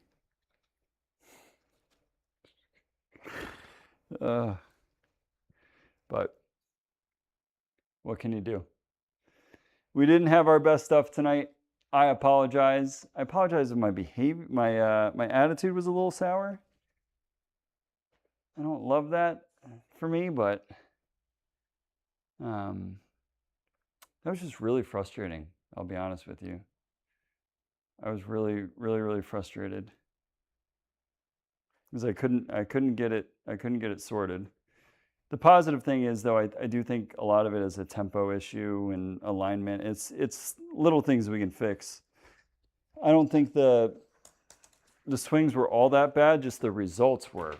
But what can you do? We didn't have our best stuff tonight. I apologize. I apologize if my behavior, my attitude was a little sour. I don't love that for me, but that was just really frustrating. I'll be honest with you. I was really, really, really frustrated because I couldn't get it sorted. The positive thing is, though, I do think a lot of it is a tempo issue and alignment. It's little things we can fix. I don't think the swings were all that bad, just the results were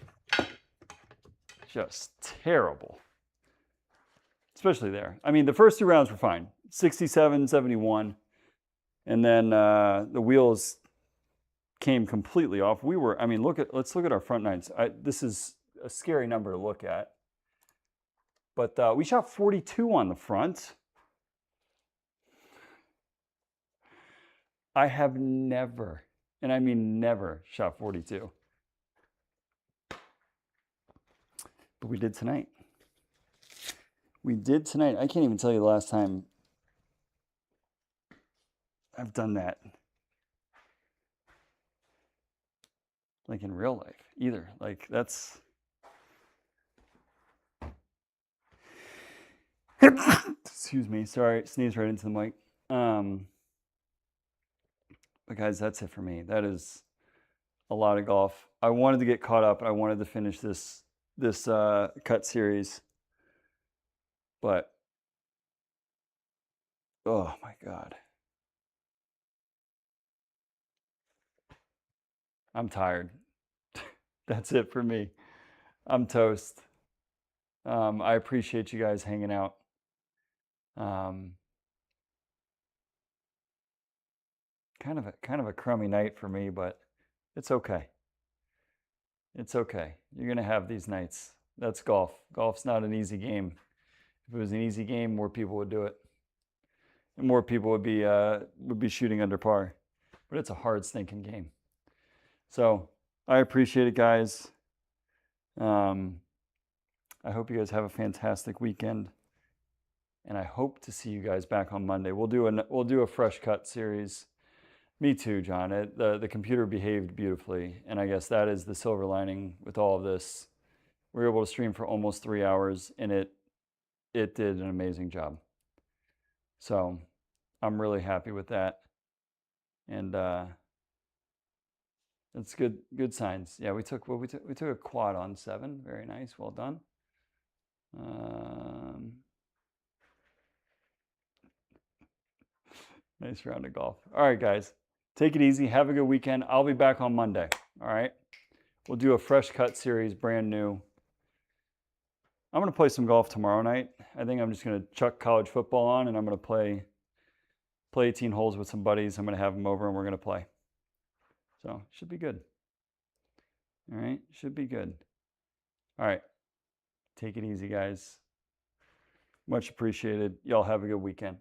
just terrible. Especially there. I mean, the first 2 rounds were fine. 67, 71. And then the wheels came completely off. Let's look at our front nines. This is a scary number to look at. But we shot 42 on the front. I have never, and I mean never, shot 42. But we did tonight. We did tonight. I can't even tell you the last time I've done that. Like in real life either. Like that's excuse me, sorry, sneezed right into the mic. But guys, that's it for me. That is a lot of golf. I wanted to get caught up. I wanted to finish this cut series, but oh my God, I'm tired. That's it for me. I'm toast. I appreciate you guys hanging out. Kind of a crummy night for me, but it's okay. It's okay. You're gonna have these nights. That's golf. Golf's not an easy game. If it was an easy game, more people would do it, and more people would be shooting under par. But it's a hard stinking game. So I appreciate it, guys. I hope you guys have a fantastic weekend, and I hope to see you guys back on Monday. We'll do a fresh cut series. Me too, John. The computer behaved beautifully, and I guess that is the silver lining with all of this. We were able to stream for almost 3 hours, and it did an amazing job. So I'm really happy with that, and it's good signs. Yeah, we took a quad on 7. Very nice, well done. Nice round of golf. All right, guys, take it easy. Have a good weekend. I'll be back on Monday. All right, we'll do a fresh cut series, brand new. I'm gonna play some golf tomorrow night. I think I'm just gonna chuck college football on, and I'm gonna play 18 holes with some buddies. I'm gonna have them over, and we're gonna play. So should be good. All right, should be good. All right, take it easy, guys. Much appreciated. Y'all have a good weekend.